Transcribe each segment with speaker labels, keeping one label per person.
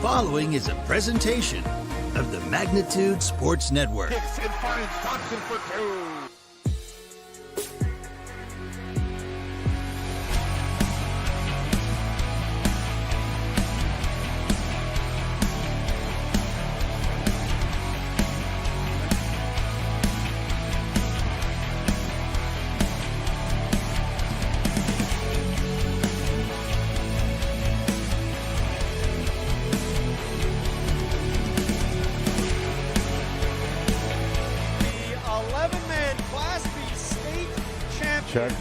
Speaker 1: following is a presentation of the Magnitude Sports Network.
Speaker 2: Kicks and finds Thompson for two.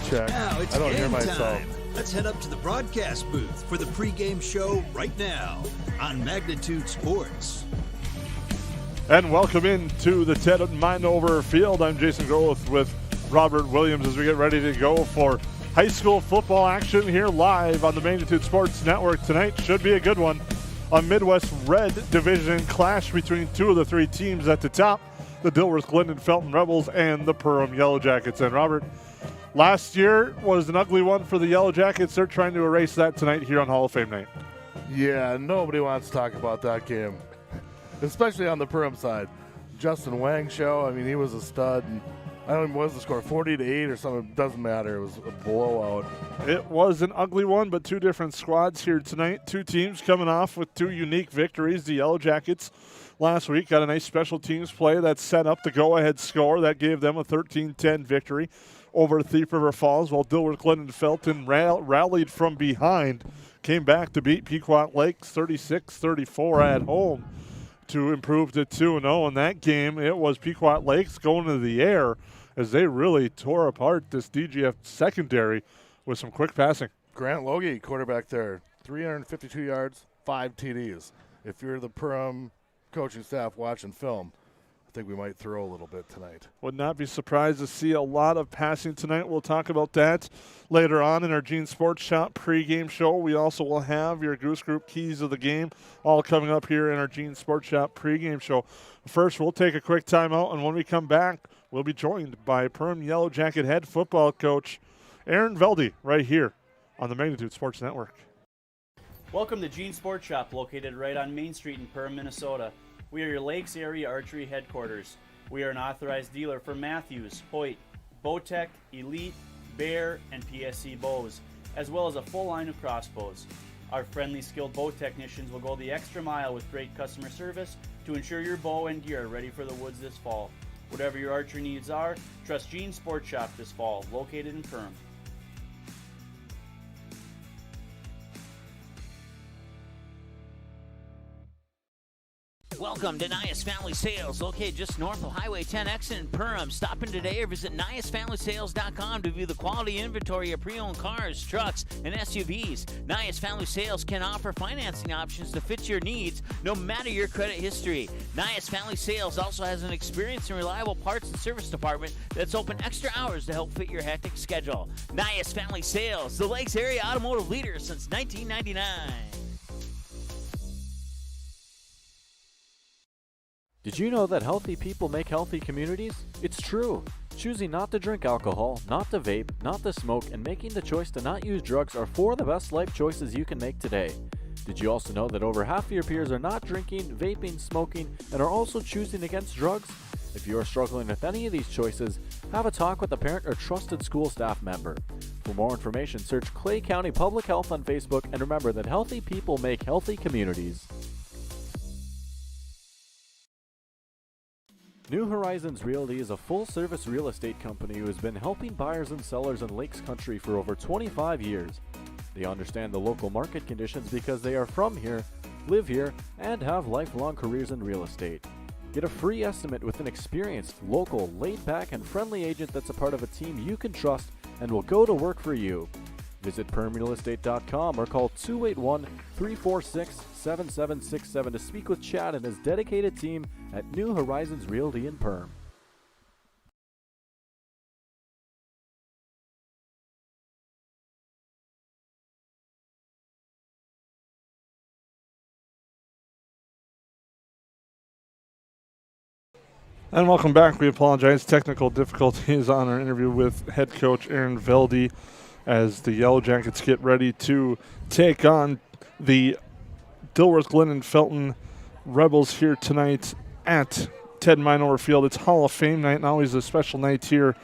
Speaker 3: Check.
Speaker 1: Now it's
Speaker 3: I don't hear
Speaker 1: game
Speaker 3: myself.
Speaker 1: time. Let's head up to the broadcast booth for the pregame show right now on Magnitude Sports.
Speaker 3: And welcome into the Ted Minover Field. I'm Jason Groth with Robert Williams as we get ready to go for high school football action here live on the Magnitude Sports Network. Tonight should be a good one. A Midwest Red Division clash between two of the three teams at the top, the Dilworth-Glyndon-Felton Rebels and the Perham Yellow Jackets. And Robert, last year was an ugly one for the Yellow Jackets. They're trying to erase that tonight here on Hall of Fame night.
Speaker 4: Yeah, nobody wants to talk about that game, especially on the Perham side. Justin Wang show, I mean, he was a stud. And I don't know what was the score, 40-8 or something. It doesn't matter. It was a blowout.
Speaker 3: It was an ugly one, but two different squads here tonight. Two teams coming off with two unique victories. The Yellow Jackets last week got a nice special teams play that set up the go-ahead score. That gave them a 13-10 victory over Thief River Falls, while Dilworth-Glyndon-Felton rallied from behind, came back to beat Pequot Lakes 36-34 at home to improve to 2-0. In that game, it was Pequot Lakes going to the air as they really tore apart this DGF secondary with some quick passing.
Speaker 4: Grant Logie, quarterback there, 352 yards, 5 TDs. If you're the Perham coaching staff watching film, I think we might throw a little bit tonight.
Speaker 3: Would not be surprised to see a lot of passing tonight. We'll talk about that later on in our Gene Sports Shop pregame show. We also will have your Goose Group keys of the game all coming up here in our Gene Sports Shop pregame show. First, we'll take a quick timeout, and when we come back, we'll be joined by Perham Yellow Jacket head football coach Aaron Velde right here on the Magnitude Sports Network.
Speaker 5: Welcome to Gene Sports Shop, located right on Main Street in Perham, Minnesota. We are your Lakes Area Archery headquarters. We are an authorized dealer for Matthews, Hoyt, Bowtech, Elite, Bear, and PSC bows, as well as a full line of crossbows. Our friendly, skilled bow technicians will go the extra mile with great customer service to ensure your bow and gear are ready for the woods this fall. Whatever your archery needs are, trust Gene Sports Shop this fall, located in Perham.
Speaker 6: Welcome to Nias Family Sales, located just north of Highway 10 exit in Perham. Stop in today or visit NiasFamilySales.com to view the quality inventory of pre-owned cars, trucks, and SUVs. Nias Family Sales can offer financing options to fit your needs, no matter your credit history. Nias Family Sales also has an experienced and reliable parts and service department that's open extra hours to help fit your hectic schedule. Nias Family Sales, the Lakes Area automotive leader since 1999.
Speaker 7: Did you know that healthy people make healthy communities? It's true. Choosing not to drink alcohol, not to vape, not to smoke, and making the choice to not use drugs are 4 of the best life choices you can make today. Did you also know that over half of your peers are not drinking, vaping, smoking, and are also choosing against drugs? If you are struggling with any of these choices, have a talk with a parent or trusted school staff member. For more information, search Clay County Public Health on Facebook, and remember that healthy people make healthy communities. New Horizons Realty is a full-service real estate company who has been helping buyers and sellers in Lakes Country for over 25 years. They understand the local market conditions because they are from here, live here, and have lifelong careers in real estate. Get a free estimate with an experienced, local, laid-back, and friendly agent that's a part of a team you can trust and will go to work for you. Visit PermRealEstate.com or call 281-346-7767 to speak with Chad and his dedicated team at New Horizons Realty in Perm.
Speaker 3: And welcome back. We apologize. Technical difficulties on our interview with head coach Aaron Velde as the Yellow Jackets get ready to take on the Dilworth-Glyndon-Felton Rebels here tonight at Ted Minower Field. It's Hall of Fame night and always a special night here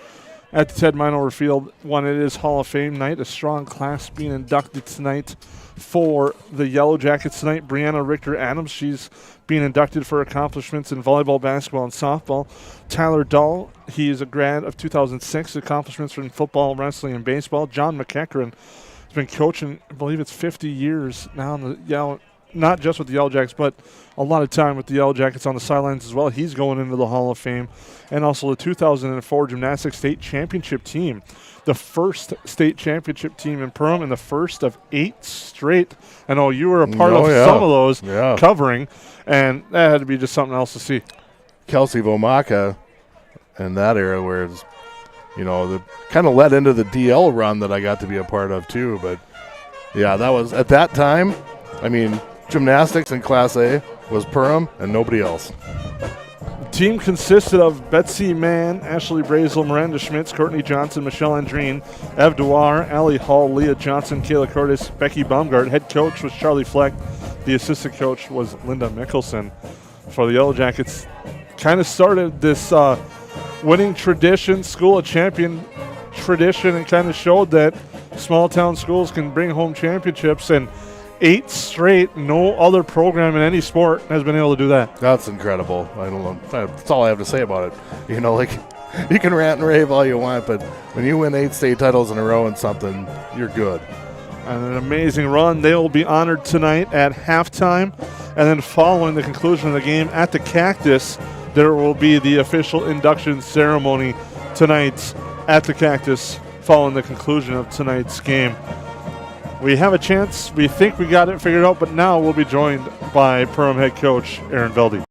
Speaker 3: at the Ted Minower Field when it is Hall of Fame night. A strong class being inducted tonight for the Yellow Jackets tonight. Brianna Richter-Adams, she's being inducted for accomplishments in volleyball, basketball, and softball. Tyler Dahl, he is a grad of 2006, accomplishments in football, wrestling, and baseball. John McEachran has been coaching, I believe it's 50 years now in the Yellow, not just with the Yellow Jackets, but a lot of time with the Yellow Jackets on the sidelines as well. He's going into the Hall of Fame. And also the 2004 Gymnastics State Championship team, the first state championship team in Perham and the first of 8 straight. I know you were a part of some of those covering, and that had to be just something else to see.
Speaker 4: Kelsey Vomaka in that era where it's, the kind of led into the DL run that I got to be a part of too. But, yeah, that was at that time, gymnastics in Class A was Perham and nobody else.
Speaker 3: The team consisted of Betsy Mann, Ashley Brazel, Miranda Schmitz, Courtney Johnson, Michelle Andreen, Ev Dewar, Allie Hall, Leah Johnson, Kayla Cordes, Becky Baumgart. Head coach was Charlie Fleck. The assistant coach was Linda Mickelson. For the Yellow Jackets, kind of started this winning tradition, School of Champion tradition, and kind of showed that small town schools can bring home championships. And 8 straight, no other program in any sport has been able to do that.
Speaker 4: That's incredible. I don't know. That's all I have to say about it. You can rant and rave all you want, but when you win 8 state titles in a row in something, you're good.
Speaker 3: And an amazing run. They will be honored tonight at halftime. And then following the conclusion of the game at the Cactus, there will be the official induction ceremony tonight at the Cactus following the conclusion of tonight's game. We have a chance. We think we got it figured out, but now we'll be joined by Perham head coach Aaron Velde.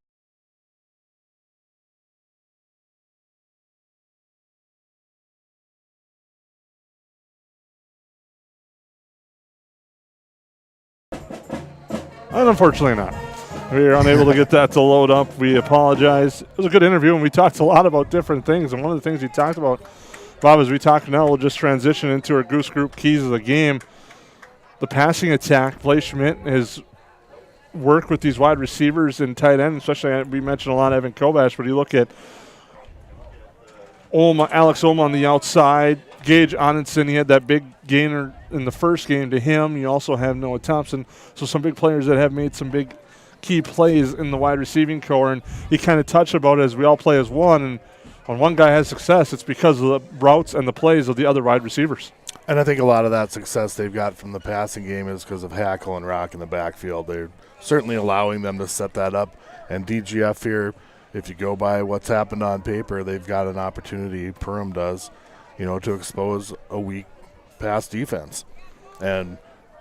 Speaker 3: And unfortunately not. We were unable to get that to load up. We apologize. It was a good interview, and we talked a lot about different things. And one of the things we talked about, Bob, as we talk now, we'll just transition into our Goose Group keys of the game. The passing attack, Blake Schmidt has worked with these wide receivers and tight end, especially we mentioned a lot of Evan Kovash, but you look at Alex Olma on the outside, Gage Onenson, he had that big gainer in the first game to him. You also have Noah Thompson, so some big players that have made some big key plays in the wide receiving core, and he kind of touched about it as we all play as one, and when one guy has success, it's because of the routes and the plays of the other wide receivers.
Speaker 4: And I think a lot of that success they've got from the passing game is because of Hackle and Rock in the backfield. They're certainly allowing them to set that up. And DGF here, if you go by what's happened on paper, they've got an opportunity, Perham does, to expose a weak pass defense. And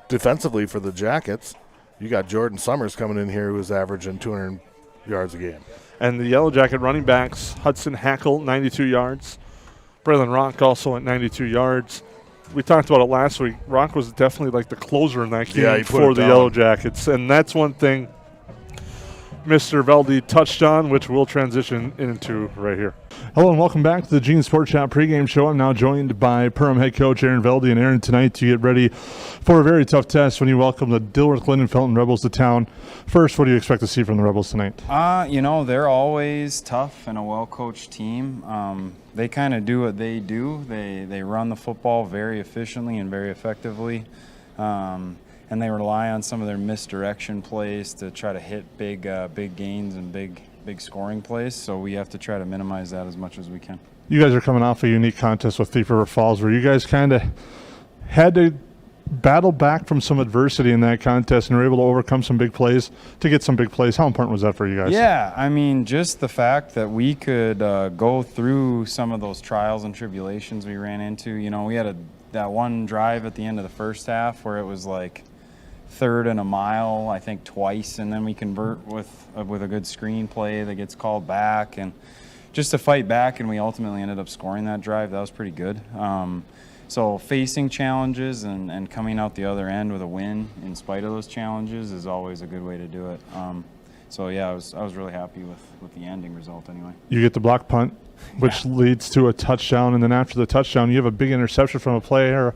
Speaker 4: defensively for the Jackets, you got Jordan Summers coming in here who's averaging 200 yards a game.
Speaker 3: And the Yellow Jacket running backs, Hudson Hackle, 92 yards. Braylon Rock also at 92 yards. We talked about it last week. Rock was definitely like the closer in that game for the Yellow Jackets. And that's one thing Mr. Velde touched on, which we'll transition into right here. Hello and welcome back to the Gene Sports Shop pregame show. I'm now joined by Perham head coach Aaron Velde. And Aaron, tonight to get ready for a very tough test when you welcome the Dilworth-Glyndon-Felton Rebels to town. First, what do you expect to see from the Rebels tonight?
Speaker 8: They're always tough and a well-coached team. They kind of do what they do. They run the football very efficiently and very effectively. And they rely on some of their misdirection plays to try to hit big gains and big scoring plays. So we have to try to minimize that as much as we can.
Speaker 3: You guys are coming off a unique contest with Thief River Falls where you guys kind of had to battle back from some adversity in that contest and were able to overcome some big plays to get some big plays. How important was that for you guys?
Speaker 8: Yeah, just the fact that we could go through some of those trials and tribulations we ran into. We had that one drive at the end of the first half where it was like 3rd and a mile, I think twice, and then we convert with a good screen play that gets called back, and just to fight back, and we ultimately ended up scoring that drive. That was pretty good. So facing challenges and coming out the other end with a win in spite of those challenges is always a good way to do it. I was really happy with the ending result anyway.
Speaker 3: You get the block punt, which leads to a touchdown, and then after the touchdown, you have a big interception from a player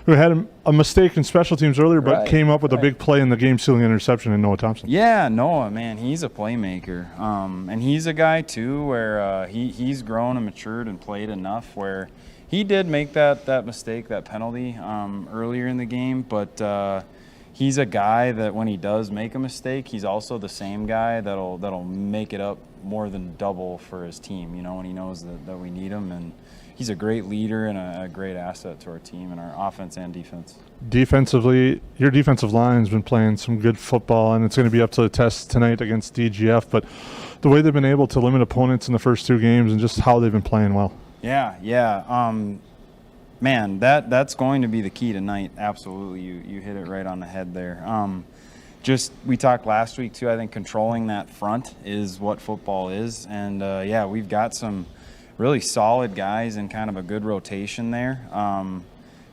Speaker 3: who had a mistake in special teams earlier, but came up with a big play in the game-sealing interception in Noah Thompson.
Speaker 8: Yeah, Noah, man, he's a playmaker. And he's a guy, too, where he's grown and matured and played enough where he did make that mistake, that penalty earlier in the game, but he's a guy that when he does make a mistake, he's also the same guy that'll make it up more than double for his team, you know, when he knows that we need him. And he's a great leader and a great asset to our team and our offense and defense.
Speaker 3: Defensively, your defensive line's been playing some good football, and it's going to be up to the test tonight against DGF. But the way they've been able to limit opponents in the first 2 games and just how they've been playing well.
Speaker 8: Yeah. Man, that's going to be the key tonight. Absolutely, you hit it right on the head there. We talked last week too. I think controlling that front is what football is, and we've got some really solid guys and kind of a good rotation there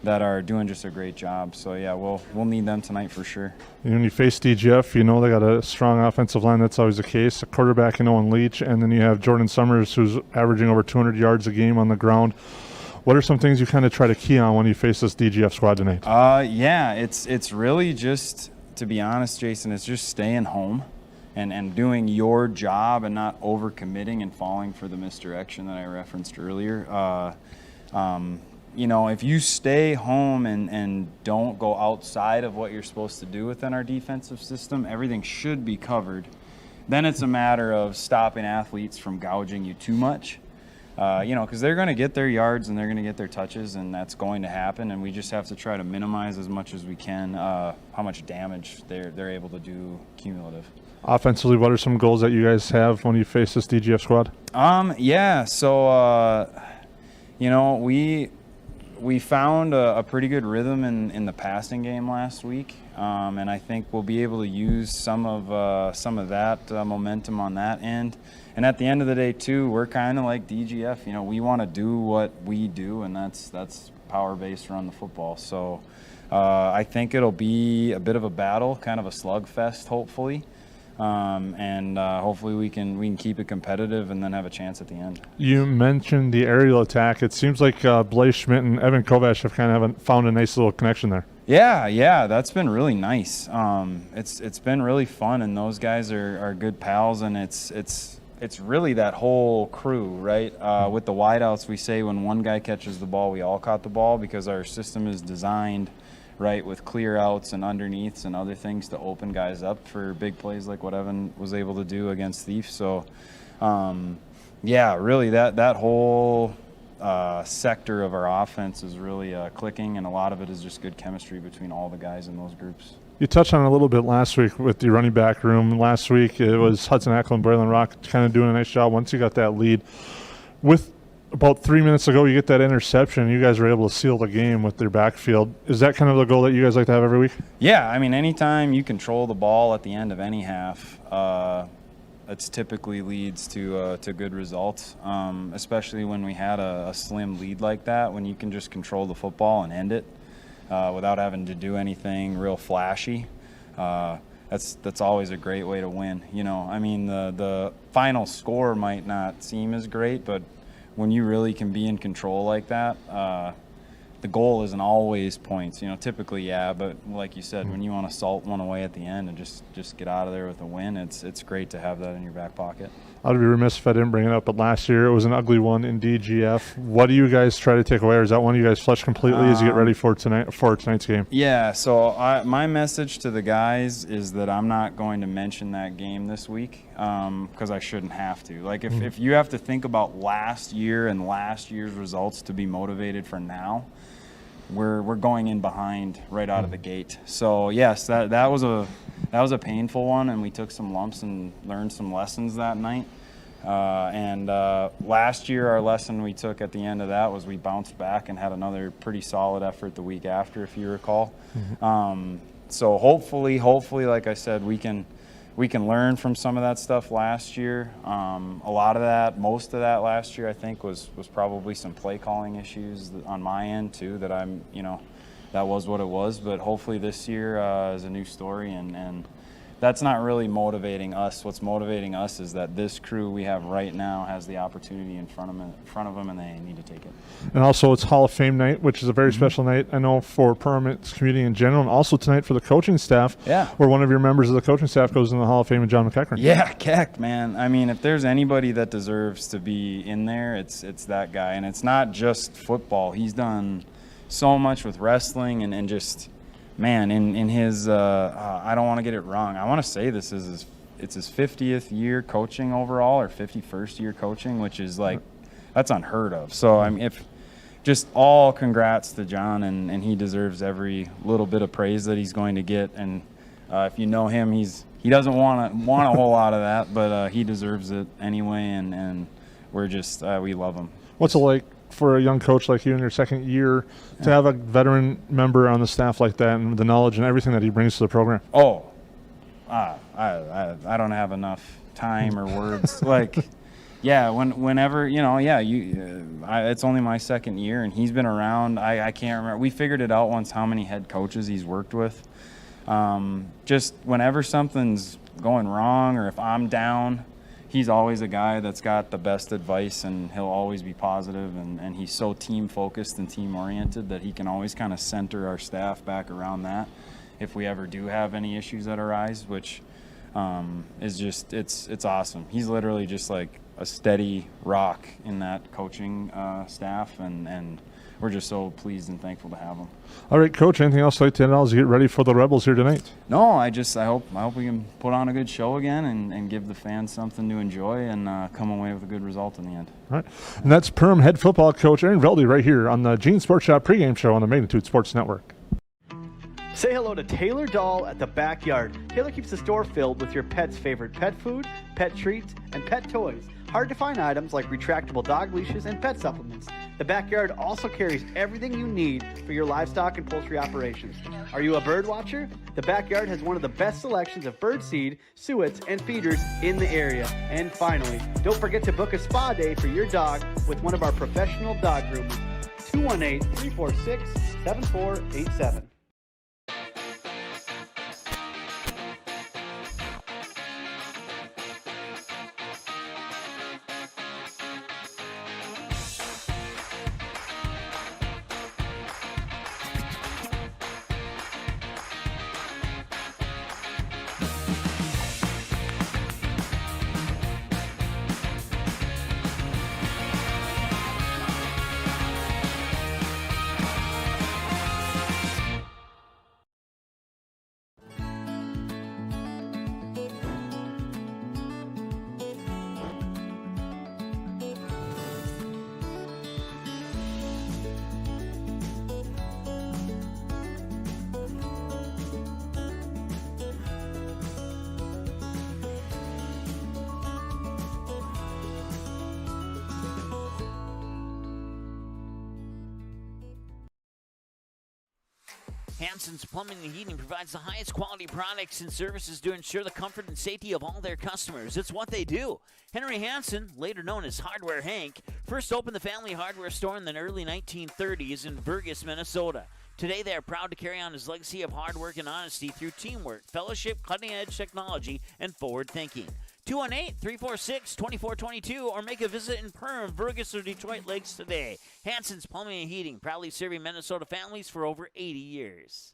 Speaker 8: that are doing just a great job. So yeah, we'll need them tonight for sure.
Speaker 3: And when you face DGF, you know they got a strong offensive line. That's always the case. A quarterback in Owen Leach, and then you have Jordan Summers, who's averaging over 200 yards a game on the ground. What are some things you kind of try to key on when you face this DGF squad tonight?
Speaker 8: It's really just, to be honest, Jason, it's just staying home and doing your job and not overcommitting and falling for the misdirection that I referenced earlier. You know, if you stay home and don't go outside of what you're supposed to do within our defensive system, everything should be covered. Then it's a matter of stopping athletes from gouging you too much. Because they're going to get their yards and they're going to get their touches, and that's going to happen. And we just have to try to minimize as much as we can how much damage they're able to do cumulative.
Speaker 3: Offensively, what are some goals that you guys have when you face this DGF squad?
Speaker 8: We found a pretty good rhythm in the passing game last week, and I think we'll be able to use some of that momentum on that end. And at the end of the day, too, we're kind of like DGF. You know, we want to do what we do, and that's power-based run the football. So I think it'll be a bit of a battle, kind of a slugfest, hopefully. Hopefully we can keep it competitive and then have a chance at the end. You
Speaker 3: mentioned the aerial attack. It seems like Blaise Schmidt and Evan Kovash have kind of found a nice little connection there.
Speaker 8: Yeah, that's been really nice. It's been really fun, and those guys are good pals, and it's really that whole crew, right? With the wideouts, we say when one guy catches the ball, we all caught the ball, because our system is designed right with clear outs and underneaths and other things to open guys up for big plays like what Evan was able to do against Thief. So really that whole sector of our offense is really clicking, and a lot of it is just good chemistry between all the guys in those groups.
Speaker 3: You touched on it a little bit last week with the running back room. Last week it was Hudson Eckler and Braylon Rock kind of doing a nice job once you got that lead. With about 3 minutes ago, you get that interception. You guys were able to seal the game with their backfield. Is that kind of the goal that you guys like to have every week? Yeah, I mean, anytime you control the ball at the end of any half, it typically leads to good results, especially when we had a slim lead like that, when you can just control the football and end it without having to do anything real flashy. That's always a great way to win. You know, I mean, the final score might not seem as great, but when you really can be in control like that, the goal isn't always points. You know, typically, yeah, but like you said, when you want to salt one away at the end and just get out of there with a win, it's great to have that in your back pocket. I'd be remiss if I didn't bring it up, but last year it was an ugly one in DGF. What do you guys try to take away, or is that one you guys flush completely as you get ready for tonight's game? Yeah, so my message to the guys is that I'm not going to mention that game this week because I shouldn't have to. Like, if you have to think about last year and last year's results to be motivated for now, we're going in behind right out of the gate. So yes, that was a painful one, and we took some lumps and learned some lessons that night. Last year, our lesson we took at the end of that was we bounced back and had another pretty solid effort the week after, if you recall. So hopefully, like I said, we can learn from some of that stuff last year. Most of that last year, I think, was probably some play calling issues on my end too. That was what it was. But hopefully this year is a new story, and
Speaker 8: that's not really motivating us. What's motivating us is that this crew we have right now has the opportunity in front of them, and they need to take it.
Speaker 3: And also, it's Hall of Fame night, which is a very special night, I know, for Perham's community in general, and also tonight for the coaching staff, where one of your members of the coaching staff goes in the Hall of Fame, John McEachran.
Speaker 8: Yeah, Keck, man. I mean, if there's anybody that deserves to be in there, it's that guy. And it's not just football. He's done so much with wrestling and just – man, in his, I don't want to get it wrong. I want to say it's his 50th year coaching overall, or 51st year coaching, which is like, that's unheard of. So I mean, just all congrats to John, and he deserves every little bit of praise that he's going to get. And if you know him, he doesn't want a whole lot of that, but he deserves it anyway. And we're just we love him.
Speaker 3: What's it like for a young coach like you in your second year to have a veteran member on the staff like that, and the knowledge and everything that he brings to the program?
Speaker 8: I don't have enough time or words. Like, yeah, whenever, it's only my second year, and he's been around. I can't remember. We figured it out once how many head coaches he's worked with. Just whenever something's going wrong, or if I'm down, he's always a guy that's got the best advice, and he'll always be positive, and he's so team-focused and team-oriented that he can always kind of center our staff back around that if we ever do have any issues that arise, which is just, it's awesome. He's literally just like a steady rock in that coaching staff, and we're just so pleased and thankful to have him.
Speaker 3: All right, Coach, anything else you'd like to add as you get ready for the Rebels here tonight?
Speaker 8: No, I hope we can put on a good show again and give the fans something to enjoy, and come away with a good result in the end.
Speaker 3: All right, and that's Perham head football coach Aaron Velde right here on the Gene Sports Shop pregame show on the Magnitude Sports Network.
Speaker 9: Say hello to Taylor Doll at the Backyard. Taylor keeps the store filled with your pet's favorite pet food, pet treats, and pet toys. Hard to find items like retractable dog leashes and pet supplements. The Backyard also carries everything you need for your livestock and poultry operations. Are you a bird watcher? The Backyard has one of the best selections of bird seed, suets, and feeders in the area. And finally, don't forget to book a spa day for your dog with one of our professional dog groomers. 218-346-7487.
Speaker 6: Hansen's Plumbing and Heating provides the highest quality products and services to ensure the comfort and safety of all their customers. It's what they do. Henry Hansen, later known as Hardware Hank, first opened the family hardware store in the early 1930s in Burgess, Minnesota. Today, they are proud to carry on his legacy of hard work and honesty through teamwork, fellowship, cutting-edge technology, and forward thinking. 218-346-2422 or make a visit in Perham, Burgess, or Detroit Lakes today. Hansen's Plumbing and Heating, proudly serving Minnesota families for over 80 years.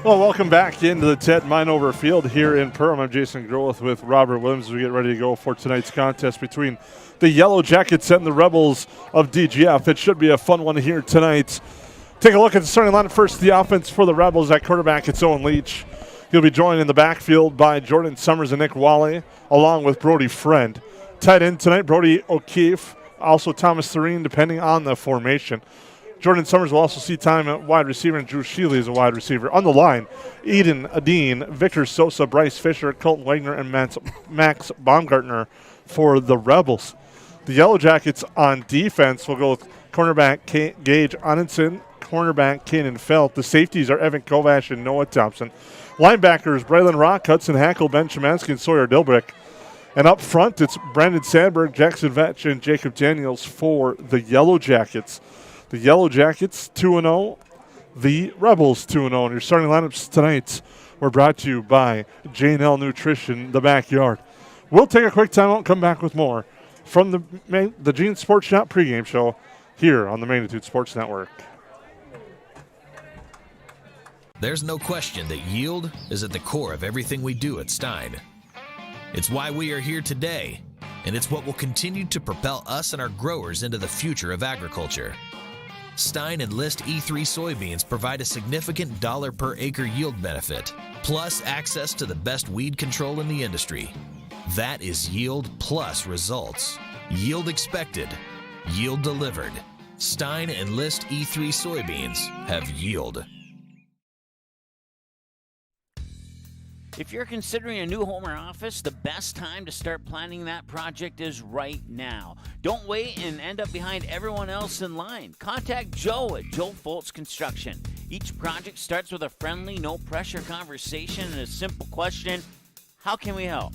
Speaker 3: Well, welcome back into the Ted Minover Field here in Perham. I'm Jason Growth with Robert Williams as we get ready to go for tonight's contest between the Yellow Jackets and the Rebels of DGF. It should be a fun one here tonight. Take a look at the starting line. First, the offense for the Rebels at quarterback, it's Owen Leach. He'll be joined in the backfield by Jordan Summers and Nick Wally, along with Brody Friend. Tight end tonight, Brody O'Keefe, also Thomas Thurine, depending on the formation. Jordan Summers will also see time at wide receiver, and Drew Shealy is a wide receiver. On the line, Eden Adine, Victor Sosa, Bryce Fisher, Colton Wagner, and Max Baumgartner for the Rebels. The Yellow Jackets on defense will go with cornerback Gage Onenson, cornerback Kanan Felt. The safeties are Evan Kovash and Noah Thompson. Linebackers, Braylon Rock, Hudson Hackle, Ben Chemansky, and Sawyer Dilbrick. And up front, it's Brandon Sandberg, Jackson Vetch, and Jacob Daniels for the Yellow Jackets. The Yellow Jackets, 2-0. the Rebels 2-0. And your starting lineups tonight were brought to you by J&L Nutrition, the Backyard. We'll take a quick timeout and come back with more from the Gene Sports Shop pregame show here on the Magnitude Sports Network.
Speaker 10: There's no question that yield is at the core of everything we do at Stein. It's why we are here today, and it's what will continue to propel us and our growers into the future of agriculture. Stein Enlist E3 soybeans provide a significant dollar per acre yield benefit, plus access to the best weed control in the industry. That is yield plus results. Yield expected, yield delivered. Stein Enlist E3 soybeans have yield.
Speaker 6: If you're considering a new home or office, the best time to start planning that project is right now. Don't wait and end up behind everyone else in line. Contact Joe at Joe Foltz Construction. Each project starts with a friendly, no-pressure conversation and a simple question: how can we help?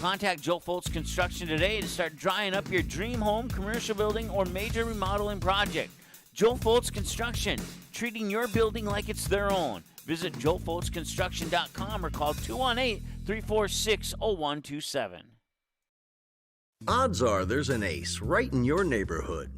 Speaker 6: Contact Joe Foltz Construction today to start drying up your dream home, commercial building, or major remodeling project. Joe Foltz Construction, treating your building like it's their own. Visit joefoltzconstruction.com or call 218-346-0127.
Speaker 1: Odds are there's an ace right in your neighborhood.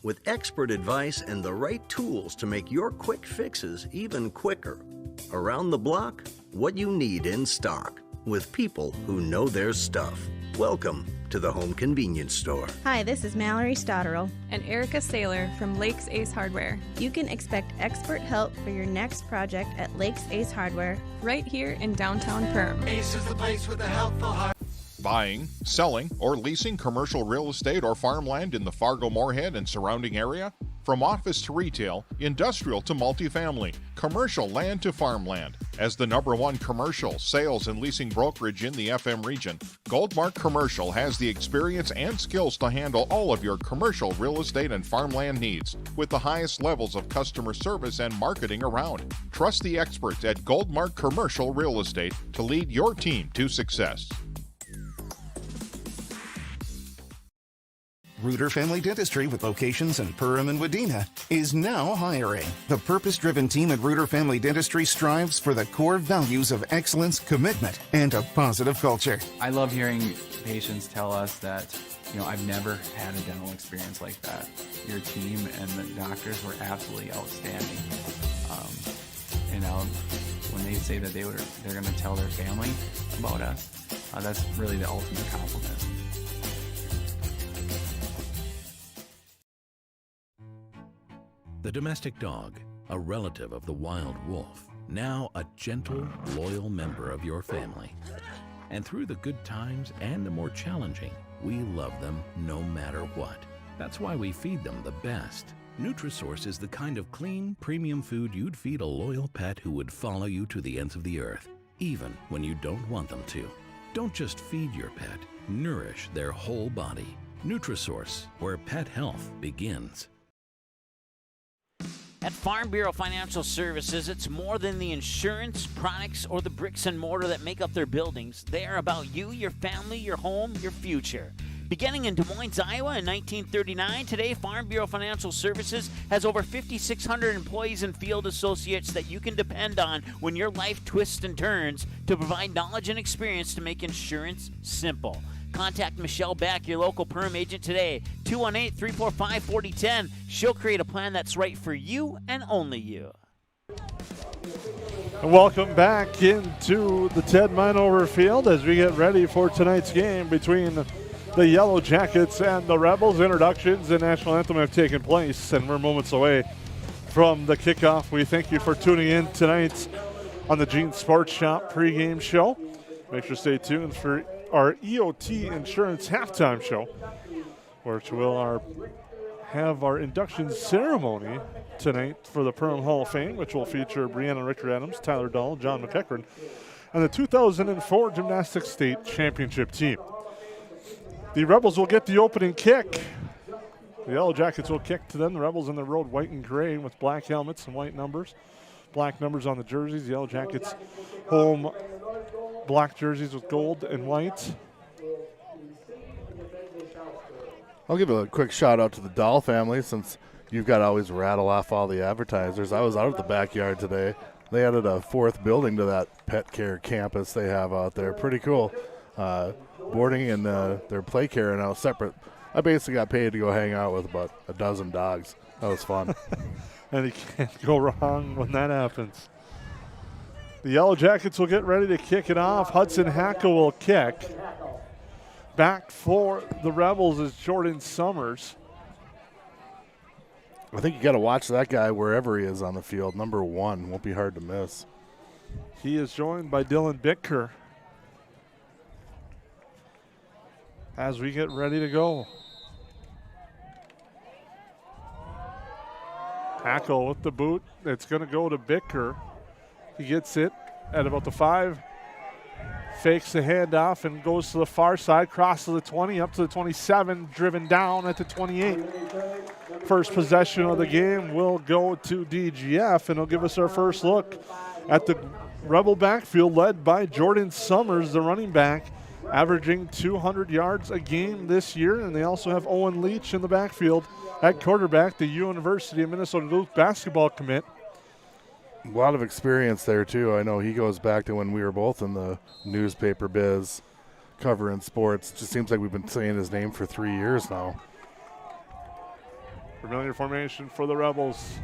Speaker 1: With expert advice and the right tools to make your quick fixes even quicker. Around the block, what you need in stock. With people who know their stuff. Welcome to the Home Convenience Store.
Speaker 11: Hi, this is Mallory Stotterell
Speaker 12: and Erica Saylor from Lakes Ace Hardware.
Speaker 11: You can expect expert help for your next project at Lakes Ace Hardware,
Speaker 12: right here in downtown Perham.
Speaker 2: Ace is the place with the helpful heart.
Speaker 13: Buying, selling, or leasing commercial real estate or farmland in the Fargo-Moorhead and surrounding area? From office to retail, industrial to multifamily, commercial land to farmland. As the #1 commercial sales and leasing brokerage in the FM region, Goldmark Commercial has the experience and skills to handle all of your commercial real estate and farmland needs with the highest levels of customer service and marketing around. Trust the experts at Goldmark Commercial Real Estate to lead your team to success.
Speaker 14: Reuter Family Dentistry, with locations in Perham and Wadena, is now hiring. The purpose-driven team at Reuter Family Dentistry strives for the core values of excellence, commitment, and a positive culture.
Speaker 15: I love hearing patients tell us that, I've never had a dental experience like that. Your team and the doctors were absolutely outstanding. When they say that they're going to tell their family about us, that's really the ultimate compliment.
Speaker 16: The domestic dog, a relative of the wild wolf, now a gentle, loyal member of your family. And through the good times and the more challenging, we love them no matter what. That's why we feed them the best. Nutrisource is the kind of clean, premium food you'd feed a loyal pet who would follow you to the ends of the earth, even when you don't want them to. Don't just feed your pet, nourish their whole body. Nutrisource, where pet health begins.
Speaker 6: At Farm Bureau Financial Services, it's more than the insurance, products, or the bricks and mortar that make up their buildings. They are about you, your family, your home, your future. Beginning in Des Moines, Iowa in 1939, today Farm Bureau Financial Services has over 5,600 employees and field associates that you can depend on when your life twists and turns to provide knowledge and experience to make insurance simple. Contact Michelle Beck, your local Perham agent today, 218-345-4010. She'll create a plan that's right for you and only you.
Speaker 3: And welcome back into the Ted Minover Field as we get ready for tonight's game between the Yellow Jackets and the Rebels. Introductions and national anthem have taken place, and we're moments away from the kickoff. We thank you for tuning in tonight on the Gene Sports Shop pregame show. Make sure to stay tuned for our EOT Insurance halftime show, which will have our induction ceremony tonight for the Perham Hall of Fame, which will feature Brianna Richter-Adams, Tyler Dahl, John McEachran, and the 2004 Gymnastics State Championship team. The Rebels will get the opening kick. The Yellow Jackets will kick to them. The Rebels in the road white and gray with black helmets and white numbers. Black numbers on the jerseys. The Yellow Jackets home black jerseys with gold and white.
Speaker 4: I'll give a quick shout out to the Dahl family, since you've got to always rattle off all the advertisers. I was out at the backyard today. They added a 4th building to that pet care campus they have out there. Pretty cool. Boarding and their play care are now separate. I basically got paid to go hang out with about a dozen dogs. That was fun.
Speaker 3: And you can't go wrong when that happens. The Yellow Jackets will get ready to kick it off. Hudson Hackle will kick. Back for the Rebels is Jordan Summers.
Speaker 4: I think you got to watch that guy wherever he is on the field. Number 1 won't be hard to miss.
Speaker 3: He is joined by Dylan Bittker as we get ready to go. Hackle with the boot. It's going to go to Bittker. He gets it at about the 5. Fakes the handoff and goes to the far side, crosses the 20, up to the 27, driven down at the 28. First possession of the game will go to DGF, and it'll give us our first look at the Rebel backfield led by Jordan Summers, the running back, averaging 200 yards a game this year. And they also have Owen Leach in the backfield at quarterback, the University of Minnesota Duluth basketball commit.
Speaker 4: A lot of experience there, too. I know he goes back to when we were both in the newspaper biz covering sports. Just seems like we've been saying his name for 3 years now.
Speaker 3: Familiar formation for the Rebels.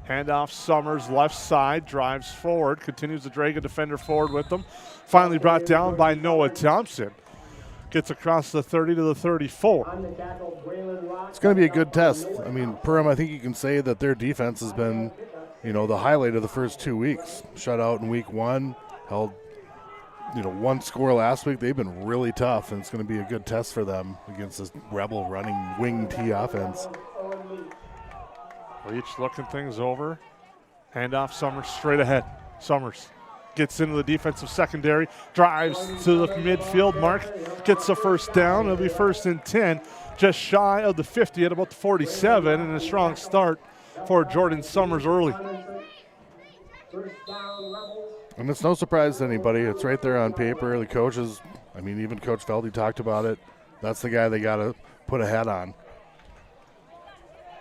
Speaker 3: Handoff, Summers, left side, drives forward, continues to drag a defender forward with them. Finally brought down by Noah Thompson. Gets across the 30 to the 34.
Speaker 4: It's going to be a good test. I mean, Perham, I think you can say that their defense has been, the highlight of the first 2 weeks. Shut out in week 1, held, 1 score last week. They've been really tough, and it's going to be a good test for them against this Rebel running wing T offense.
Speaker 3: Leach looking things over. Handoff, Summers straight ahead. Summers gets into the defensive secondary, drives to the midfield mark, gets the first down. It'll be 1st and 10, just shy of the 50 at about the 47, and a strong start for Jordan Summers early.
Speaker 4: And it's no surprise to anybody. It's right there on paper. The coaches, even Coach Feldy talked about it. That's the guy they got to put a head on.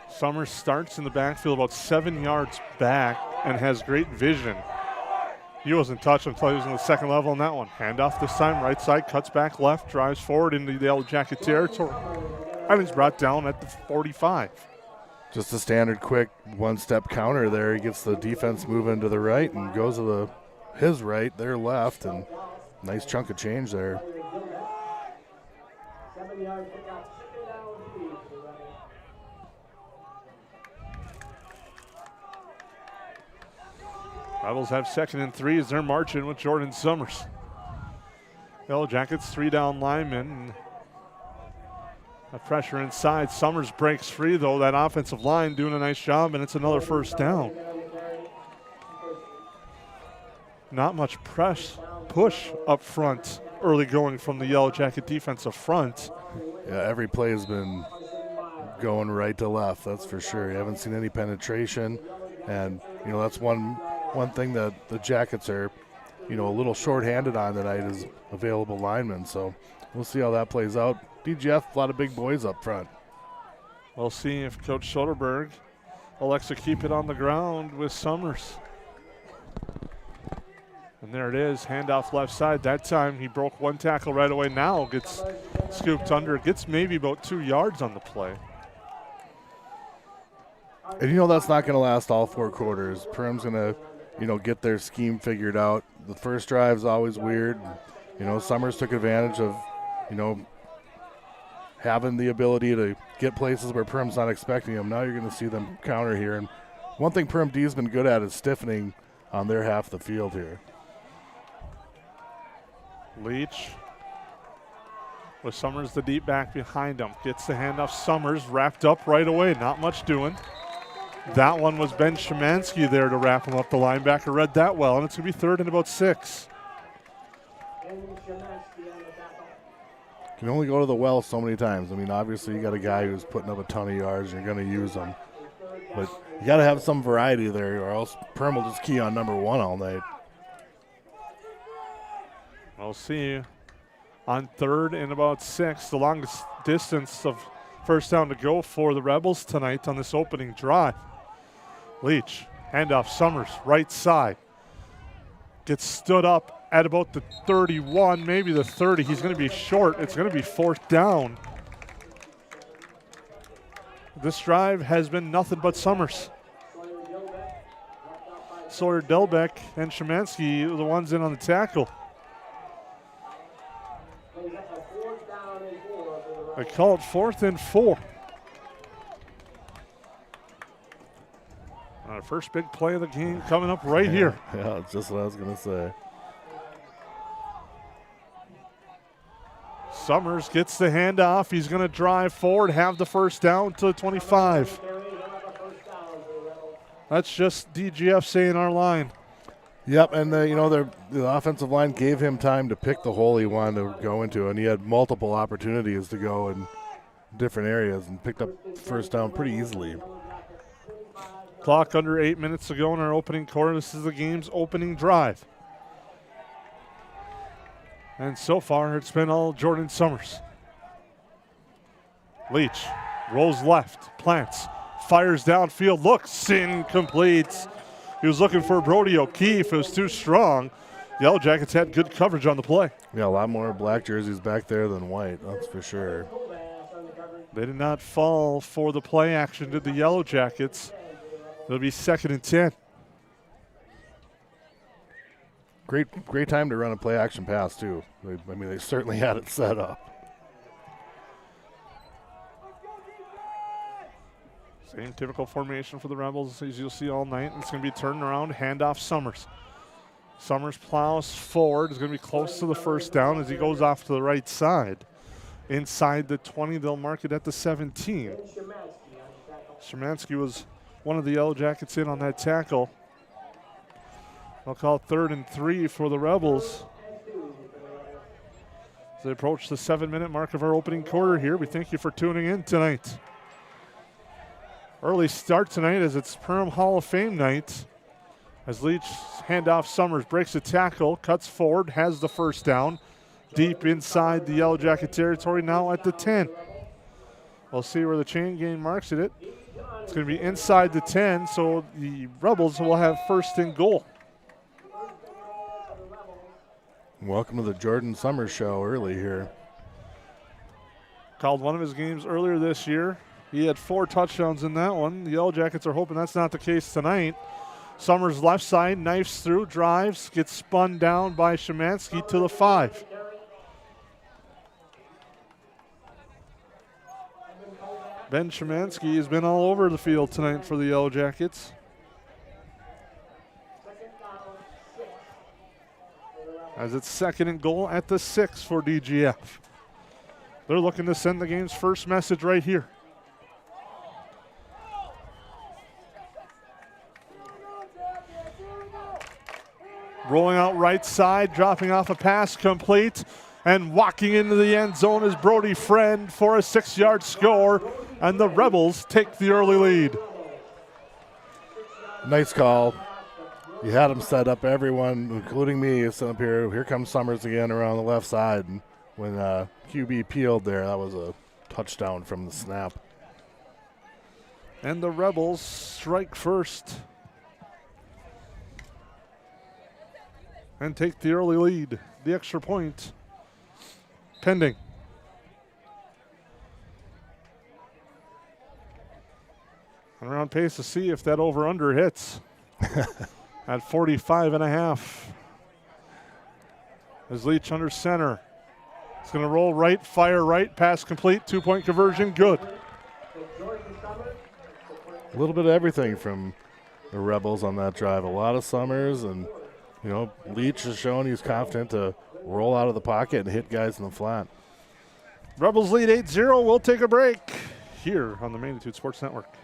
Speaker 3: Summers starts in the backfield about 7 yards back and has great vision. He wasn't touched until he was in the second level on that one. Handoff this time, right side, cuts back left, drives forward into the Yellow Jacket territory. And he's brought down at the 45.
Speaker 4: Just a standard quick one-step counter there. He gets the defense moving to the right and goes to his right, their left, and nice chunk of change there.
Speaker 3: Rebels have 2nd and 3 as they're marching with Jordan Summers. Yellow Jackets 3 down linemen. A pressure inside. Summers breaks free, though. That offensive line doing a nice job, and it's another first down. Not much push up front early going from the Yellow Jacket defensive front.
Speaker 4: Yeah, every play has been going right to left, that's for sure. You haven't seen any penetration, and, that's one thing that the Jackets are, a little short-handed on tonight is available linemen. So we'll see how that plays out. DGF, a lot of big boys up front.
Speaker 3: We'll see if Coach Soderberg elects to keep it on the ground with Summers. And there it is, handoff left side. That time he broke 1 tackle right away. Now gets scooped under. Gets maybe about 2 yards on the play.
Speaker 4: And that's not going to last all 4 quarters. Perham's going to, get their scheme figured out. The first drive's always weird. Summers took advantage of, having the ability to get places where Perham's not expecting them. Now you're going to see them counter here. And one thing Perham D has been good at is stiffening on their half of the field here.
Speaker 3: Leach with Summers the deep back behind him. Gets the handoff. Summers wrapped up right away. Not much doing. That one was Ben Szymanski there to wrap him up. The linebacker read that well, and it's going to be 3rd and about 6.
Speaker 4: Can only go to the well so many times. Obviously you got a guy who's putting up a ton of yards. You're going to use him. But you got to have some variety there, or else Perham will just key on number 1 all night.
Speaker 3: We'll see on 3rd and about 6. The longest distance of First down to go for the Rebels tonight on this opening drive. Leach, handoff Summers, right side. Gets stood up at about the 31, maybe the 30. He's going to be short. It's going to be fourth down. This drive has been nothing but Summers. Sawyer Delbeck and Szymanski are the ones in on the tackle. They call it 4th and 4. Our first big play of the game coming up right here.
Speaker 4: Yeah, that's just what I was going to say.
Speaker 3: Summers gets the handoff. He's going to drive forward, have the first down to the 25. That's just DGF saying our line.
Speaker 4: Yep, and the offensive line gave him time to pick the hole he wanted to go into, and he had multiple opportunities to go in different areas and picked up first down pretty easily.
Speaker 3: Clock under 8 minutes to go in our opening quarter. This is the game's opening drive. And so far, it's been all Jordan Summers. Leach rolls left, plants, fires downfield, looks incomplete. He was looking for Brody O'Keefe. It was too strong. The Yellow Jackets had good coverage on the play.
Speaker 4: Yeah, a lot more black jerseys back there than white, that's for sure.
Speaker 3: They did not fall for the play action, did the Yellow Jackets. It'll be 2nd and 10.
Speaker 4: Great time to run a play action pass, too. They certainly had it set up.
Speaker 3: Same typical formation for the Rebels as you'll see all night. It's going to be turned around, handoff Summers. Summers plows forward. Is going to be close to the first down as he goes off to the right side. Inside the 20, they'll mark it at the 17. Szymanski was one of the Yellow Jackets in on that tackle. They'll call it 3rd and 3 for the Rebels. As they approach the 7-minute mark of our opening quarter here, we thank you for tuning in tonight. Early start tonight as it's Perham Hall of Fame night. As Leach handoff Summers, breaks a tackle, cuts forward, has the first down. Deep inside the Yellow Jacket territory, now at the 10. We'll see where the chain game marks it. It's going to be inside the 10, so the Rebels will have 1st and goal.
Speaker 4: Welcome to the Jordan Summers show early here.
Speaker 3: Called one of his games earlier this year. He had 4 touchdowns in that one. The Yellow Jackets are hoping that's not the case tonight. Summers left side, knifes through, drives, gets spun down by Szymanski to the 5. Ben Szymanski has been all over the field tonight for the Yellow Jackets. As it's 2nd and goal at the 6 for DGF. They're looking to send the game's first message right here. Rolling out right side, dropping off a pass complete, and walking into the end zone is Brody Friend for a 6-yard score, and the Rebels take the early lead.
Speaker 4: Nice call. You had him set up. Everyone, including me, is up here. Here comes Summers again around the left side. And when QB peeled there, that was a touchdown from the snap.
Speaker 3: And the Rebels strike first and take the early lead. The extra point pending. And we're on pace to see if that over-under hits at 45.5. As Leach under center. It's going to roll right, fire right, pass complete, 2-point conversion, good.
Speaker 4: A little bit of everything from the Rebels on that drive. A lot of Summers, and Leach has shown he's confident to roll out of the pocket and hit guys in the flat.
Speaker 3: Rebels lead 8-0. We'll take a break here on the Magnitude Sports Network.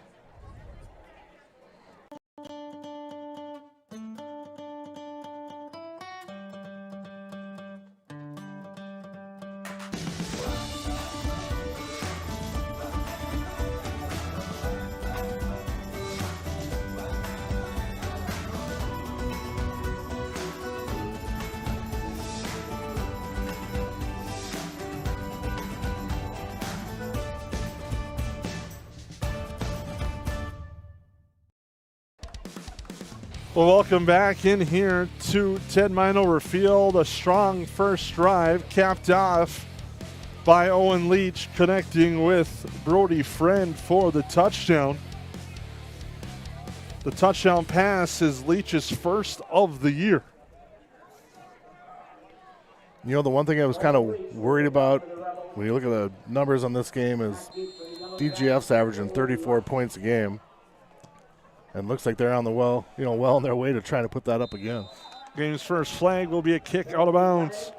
Speaker 3: Well, welcome back in here to Ted Minover Field. A strong first drive capped off by Owen Leach, connecting with Brody Friend for the touchdown. The touchdown pass is Leach's first of the year.
Speaker 4: You know, the one thing I was kind of worried about when you look at the numbers on this game is DGF's averaging 34 points a game. And looks like they're on the well on their way to trying to put that up again.
Speaker 3: Game's first flag will be a kick out of bounds.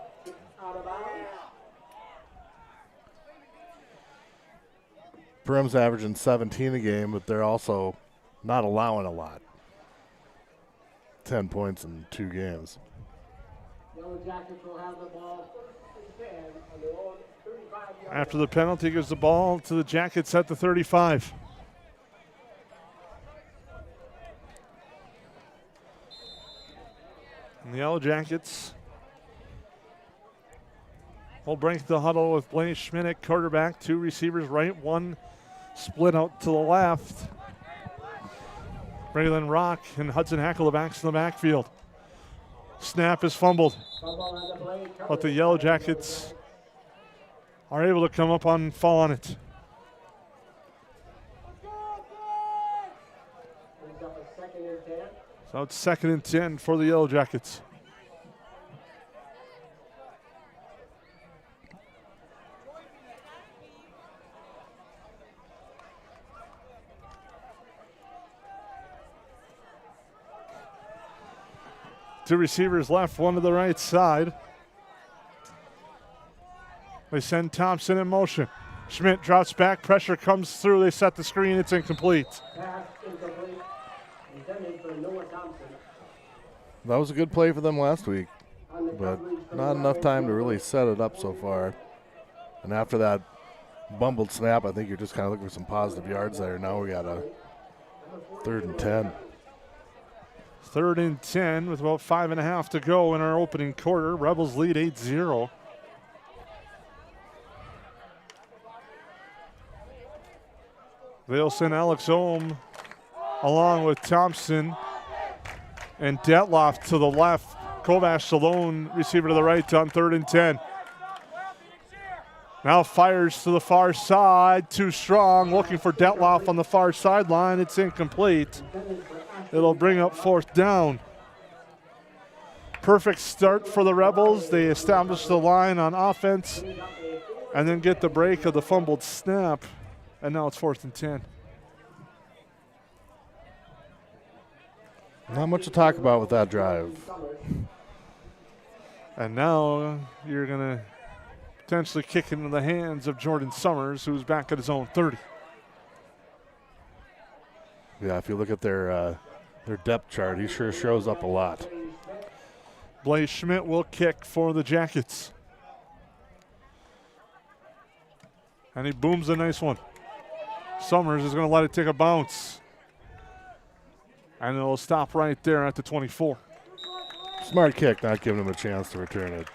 Speaker 4: Perham's averaging 17 a game, but they're also not allowing a lot. 10 points in 2 games.
Speaker 3: After the penalty, gives the ball to the Jackets at the 35. And the Yellow Jackets will break the huddle with Blaine Schmidt at quarterback. 2 receivers right, 1 split out to the left. Braylon Rock and Hudson Hackle, the backs in the backfield. Snap is fumbled, but the Yellow Jackets are able to come up and fall on it. So it's 2nd and 10 for the Yellow Jackets. Two receivers left, 1 to the right side. They send Thompson in motion. Schmidt drops back, pressure comes through, they set the screen, it's incomplete.
Speaker 4: That was a good play for them last week, but not enough time to really set it up so far. And after that bumbled snap, I think you're just kind of looking for some positive yards there. Now we got a 3rd and 10.
Speaker 3: 3rd and 10 with about 5.5 to go in our opening quarter. Rebels lead 8-0. They'll send Alex Ohm along with Thompson and Detloff to the left. Kovash, the lone receiver to the right on 3rd and 10. Now fires to the far side, too strong, looking for Detloff on the far sideline. It's incomplete. It'll bring up 4th down. Perfect start for the Rebels. They establish the line on offense and then get the break of the fumbled snap. And now it's 4th and 10.
Speaker 4: Not much to talk about with that drive.
Speaker 3: And now you're going to potentially kick into the hands of Jordan Summers, who's back at his own 30.
Speaker 4: Yeah, if you look at their depth chart, he sure shows up a lot.
Speaker 3: Blaze Schmidt will kick for the Jackets. And he booms a nice one. Summers is going to let it take a bounce. And it'll stop right there at the 24.
Speaker 4: Smart kick, not giving him a chance to return it.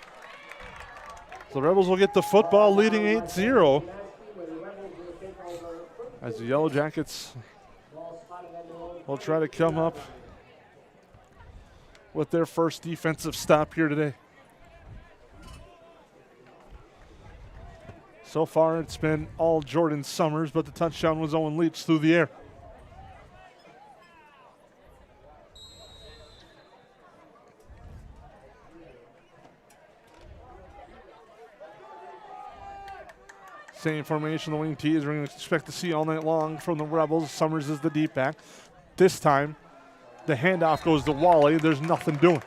Speaker 3: The Rebels will get the football leading 8-0. As the Yellow Jackets will try to come up with their first defensive stop here today. So far, it's been all Jordan Summers, but the touchdown was Owen Leach through the air. Same formation the wing tees we're going to expect to see all night long from the Rebels. Summers is the deep back. This time, the handoff goes to Wally. There's nothing doing.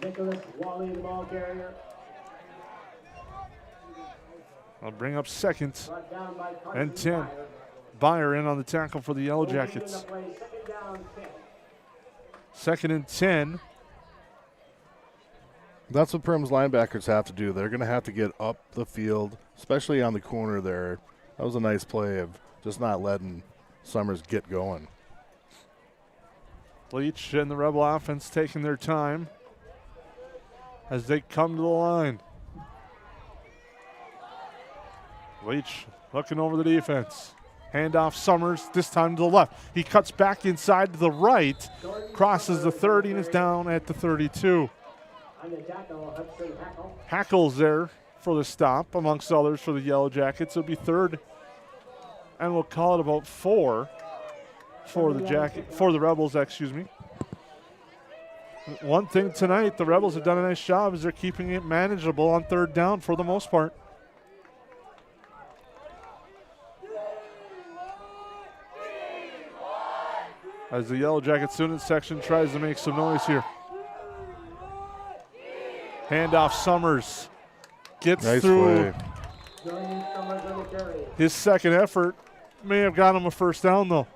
Speaker 17: Nicholas Wally, the ball carrier.
Speaker 3: I'll bring up 2nd and 10. Byer in on the tackle for the Yellow Jackets. 2nd and 10.
Speaker 4: That's what Perham's linebackers have to do. They're going to have to get up the field, especially on the corner there. That was a nice play of just not letting Summers get going.
Speaker 3: Leach and the Rebel offense taking their time as they come to the line. Leach looking over the defense. Handoff Summers, this time to the left. He cuts back inside to the right, crosses the 30 and is down at the 32. Hackle's there for the stop, amongst others for the Yellow Jackets. It'll be third, and we'll call it about 4 for the Rebels, excuse me. One thing tonight, the Rebels have done a nice job is they're keeping it manageable on third down for the most part. As the Yellow Jacket student section tries to make some noise here. Handoff Summers gets
Speaker 4: nice
Speaker 3: through.
Speaker 4: Play.
Speaker 3: His second effort may have got him a first down though.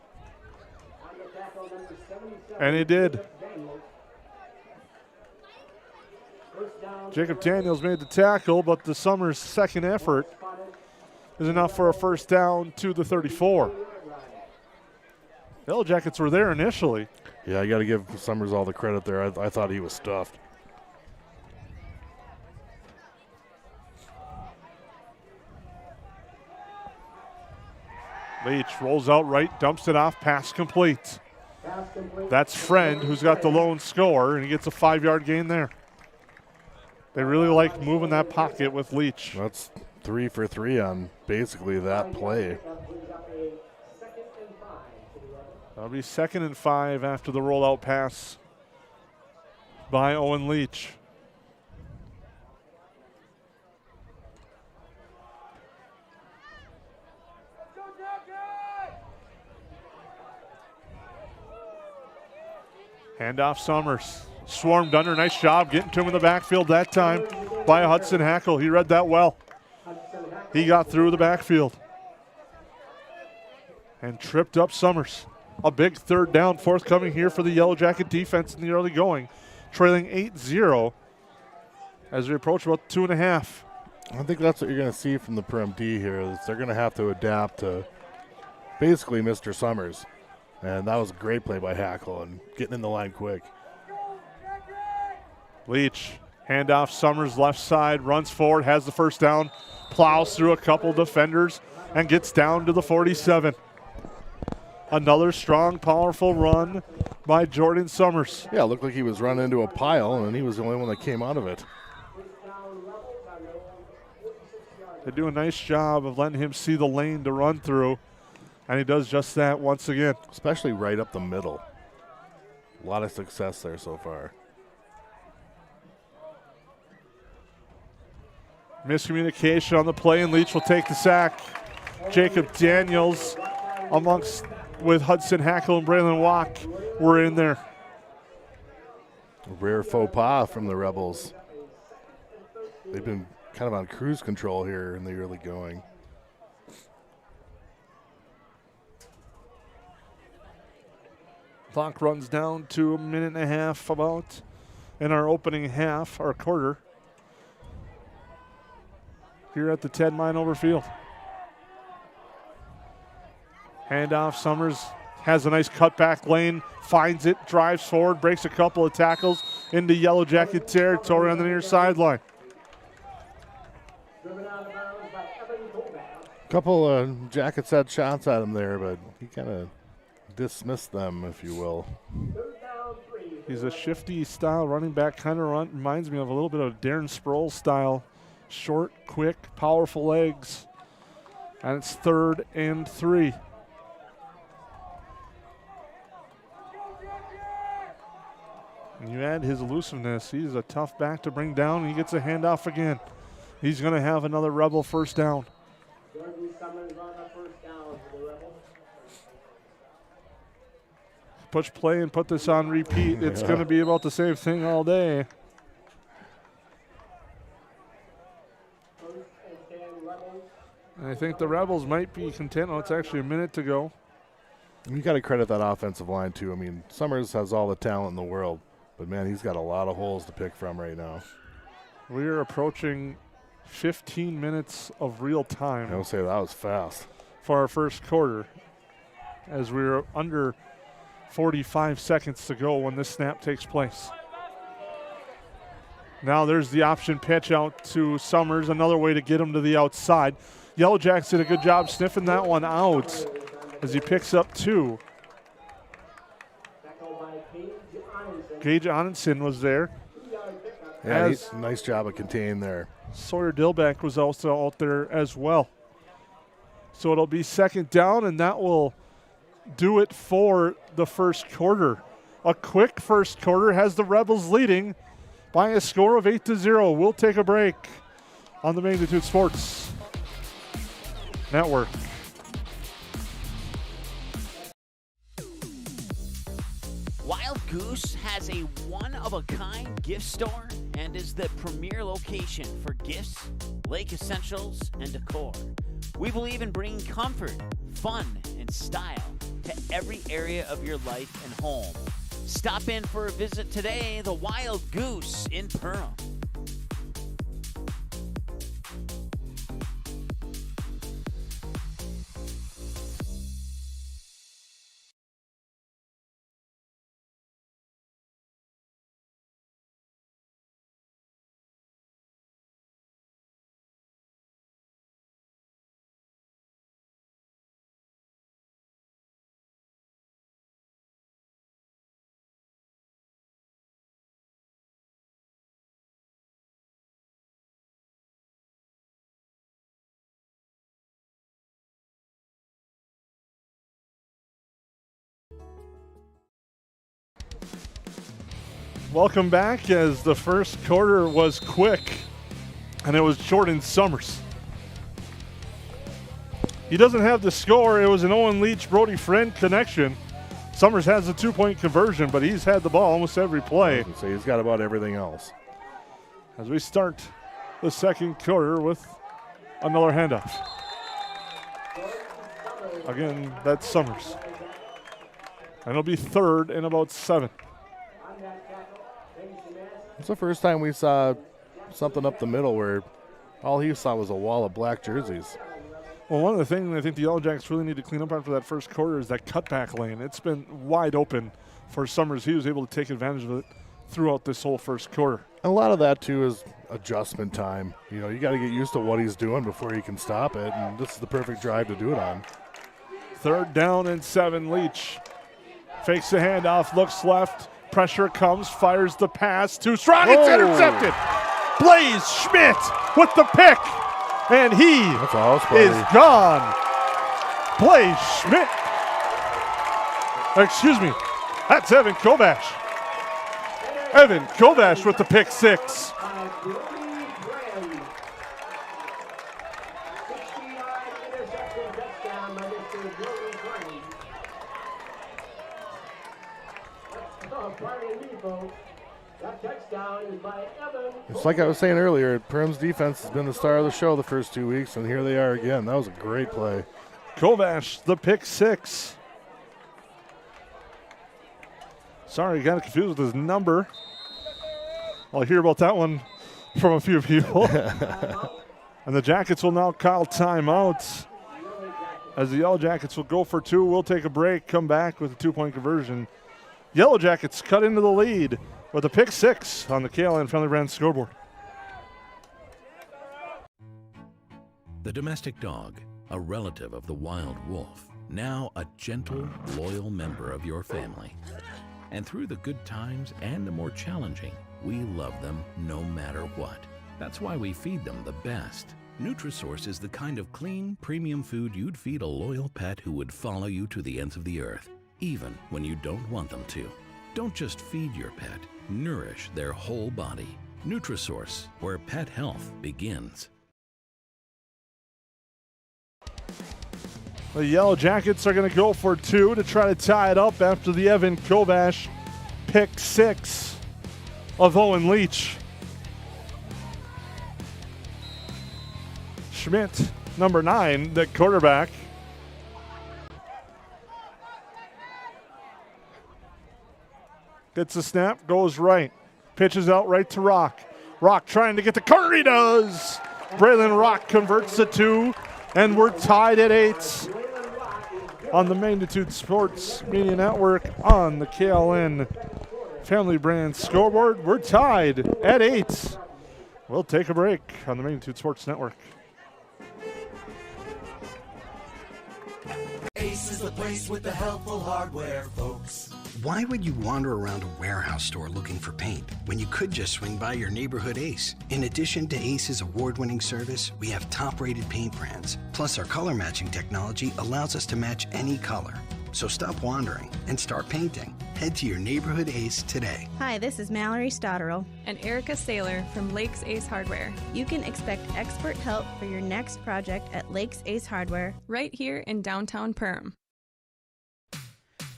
Speaker 3: And he did. Jacob Daniels made the tackle, but the Summers' second effort is enough for a first down to the 34. Yellow Jackets were there initially.
Speaker 4: Yeah, I got to give Summers all the credit there. I thought he was stuffed.
Speaker 3: Leach rolls out right, dumps it off, pass complete. That's Friend who's got the lone score, and he gets a 5-yard gain there. They really like moving that pocket with Leach.
Speaker 4: That's 3 for 3 on basically that play.
Speaker 3: That'll be 2nd and 5 after the rollout pass by Owen Leach. Handoff Summers. Swarmed under. Nice job getting to him in the backfield that time by Hudson Hackle. He read that well. He got through the backfield and tripped up Summers. A big third down forthcoming here for the Yellow Jacket defense in the early going. Trailing 8-0 as we approach about 2.5.
Speaker 4: I think that's what you're going to see from the Perham D here. Is they're going to have to adapt to basically Mr. Summers. And that was a great play by Hackle and getting in the line quick.
Speaker 3: Leach, handoff Summers left side, runs forward, has the first down, plows through a couple defenders, and gets down to the 47. Another strong, powerful run by Jordan Summers.
Speaker 4: Yeah, it looked like he was running into a pile, and he was the only one that came out of it.
Speaker 3: They do a nice job of letting him see the lane to run through, and he does just that once again.
Speaker 4: Especially right up the middle. A lot of success there so far.
Speaker 3: Miscommunication on the play, and Leach will take the sack. Jacob Daniels with Hudson Hackle and Braylon Walk were in there.
Speaker 4: A rare faux pas from the Rebels. They've been kind of on cruise control here in the early going.
Speaker 3: Clock runs down to 1.5 minutes about in our opening half, our quarter, here at the Ted Minover Field. Handoff, Summers has a nice cutback lane, finds it, drives forward, breaks a couple of tackles into Yellow Jacket territory on the near sideline.
Speaker 4: Couple of Jackets had shots at him there, but he kind of dismissed them, if you will.
Speaker 3: He's a shifty style running back, kind of reminds me of a little bit of Darren Sproles style. Short, quick, powerful legs. And it's 3rd and 3. And you add his elusiveness, he's a tough back to bring down, and he gets a handoff again. He's going to have another Rebel first down. Push play and put this on repeat. It's going to be about the same thing all day. And I think the Rebels might be content. Oh, it's actually a minute to go.
Speaker 4: You got to credit that offensive line, too. I mean, Summers has all the talent in the world, but, man, he's got a lot of holes to pick from right now.
Speaker 3: We are approaching 15 minutes of real time.
Speaker 4: I would say that was fast.
Speaker 3: For our first quarter, as we're under 45 seconds to go when this snap takes place. Now there's the option pitch out to Summers, another way to get him to the outside. Yellow Jacks did a good job sniffing that one out, as he picks up 2. Gage Onenson was there.
Speaker 4: Yeah, nice job of containing there.
Speaker 3: Sawyer Dillback was also out there as well. So it'll be second down, and that will do it for the first quarter. A quick first quarter has the Rebels leading by a score of 8-0. We'll take a break on the Magnitude Sports Network.
Speaker 6: Wild Goose has a one-of-a-kind gift store and is the premier location for gifts, lake essentials, and decor. We believe in bringing comfort, fun, and style to every area of your life and home. Stop in for a visit today, the Wild Goose in Perham.
Speaker 3: Welcome back, as the first quarter was quick, and it was Jordan Summers. He doesn't have the score. It was an Owen Leach-Brody Friend connection. Summers has a 2-point conversion, but he's had the ball almost every play.
Speaker 4: So he's got about everything else.
Speaker 3: As we start the second quarter with another handoff. Again, that's Summers. And it'll be third and about 7.
Speaker 4: It's the first time we saw something up the middle where all he saw was a wall of black jerseys.
Speaker 3: Well, one of the things I think the Yellow Jackets really need to clean up after that first quarter is that cutback lane. It's been wide open for Summers. He was able to take advantage of it throughout this whole first quarter.
Speaker 4: A lot of that, too, is adjustment time. You know, you got to get used to what he's doing before you can stop it, and this is the perfect drive to do it on.
Speaker 3: Third down and 7. Leach fakes the handoff, looks left. Pressure comes, fires the pass. Too strong, it's intercepted. Blaze Schmidt with the pick, and he is gone. Blaze Schmidt. Excuse me, that's Evan Kovash. Evan Kovash with the pick 6.
Speaker 4: It's like I was saying earlier, Perham's defense has been the star of the show the first 2 weeks, and here they are again. That was a great play.
Speaker 3: Kovash, the pick 6. Sorry, got confused with his number. I'll hear about that one from a few people. And the Jackets will now call timeouts, as the Yellow Jackets will go for 2. We'll take a break, come back with a 2-point conversion. Yellow Jackets cut into the lead with a pick 6 on the KLN Family Brand scoreboard.
Speaker 16: The domestic dog, a relative of the wild wolf, now a gentle, loyal member of your family. And through the good times and the more challenging, we love them no matter what. That's why we feed them the best. Nutrisource is the kind of clean, premium food you'd feed a loyal pet who would follow you to the ends of the earth, even when you don't want them to. Don't just feed your pet, nourish their whole body. Nutrisource, where pet health begins.
Speaker 3: The Yellow Jackets are going to go for 2 to try to tie it up after the Evan Kovash pick 6 of Owen Leach. Schmidt, number 9, the quarterback. Gets the snap, goes right. Pitches out right to Rock. Rock trying to get the corner, he does! Braylon Rock converts the 2, and we're tied at 8 on the Magnitude Sports Media Network on the KLN Family Brand scoreboard. We're tied at 8. We'll take a break on the Magnitude Sports Network.
Speaker 2: Aces the place with the helpful hardware, folks.
Speaker 18: Why would you wander around a warehouse store looking for paint when you could just swing by your neighborhood Ace? In addition to Ace's award-winning service, we have top-rated paint brands. Plus, our color matching technology allows us to match any color. So stop wandering and start painting. Head to your neighborhood Ace today.
Speaker 11: Hi, this is Mallory Stotterell
Speaker 12: and Erica Saylor from Lakes Ace Hardware.
Speaker 11: You can expect expert help for your next project at Lakes Ace Hardware,
Speaker 12: right here in downtown Perham.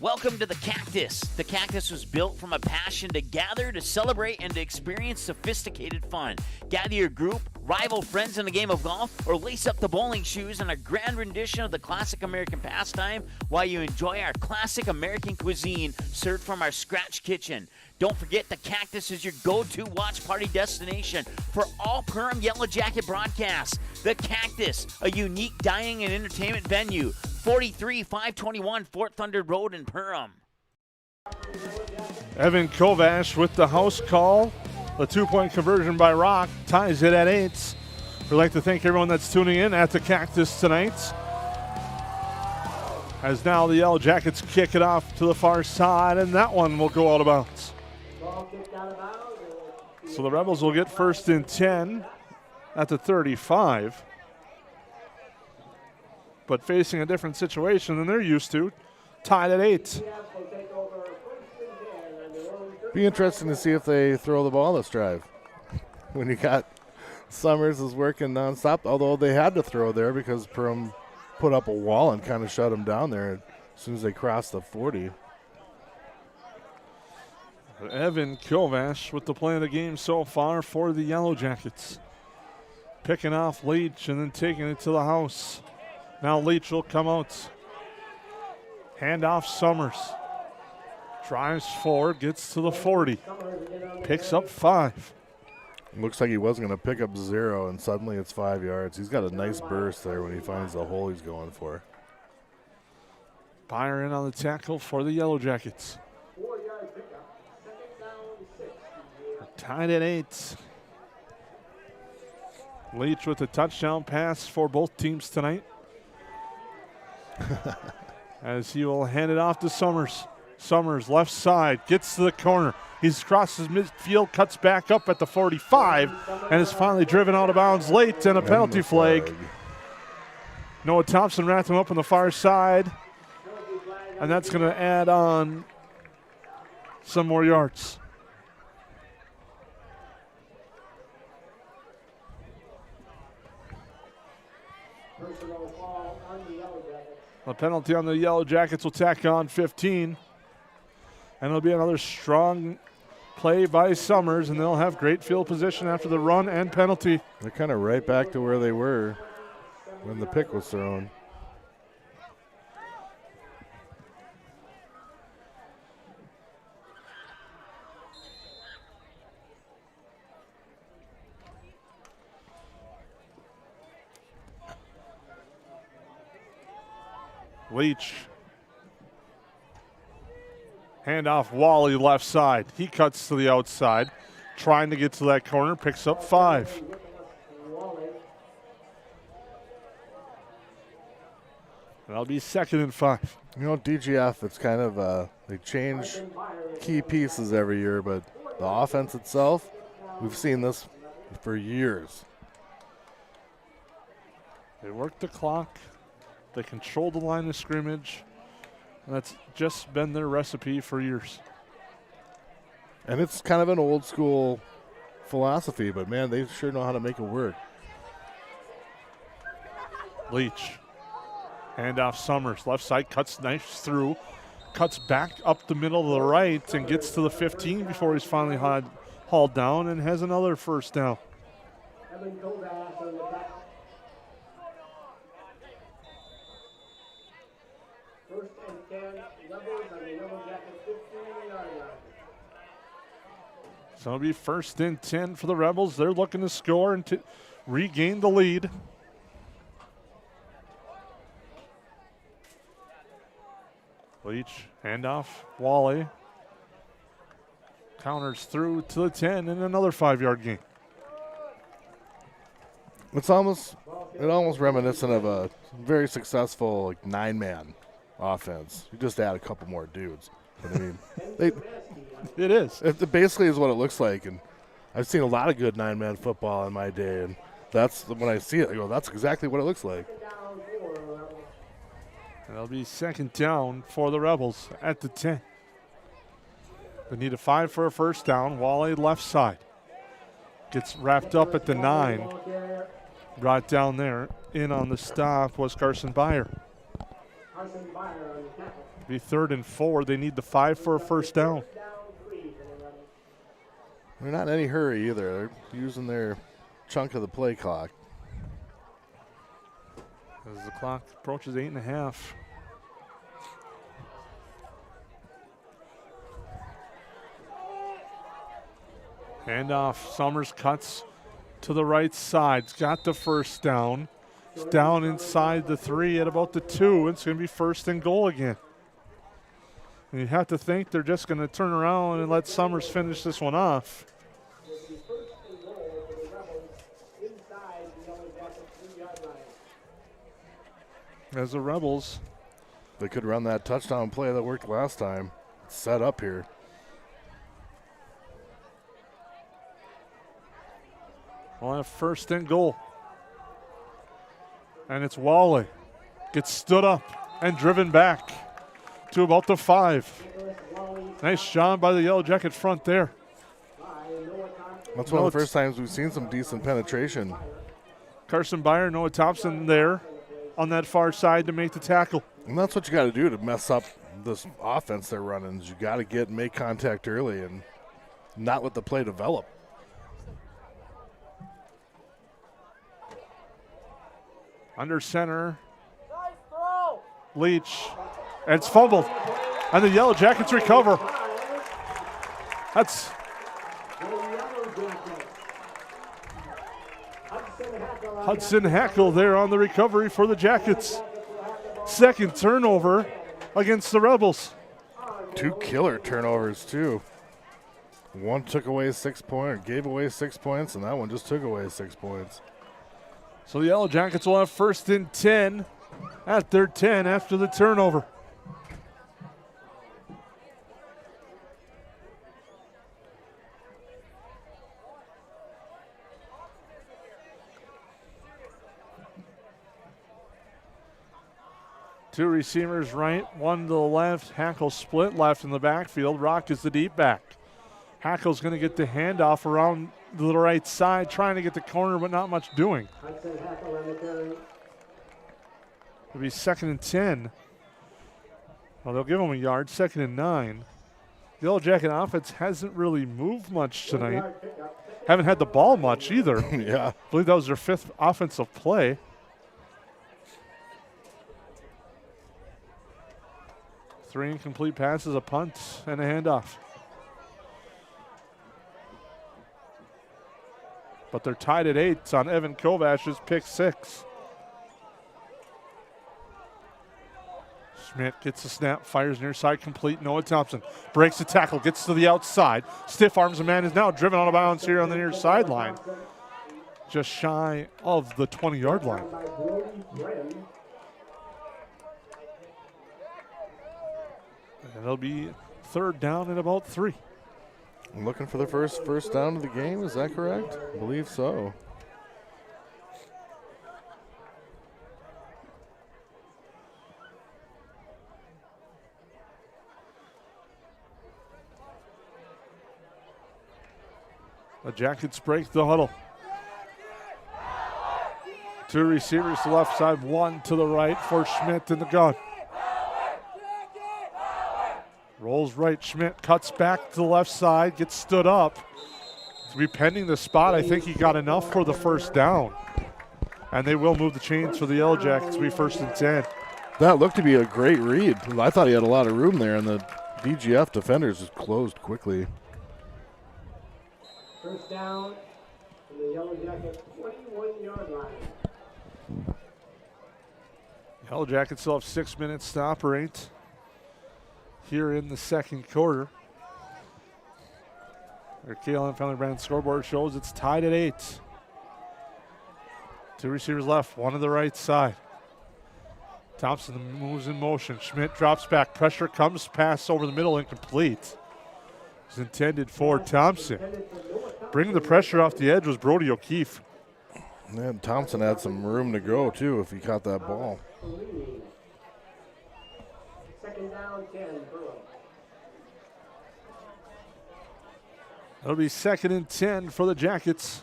Speaker 6: Welcome to the Cactus. The Cactus was built from a passion to gather, to celebrate, and to experience sophisticated fun. Gather your group, rival friends in a game of golf, or lace up the bowling shoes in a grand rendition of the classic American pastime while you enjoy our classic American cuisine served from our scratch kitchen. Don't forget the Cactus is your go-to watch party destination for all Perham Yellow Jacket broadcasts. The Cactus, a unique dining and entertainment venue. 43521 Fort Thunder Road in Perham.
Speaker 3: Evan Kovash with the house call. The 2-point conversion by Rock ties it at 8. We'd like to thank everyone that's tuning in at the Cactus tonight. As now the Yellow Jackets kick it off to the far side, and that one will go out of bounds. So the Rebels will get first and 10 at the 35. But facing a different situation than they're used to, tied at 8.
Speaker 4: Be interesting to see if they throw the ball this drive. When you got Summers is working nonstop, although they had to throw there because Perham put up a wall and kind of shut them down there as soon as they crossed the 40.
Speaker 3: Evan Kovash with the play of the game so far for the Yellow Jackets. Picking off Leach and then taking it to the house. Now Leach will come out. Hand off Summers. Drives forward, gets to the 40. Picks up 5.
Speaker 4: Looks like he wasn't going to pick up 0, and suddenly it's 5 yards. He's got a nice burst there when he finds the hole he's going for.
Speaker 3: Byron on the tackle for the Yellow Jackets. Tied at 8. Leach with a touchdown pass for both teams tonight. As he will hand it off to Summers. Summers, left side, gets to the corner. He's crosses midfield, cuts back up at the 45, and is finally driven out of bounds late, and a penalty flag. Noah Thompson wrapped him up on the far side, and that's going to add on some more yards. A penalty on the Yellow Jackets will tack on 15. And it'll be another strong play by Summers, and they'll have great field position after the run and penalty.
Speaker 4: They're kind of right back to where they were when the pick was thrown.
Speaker 3: Leach. Hand off Wally left side. He cuts to the outside, trying to get to that corner, picks up 5. That'll be 2nd and 5.
Speaker 4: You know, DGF, it's kind of, they change key pieces every year, but the offense itself, we've seen this for years.
Speaker 3: They work the clock. They control the line of scrimmage. And that's just been their recipe for years.
Speaker 4: And it's kind of an old school philosophy, but man, they sure know how to make it work.
Speaker 3: Leach. Hand off Summers. Left side, cuts nice through. Cuts back up the middle of the right and gets to the 15 before he's finally hauled down and has another first down. So it'll be 1st and 10 for the Rebels. They're looking to score and to regain the lead. Leach, handoff, Wally. Counters through to the 10 and another 5-yard gain.
Speaker 4: It's almost reminiscent of a very successful 9-man offense. You just add a couple more dudes. But I mean,
Speaker 3: it is.
Speaker 4: It basically is what it looks like. And I've seen a lot of good 9-man football in my day, and that's when I see it, I go, that's exactly what it looks like.
Speaker 3: That'll be second down for the Rebels at the 10. They need a 5 for a first down. Wally left side. Gets wrapped up at the 9. Brought down there. In on the stop was Carson Byer. Be 3rd and 4. They need the 5 for a first down.
Speaker 4: They're not in any hurry either. They're using their chunk of the play clock.
Speaker 3: As the clock approaches 8.5. Handoff. Summers cuts to the right side. He's got the first down. It's down inside the 3 at about the 2. It's going to be 1st and goal again. And you have to think they're just going to turn around and let Summers finish this one off. As the Rebels.
Speaker 4: They could run that touchdown play that worked last time. It's set up here.
Speaker 3: We'll have 1st and goal. And it's Wally. Gets stood up and driven back to about the 5. Nice job by the Yellow Jacket front there.
Speaker 4: That's one of the first times we've seen some decent penetration.
Speaker 3: Carson Byer, Noah Thompson there on that far side to make the tackle.
Speaker 4: And that's what you got to do to mess up this offense they're running. Is you got to make contact early and not let the play develop.
Speaker 3: Under center. Leach. And it's fumbled. And the Yellow Jackets recover. That's Hudson Hackle there on the recovery for the Jackets. 2nd turnover against the Rebels.
Speaker 4: 2 killer turnovers, too. One took away 6 points, or gave away 6 points, and that one just took away 6 points.
Speaker 3: So the Yellow Jackets will have 1st and 10 at their 10 after the turnover. Two receivers right, one to the left. Hackle split left in the backfield. Rock is the deep back. Hackle's going to get the handoff around the right side, trying to get the corner, but not much doing. It'll be 2nd and 10. Well, they'll give him a yard. 2nd and 9. The Yellow Jacket offense hasn't really moved much tonight. Haven't had the ball much either.
Speaker 4: Yeah.
Speaker 3: I believe that was their 5th offensive play. Three incomplete passes, a punt, and a handoff. But they're tied at 8 on Evan Kovash's pick 6. Schmidt gets the snap, fires near side, complete. Noah Thompson breaks the tackle, gets to the outside. Stiff arms a man, is now driven out of bounds here on the near sideline. Just shy of the 20-yard line. And it'll be 3rd down and about 3.
Speaker 4: I'm looking for the first down of the game, is that correct? I believe so.
Speaker 3: The Jackets break the huddle. 2 receivers to the left side, 1 to the right for Schmidt in the gun. Rolls right, Schmidt cuts back to the left side, gets stood up. To be pending the spot, I think he got enough for the first down. And they will move the chains for the Yellow Jackets to be 1st and 10.
Speaker 4: That looked to be a great read. I thought he had a lot of room there, and the VGF defenders just closed quickly.
Speaker 17: First down from the Yellow Jacket 21-yard line.
Speaker 3: Yellow Jackets still have 6 minutes to operate here in the 2nd quarter. Their KLM Family Brand scoreboard shows it's tied at 8. 2 receivers left, 1 to the right side. Thompson moves in motion. Schmidt drops back. Pressure comes. Pass over the middle, incomplete. It's intended for Thompson. Bringing the pressure off the edge was Brody O'Keefe.
Speaker 4: And Thompson had some room to grow, too, if he caught that ball.
Speaker 17: Second down, 10, Perham.
Speaker 3: It'll be 2nd and 10 for the Jackets.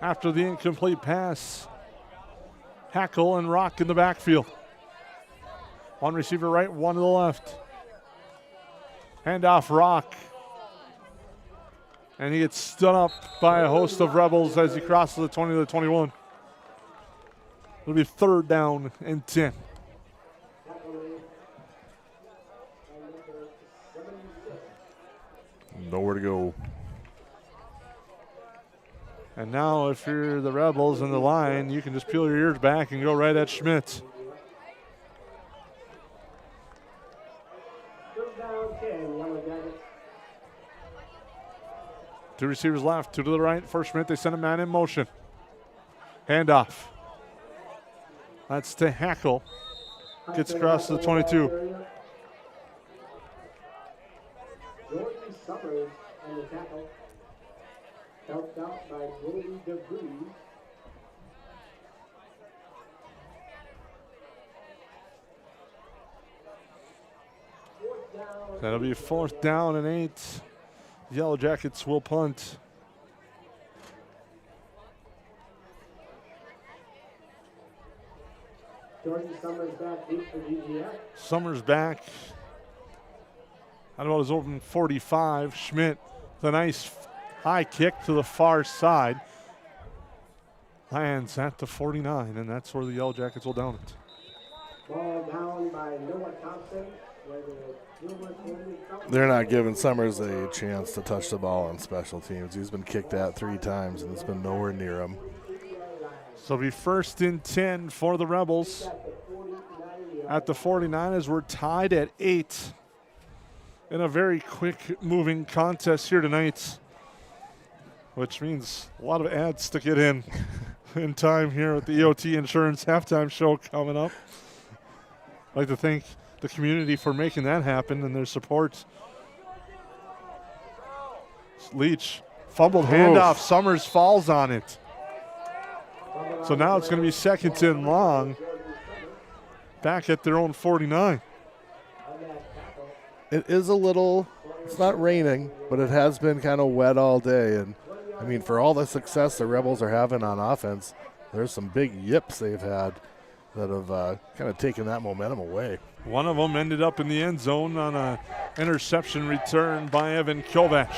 Speaker 3: After the incomplete pass, Hackle and Rock in the backfield. One receiver right, one to the left. Handoff Rock. And he gets stood up by a host of Rebels as he crosses the 20 to the 21. It'll be 3rd down and 10.
Speaker 4: Nowhere to go.
Speaker 3: And now if you're the Rebels in the line, you can just peel your ears back and go right at Schmidt. Two receivers left, two to the right. For Schmidt, they send a man in motion. Handoff. That's to Hackle. Gets across to the 22.
Speaker 17: Jordan Summers on the tackle. Helped out by Brody DeVries.
Speaker 3: That'll be 4th down and 8. The Yellow Jackets will punt.
Speaker 17: Jordan Summers back deep for DGF.
Speaker 3: Summers back at about his open 45. Schmidt with a nice high kick to the far side. Lands at the 49, and that's where the Yellow Jackets will down it.
Speaker 17: Ball down by Noah Thompson. Where the Dilworth-Glyndon-Felton.
Speaker 4: They're not giving Summers a chance to touch the ball on special teams. He's been kicked at 3 times, and it's been nowhere near him.
Speaker 3: So it'll be 1st and 10 for the Rebels. At the 49 as we're tied at 8 in a very quick moving contest here tonight, which means a lot of ads to get in time here with the EOT Insurance halftime show coming up. I'd like to thank the community for making that happen and their support. Leach fumbled handoff. Summers falls on it. So now it's going to be 2nd and long. Back at their own 49.
Speaker 4: It is a little, it's not raining, but it has been kind of wet all day. And, I mean, for all the success the Rebels are having on offense, there's some big yips they've had that have kind of taken that momentum away.
Speaker 3: One of them ended up in the end zone on an interception return by Evan Kovac.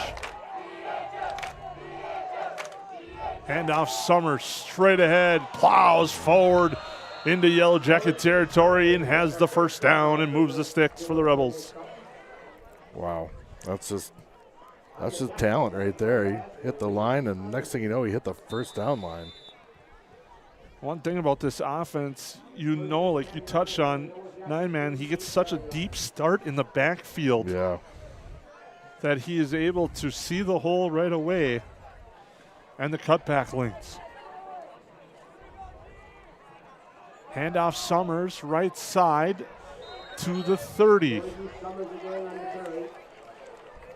Speaker 3: Handoff Summers straight ahead, plows forward into Yellow Jacket territory and has the 1st down and moves the sticks for the Rebels.
Speaker 4: Wow, that's just talent right there. He hit the line, and next thing you know, he hit the 1st down line.
Speaker 3: One thing about this offense, like you touched on, 9-man, he gets such a deep start in the backfield that he is able to see the hole right away and the cutback lanes. Handoff Summers, right side to the 30.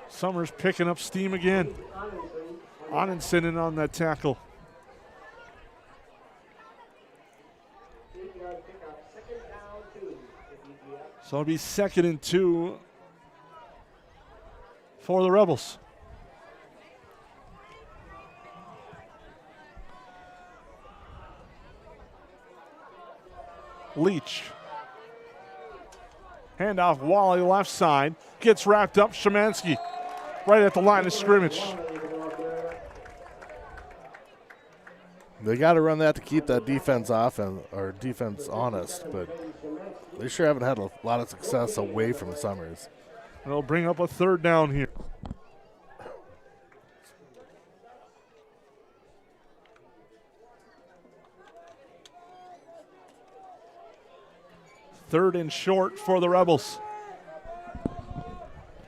Speaker 3: Summers picking up steam again. Onenson in on that tackle. So it'll be 2nd and 2 for the Rebels. Leach. Handoff Wally left side. Gets wrapped up. Szymanski right at the line of scrimmage.
Speaker 4: They got to run that to keep that defense off or defense honest, but they sure haven't had a lot of success away from Summers.
Speaker 3: And it'll bring up a 3rd down here. Third and short for the Rebels.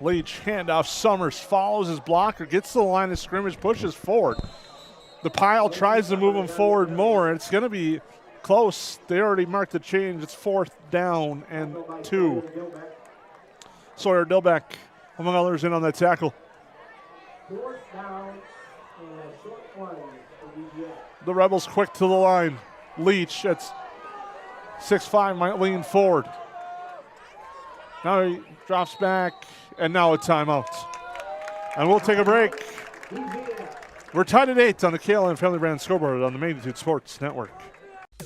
Speaker 3: Leach, handoff, Summers follows his blocker, gets to the line of scrimmage, pushes forward. The pile tries to move them forward more. It's going to be close. They already marked the change. It's 4th down and 2. Sawyer Dilbeck, among others, in on that tackle. The Rebels quick to the line. Leach at 6'5", might lean forward. Now he drops back, and now a timeout. And we'll take a break. We're tied at 8 on the KLN Family Brand scoreboard on the Magnitude Sports Network.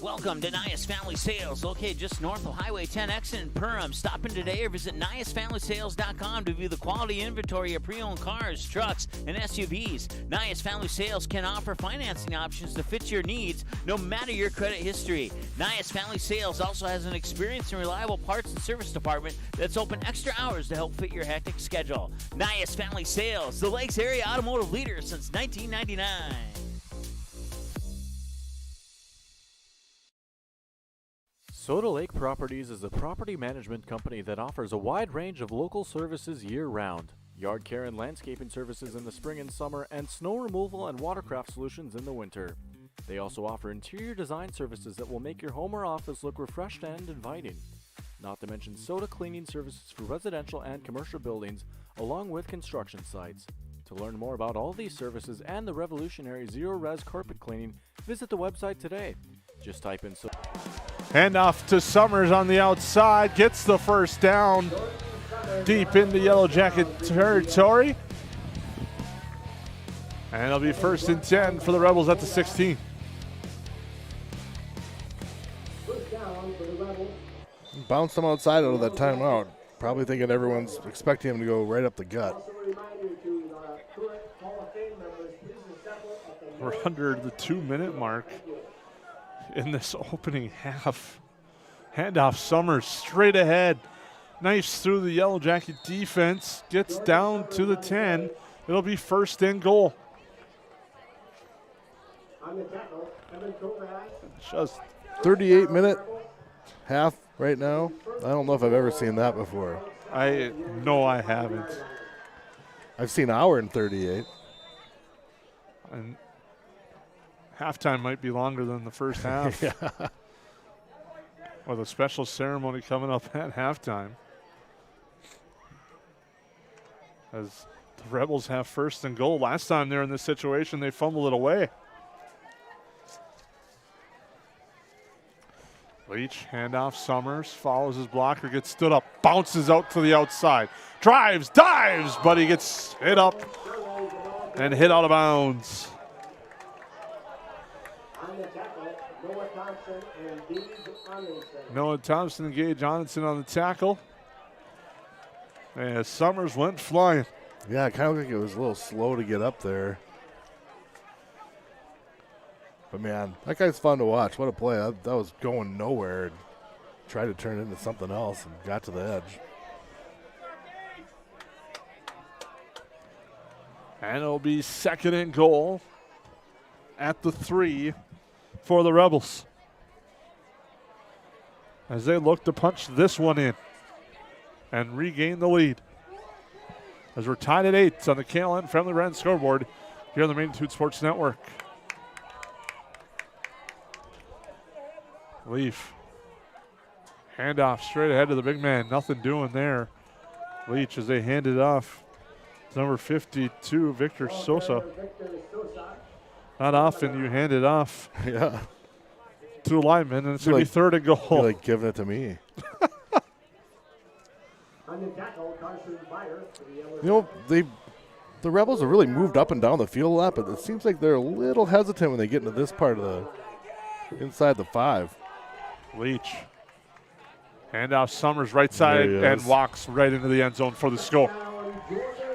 Speaker 6: Welcome to Nias Family Sales, located just north of Highway 10 exit in Perham. Stop in today or visit NiasFamilySales.com to view the quality inventory of pre-owned cars, trucks, and SUVs. Nias Family Sales can offer financing options to fit your needs, no matter your credit history. Nias Family Sales also has an experienced and reliable parts and service department that's open extra hours to help fit your hectic schedule. Nias Family Sales, the Lakes area automotive leader since 1999.
Speaker 7: Soda Lake Properties is a property management company that offers a wide range of local services year-round. Yard care and landscaping services in the spring and summer, and snow removal and watercraft solutions in the winter. They also offer interior design services that will make your home or office look refreshed and inviting. Not to mention soda cleaning services for residential and commercial buildings, along with construction sites. To learn more about all these services and the revolutionary zero-res carpet cleaning, visit the website today. Just type in
Speaker 3: Handoff to Summers on the outside. Gets the first down deep into Yellow Jacket territory. And it'll be 1st and 10 for the Rebels at the 16.
Speaker 4: Bounced him outside out of that timeout. Probably thinking everyone's expecting him to go right up the gut.
Speaker 3: We're under the 2-minute mark in this opening half. Handoff Summers straight ahead. Knifes through the Yellow Jacket defense. Gets down to the 10. It'll be 1st and goal.
Speaker 4: Just 38-minute half right now. I don't know if I've ever seen that before.
Speaker 3: I haven't.
Speaker 4: I've seen hour and 38.
Speaker 3: And halftime might be longer than the first half.
Speaker 4: Yeah.
Speaker 3: With a special ceremony coming up at halftime. As the Rebels have 1st and goal. Last time they're in this situation, they fumbled it away. Leach, handoff, Summers, follows his blocker, gets stood up, bounces out to the outside, drives, dives, but he gets hit up and hit out of bounds. Noah Thompson and Gage Johnson on the tackle. And Summers went flying.
Speaker 4: Yeah, it kind of looked like it was a little slow to get up there. But, man, that guy's fun to watch. What a play. That was going nowhere. And tried to turn it into something else and got to the edge.
Speaker 3: And it'll be 2nd and goal at the 3 for the Rebels, as they look to punch this one in and regain the lead. As we're tied at 8 on the KLN Family Brand scoreboard here on the Magnitude Sports Network. Leaf. Handoff straight ahead to the big man. Nothing doing there. Leach as they hand it off to number 52, Victor Sosa. Not often you hand it off
Speaker 4: to
Speaker 3: a lineman, and it's going to be 3rd and goal.
Speaker 4: You're like giving it to me. You know, the Rebels have really moved up and down the field a lot, but it seems like they're a little hesitant when they get into this part of the inside the 5.
Speaker 3: Leach. Handoff Summers right side and walks right into the end zone for the score.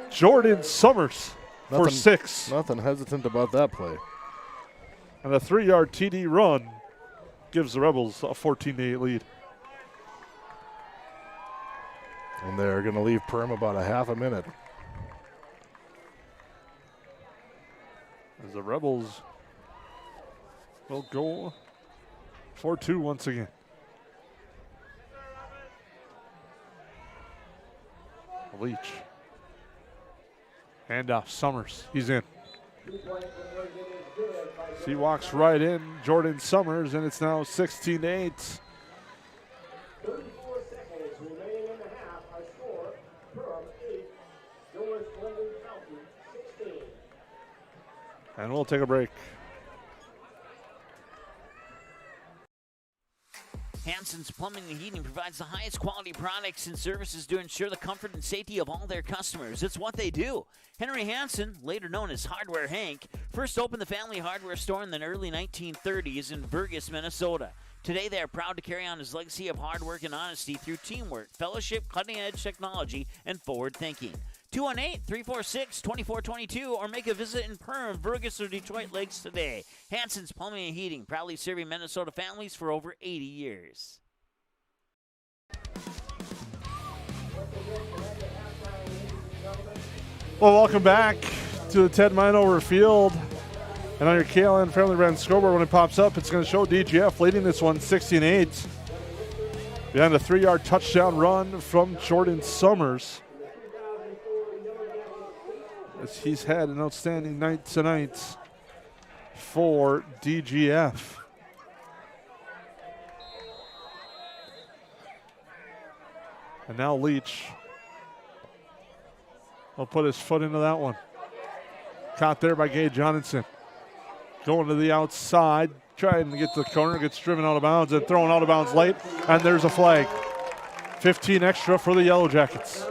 Speaker 3: Jordan Summers for 6.
Speaker 4: Nothing hesitant about that play.
Speaker 3: And a 3-yard TD run gives the Rebels a 14-8 lead.
Speaker 4: And they're going to leave Perham about a half a minute.
Speaker 3: As the Rebels will go 4-2 once again. Leach. Handoff Summers. He's in. He walks right in, Jordan Summers, and it's now 16-8.
Speaker 17: 34 seconds remaining in the half. Our score, Perham 8, Dilworth-Glyndon-Felton 16.
Speaker 3: And we'll take a break.
Speaker 6: Hanson's Plumbing and Heating provides the highest quality products and services to ensure the comfort and safety of all their customers. It's what they do. Henry Hanson, later known as Hardware Hank, first opened the family hardware store in the early 1930s in Burgess, Minnesota. Today, they are proud to carry on his legacy of hard work and honesty through teamwork, fellowship, cutting-edge technology, and forward thinking. 218-346-2422 or make a visit in Perham, Burgess, or Detroit Lakes today. Hanson's Plumbing and Heating, proudly serving Minnesota families for over 80 years.
Speaker 3: Well, welcome back to the Ted Minover Field. And on your KLN Family Brand scoreboard, when it pops up, it's going to show DGF leading this one 16-8. Behind a 3-yard touchdown run from Jordan Summers, as he's had an outstanding night tonight for DGF. And now Leach will put his foot into that one. Caught there by Gage Johnson. Going to the outside, trying to get to the corner, gets driven out of bounds and thrown out of bounds late, and there's a flag. 15 extra for the Yellow Jackets.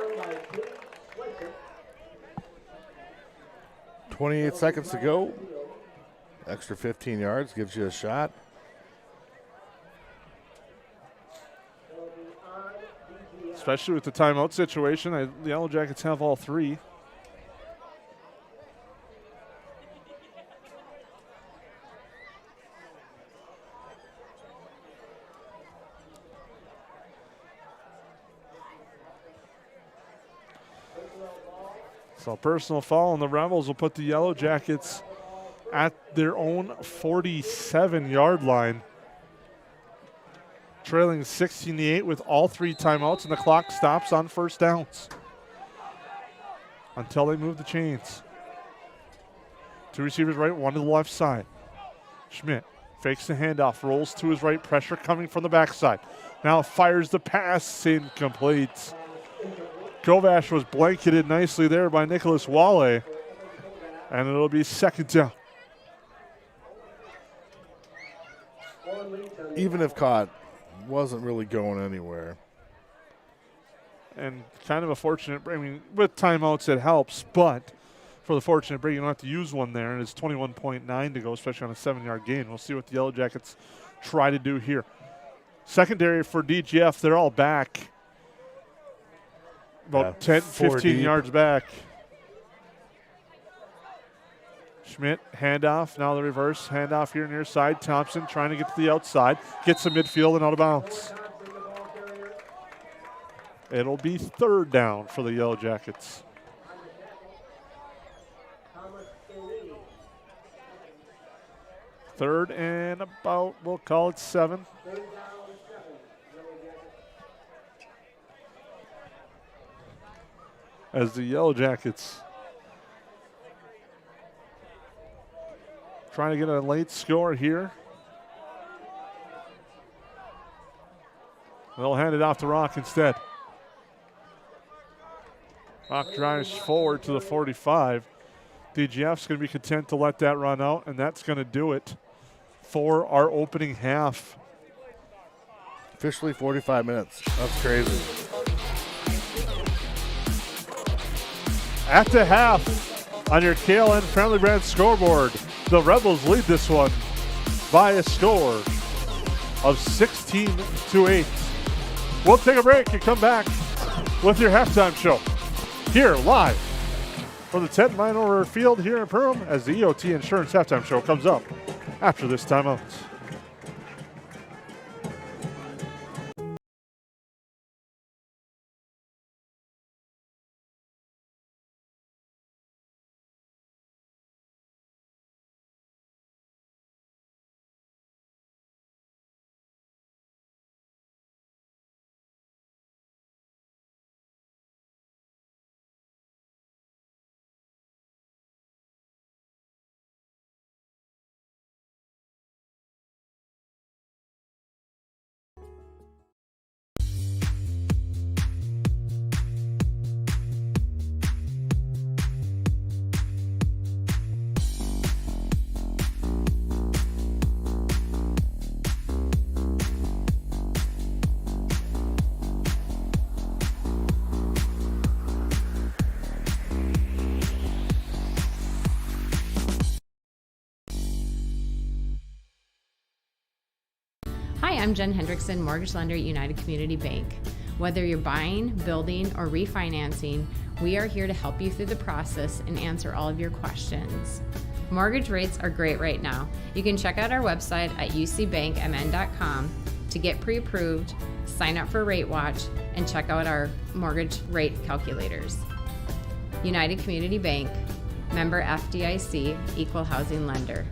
Speaker 4: 28 seconds to go. Extra 15 yards gives you a shot.
Speaker 3: Especially with the timeout situation, the Yellow Jackets have all three. So personal foul, and the Rebels will put the Yellow Jackets at their own 47-yard line. Trailing 16-8 with all three timeouts, and the clock stops on first downs until they move the chains. Two receivers right, one to the left side. Schmidt fakes the handoff, rolls to his right, pressure coming from the backside. Now fires the pass, incomplete. Kovash was blanketed nicely there by Nicholas Wale, and it'll be second down.
Speaker 4: Even if caught, wasn't really going anywhere.
Speaker 3: And kind of a fortunate, I mean, with timeouts it helps, but for the fortunate break, you don't have to use one there, and it's 21.9 to go, especially on a 7-yard gain. We'll see what the Yellow Jackets try to do here. Secondary for DGF, they're all back. About 10, 15
Speaker 4: deep.
Speaker 3: yards back. Schmidt, handoff, now the reverse, handoff here near side. Thompson trying to get to the outside, gets to midfield and out of bounds. It'll be third down for the Yellow Jackets. Third and about, we'll call it 7. As the Yellow Jackets trying to get a late score here. They'll hand it off to Rock instead. Rock drives forward to the 45. DGF's going to be content to let that run out, and that's going to do it for our opening half.
Speaker 4: Officially 45 minutes. That's crazy.
Speaker 3: At the half, on your KLN Family Brand scoreboard, the Rebels lead this one by a score of 16-8. We'll take a break and come back with your halftime show here live from the Ted Minover Field here in Perham as the EOT Insurance halftime show comes up after this timeout.
Speaker 19: I'm Jen Hendrickson, mortgage lender at United Community Bank. Whether you're buying, building, or refinancing, we are here to help you through the process and answer all of your questions. Mortgage rates are great right now. You can check out our website at ucbankmn.com to get pre-approved, sign up for Rate Watch, and check out our mortgage rate calculators. United Community Bank, member FDIC, equal housing lender.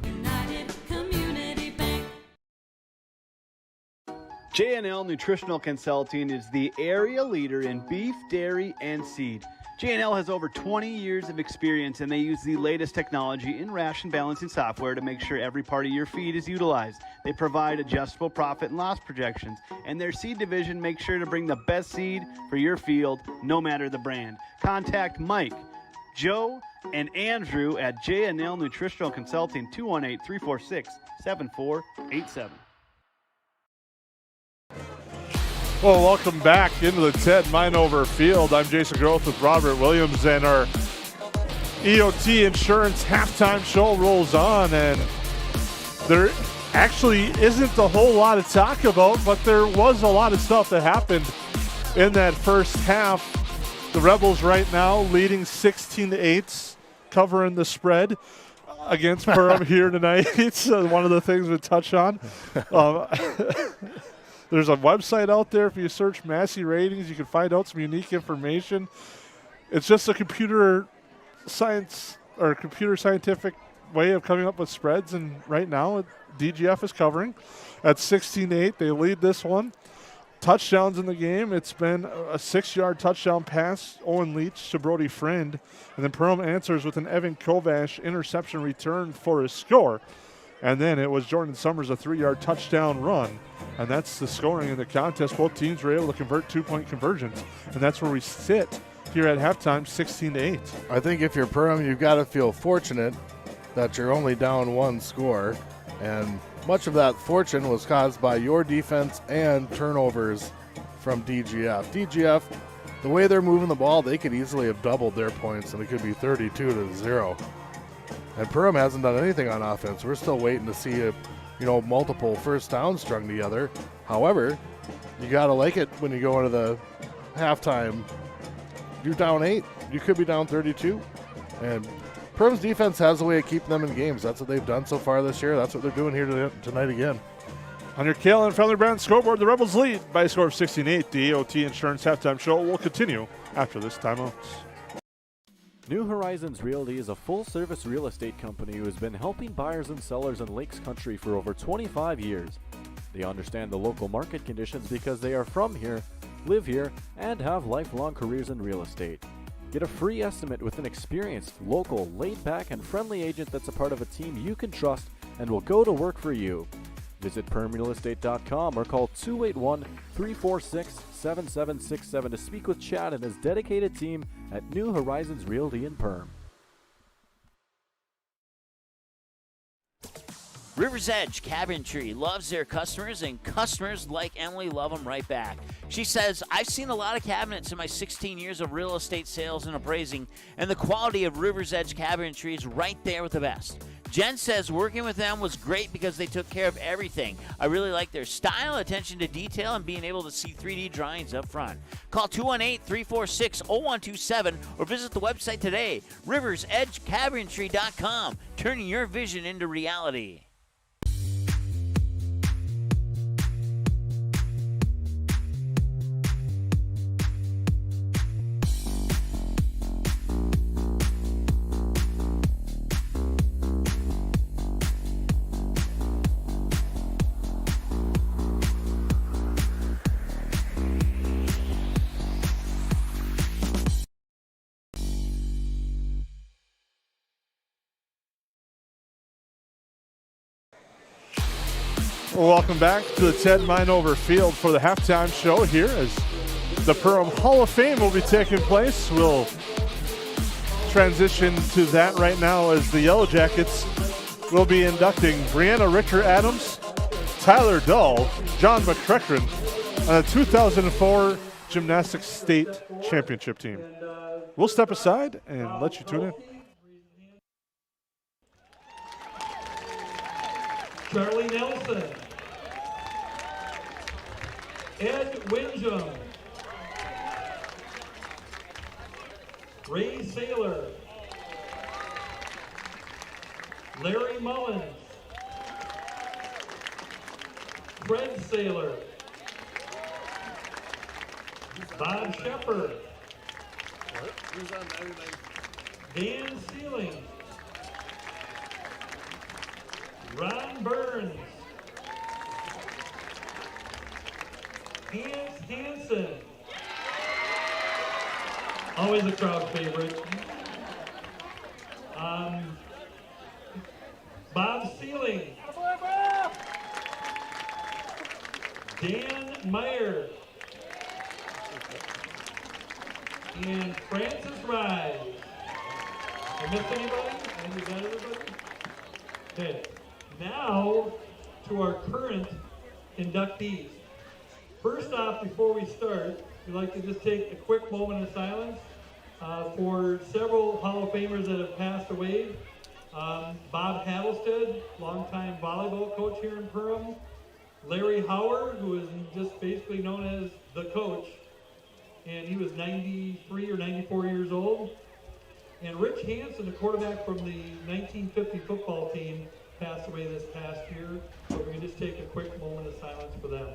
Speaker 9: J&L Nutritional Consulting is the area leader in beef, dairy, and seed. J&L has over 20 years of experience, and they use the latest technology in ration balancing software to make sure every part of your feed is utilized. They provide adjustable profit and loss projections, and their seed division makes sure to bring the best seed for your field, no matter the brand. Contact Mike, Joe, and Andrew at J&L Nutritional Consulting, 218-346-7487.
Speaker 3: Well, welcome back into the Ted Minover Field. I'm Jason Groth with Robert Williams, and our EOT Insurance halftime show rolls on, and there actually isn't a whole lot to talk about, but there was a lot of stuff that happened in that first half. The Rebels right now leading 16-8, covering the spread against Perham here tonight. It's one of the things we touch on. There's a website out there. If you search Massey Ratings, you can find out some unique information. It's just a computer science or computer scientific way of coming up with spreads, and right now DGF is covering at 16-8. They lead this one. Touchdowns in the game. It's been a 6-yard touchdown pass, Owen Leach to Brody Friend, and then Perham answers with an Evan Kovash interception return for his score. And then it was Jordan Summers, a 3-yard touchdown run. And that's the scoring in the contest. Both teams were able to convert 2-point conversions. And that's where we sit here at halftime, 16-8.
Speaker 4: I think if you're Perham, you've got to feel fortunate that you're only down one score. And much of that fortune was caused by your defense and turnovers from DGF. DGF, the way they're moving the ball, they could easily have doubled their points, and it could be 32-0. And Perham hasn't done anything on offense. We're still waiting to see multiple first downs strung together. However, you got to like it when you go into the halftime. You're down 8. You could be down 32. And Perham's defense has a way of keeping them in games. That's what they've done so far this year. That's what they're doing here tonight again.
Speaker 3: On your Kalen Family Brand scoreboard, the Rebels lead by a score of 16-8. The EOT Insurance halftime show will continue after this timeout.
Speaker 7: New Horizons Realty is a full-service real estate company who has been helping buyers and sellers in Lakes Country for over 25 years. They understand the local market conditions because they are from here, live here, and have lifelong careers in real estate. Get a free estimate with an experienced, local, laid-back, and friendly agent that's a part of a team you can trust and will go to work for you. Visit permrealestate.com or call 281-346-7767 to speak with Chad and his dedicated team at New Horizons Realty in Perm.
Speaker 6: River's Edge Cabinetry loves their customers, and customers like Emily love them right back. She says, I've seen a lot of cabinets in my 16 years of real estate sales and appraising, and the quality of River's Edge Cabinetry is right there with the best. Jen says working with them was great because they took care of everything. I really like their style, attention to detail, and being able to see 3D drawings up front. Call 218-346-0127 or visit the website today, riversedgecabinetry.com, turning your vision into reality.
Speaker 3: Welcome back to the Ted Minover Field for the halftime show here as the Perham Hall of Fame will be taking place. We'll transition to that right now as the Yellow Jackets will be inducting Brianna Richter-Adams, Tyler Dull, John McCracken, and the 2004 Gymnastics State Championship team. We'll step aside and let you tune in.
Speaker 17: Charlie Nelson. Ed Wingham, Ray Saylor, Larry Mullins, Fred Saylor, Bob Shepard, Dan Sealing, Ron Burns, Hans Hansen, always a crowd favorite, Bob Sealing, Dan Meyer, and Francis Rise. I missed anybody? You got everybody? Okay. Now to our current inductees. First off, before we start, we'd like to just take a quick moment of silence for several Hall of Famers that have passed away. Bob Hattlestead, longtime volleyball coach here in Perham. Larry Howard, who is just basically known as the coach, and he was 93 or 94 years old. And Rich Hansen, the quarterback from the 1950 football team, passed away this past year. So we're going to just take a quick moment of silence for them.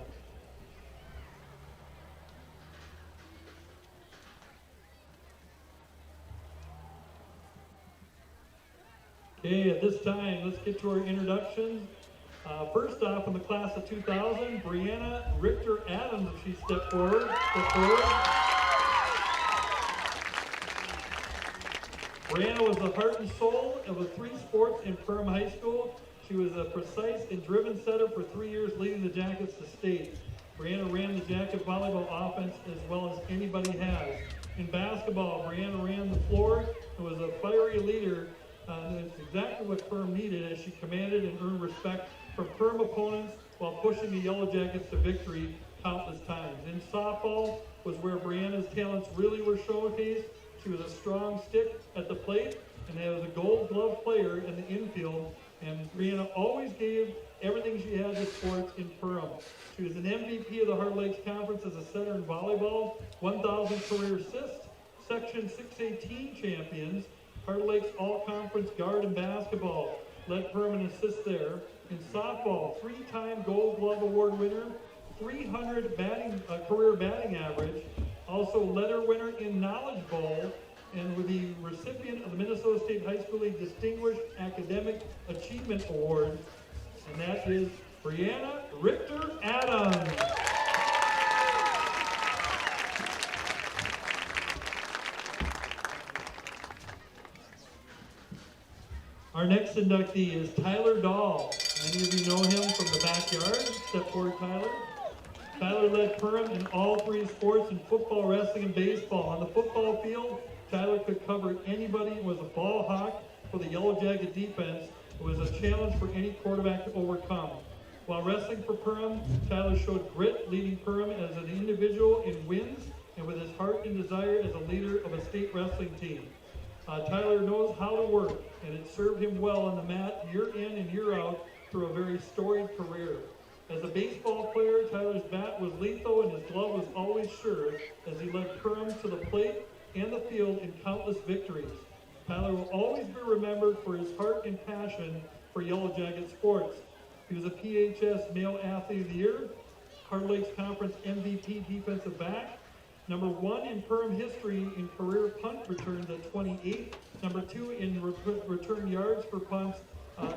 Speaker 17: Okay, at this time, let's get to our introductions. First off, in the class of 2000, Brianna Richter Adams, if she stepped forward. Brianna was the heart and soul of the three sports in Perham High School. She was a precise and driven setter for 3 years, leading the Jackets to state. Brianna ran the Jacket volleyball offense as well as anybody has. In basketball, Brianna ran the floor and was a fiery leader. That's exactly what Perham needed, as she commanded and earned respect from Perham opponents while pushing the Yellow Jackets to victory countless times. In softball was where Brianna's talents really were showcased. She was a strong stick at the plate, and was a gold glove player in the infield, and Brianna always gave everything she had to sports in Perham. She was an MVP of the Heart Lakes Conference as a setter in volleyball, 1,000 career assists, Section 618 champions, Heart Lakes All-Conference guard in basketball, led Perham in assists there. In softball, 3-time Gold Glove Award winner, 300 career batting average, also letter winner in Knowledge Bowl, and with the recipient of the Minnesota State High School League Distinguished Academic Achievement Award, and that is Brianna Richter Adams. Our next inductee is Tyler Dahl. Many of you know him from the backyard. Step forward, Tyler. Tyler led Perham in all three sports in football, wrestling, and baseball. On the football field, Tyler could cover anybody and was a ball hawk for the Yellow Jacket defense. It was a challenge for any quarterback to overcome. While wrestling for Perham, Tyler showed grit, leading Perham as an individual in wins and with his heart and desire as a leader of a state wrestling team. Tyler knows how to work, and it served him well on the mat year in and year out through a very storied career. As a baseball player, Tyler's bat was lethal and his glove was always sure as he led Perham to the plate and the field in countless victories. Tyler will always be remembered for his heart and passion for Yellow Jacket sports. He was a PHS Male Athlete of the Year, Heart Lakes Conference MVP defensive back, number 1 in Perham history in career punt returns at 28, number 2 in return yards for punts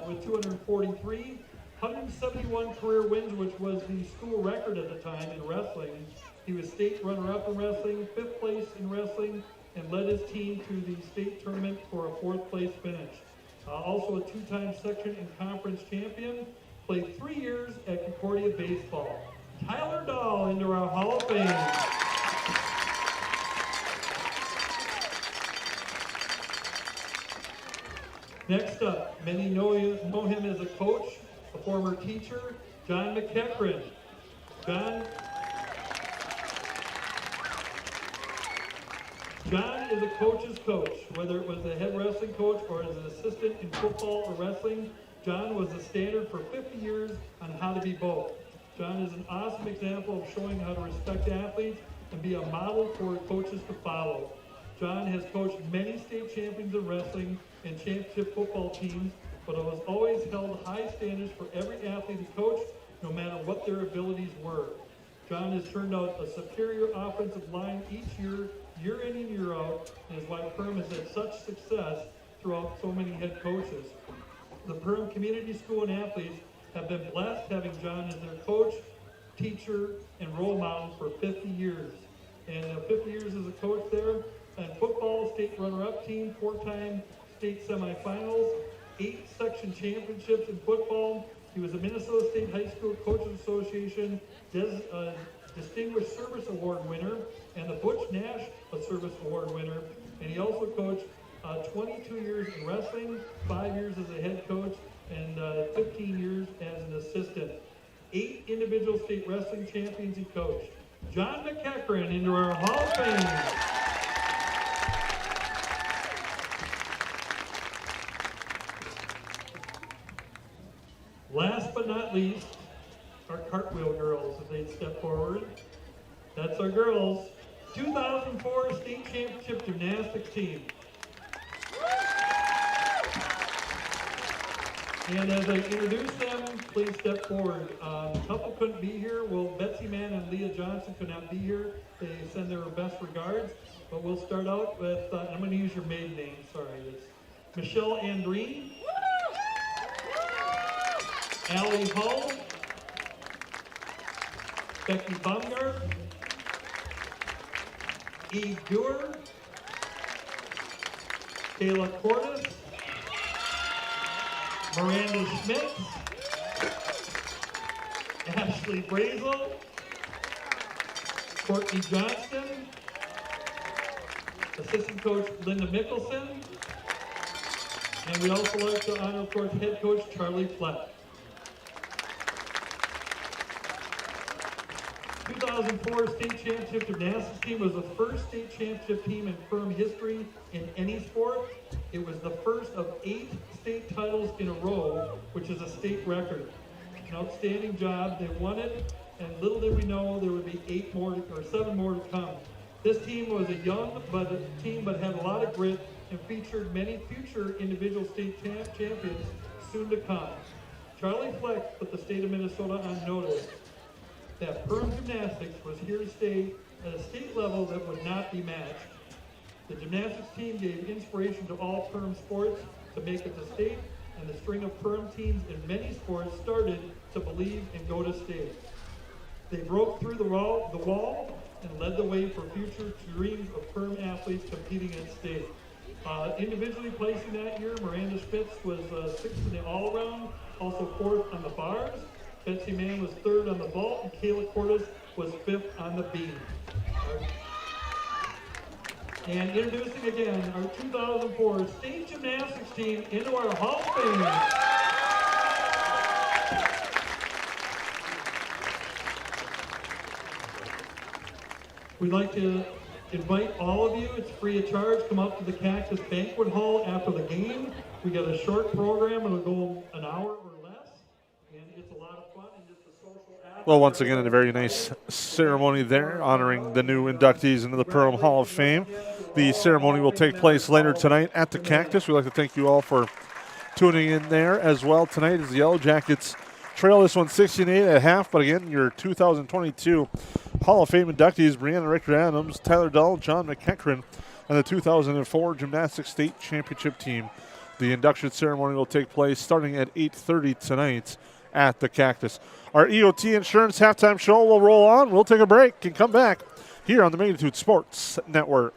Speaker 17: with 243, 171 career wins, which was the school record at the time in wrestling. He was state runner-up in wrestling, 5th place in wrestling, and led his team to the state tournament for a 4th place finish. Also a 2-time section and conference champion, played 3 years at Concordia Baseball. Tyler Dahl into our Hall of Fame. Next up, many know him as a coach, a former teacher, John McEachran. John is a coach's coach, whether it was the head wrestling coach or as an assistant in football or wrestling. John was the standard for 50 years on how to be both. John is an awesome example of showing how to respect athletes and be a model for coaches to follow. John has coached many state champions in wrestling and championship football teams, but has always held high standards for every athlete he coached, no matter what their abilities were. John has turned out a superior offensive line each year, year in and year out, and is why Perham has had such success throughout so many head coaches. The Perham Community School and athletes have been blessed having John as their coach, teacher, and role model for 50 years. And 50 years as a coach there. And football, state runner-up team, 4-time state semifinals, 8 section championships in football. He was a Minnesota State High School Coaches Association Distinguished Service Award winner and the Butch Nash Service Award winner. And he also coached 22 years in wrestling, 5 years as a head coach, and 15 years as an assistant. 8 individual state wrestling champions he coached. John McEachran into our Hall of Fame. Last but not least, our cartwheel girls, if they'd step forward. That's our girls. 2004 state championship gymnastics team. And as I introduce them, please step forward. A couple couldn't be here. Well, Betsy Mann and Leah Johnson could not be here. They send their best regards. But we'll start out with, I'm going to use your maiden name, sorry. It's Michelle Andreen, Allie Hull, Becky Baumgart, Eve Dewar, Kayla Cordes, Miranda Schmidt, Ashley Brazel, Courtney Johnston, assistant coach Linda Mickelson, and we also like to honor, of course, head coach Charlie Flett. 2004 state championship gymnastics team was the first state championship team in Perham history in any sport. It was the first of 8 state titles in a row, which is a state record. An outstanding job. They won it, and little did we know there would be 7 more to come. This team was a young team, but had a lot of grit and featured many future individual state champions soon to come. Charlie Fleck put the state of Minnesota on notice that Perham Gymnastics was here to stay at a state level that would not be matched. The gymnastics team gave inspiration to all Perham sports to make it to state, and the string of Perham teams in many sports started to believe and go to state. They broke through the wall and led the way for future dreams of Perham athletes competing at state. Individually placing that year, Miranda Spitz was 6th in the all-around, also 4th on the bars. Betsy Mann was 3rd on the vault, and Kayla Cordes was 5th on the beam. And introducing again our 2004 state gymnastics team into our Hall of Fame. We'd like to invite all of you, it's free of charge, come up to the Cactus Banquet Hall after the game. We got a short program, it'll go an hour or less, and it's a lot of fun and just a social aspect.
Speaker 3: Well, once again, a very nice ceremony there honoring the new inductees into the Perham Hall of Fame. The ceremony will take place later tonight at the Cactus. We'd like to thank you all for tuning in there as well. Tonight is the Yellow Jackets trail this one 16-8 at half, but again, your 2022 Hall of Fame inductees, Brianna Richter-Adams, Tyler Dull, John McEachran, and the 2004 Gymnastics State Championship team. The induction ceremony will take place starting at 8:30 tonight at the Cactus. Our EOT Insurance halftime show will roll on. We'll take a break and come back here on the Magnitude Sports Network.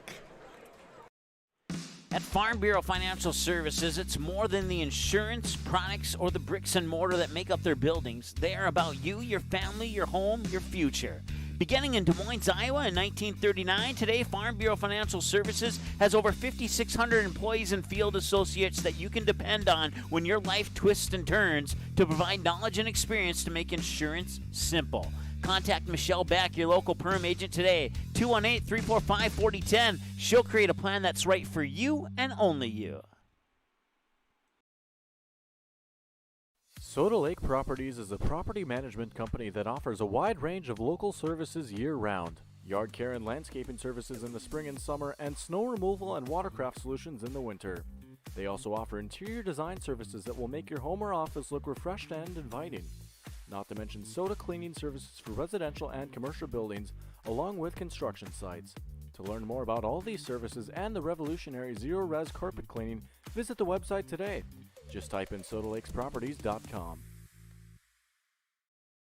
Speaker 6: At Farm Bureau Financial Services, it's more than the insurance, products, or the bricks and mortar that make up their buildings. They are about you, your family, your home, your future. Beginning in Des Moines, Iowa in 1939, today Farm Bureau Financial Services has over 5,600 employees and field associates that you can depend on when your life twists and turns to provide knowledge and experience to make insurance simple. Contact Michelle Beck, your local Perham agent today, 218-345-4010. She'll create a plan that's right for you and only you.
Speaker 7: Soda Lake Properties is a property management company that offers a wide range of local services year-round. Yard care and landscaping services in the spring and summer, and snow removal and watercraft solutions in the winter. They also offer interior design services that will make your home or office look refreshed and inviting. Not to mention soda cleaning services for residential and commercial buildings, along with construction sites. To learn more about all these services and the revolutionary zero-res carpet cleaning, visit the website today. Just type in sodalakesproperties.com.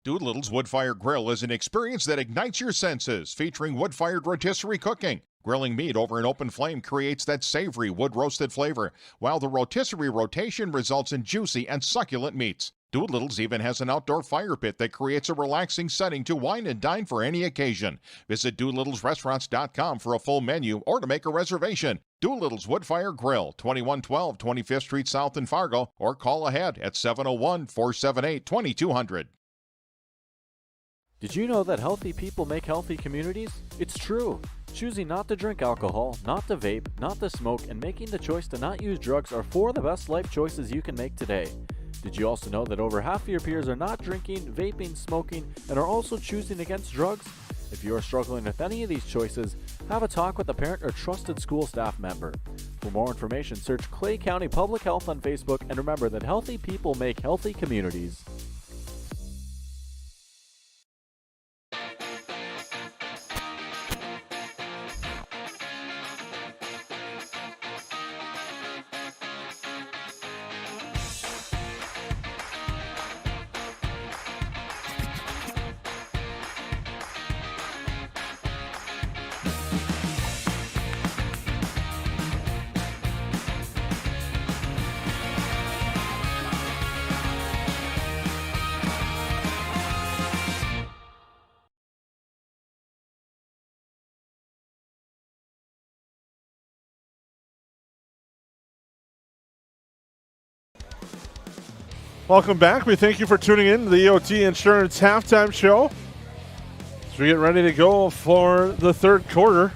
Speaker 13: Doolittle's Wood-Fire Grill is an experience that ignites your senses, featuring wood-fired rotisserie cooking. Grilling meat over an open flame creates that savory wood-roasted flavor, while the rotisserie rotation results in juicy and succulent meats. Doolittle's even has an outdoor fire pit that creates a relaxing setting to wine and dine for any occasion. Visit doolittlesrestaurants.com for a full menu or to make a reservation. Doolittle's Wood-Fire Grill, 2112 25th Street South in Fargo, or call ahead at 701-478-2200.
Speaker 7: Did you know that healthy people make healthy communities? It's true. Choosing not to drink alcohol, not to vape, not to smoke, and making the choice to not use drugs are 4 of the best life choices you can make today. Did you also know that over half of your peers are not drinking, vaping, smoking, and are also choosing against drugs? If you are struggling with any of these choices, have a talk with a parent or trusted school staff member. For more information, search Clay County Public Health on Facebook, and remember that healthy people make healthy communities.
Speaker 3: Welcome back. We thank you for tuning in to the EOT Insurance Halftime Show. As we get ready to go for the third quarter.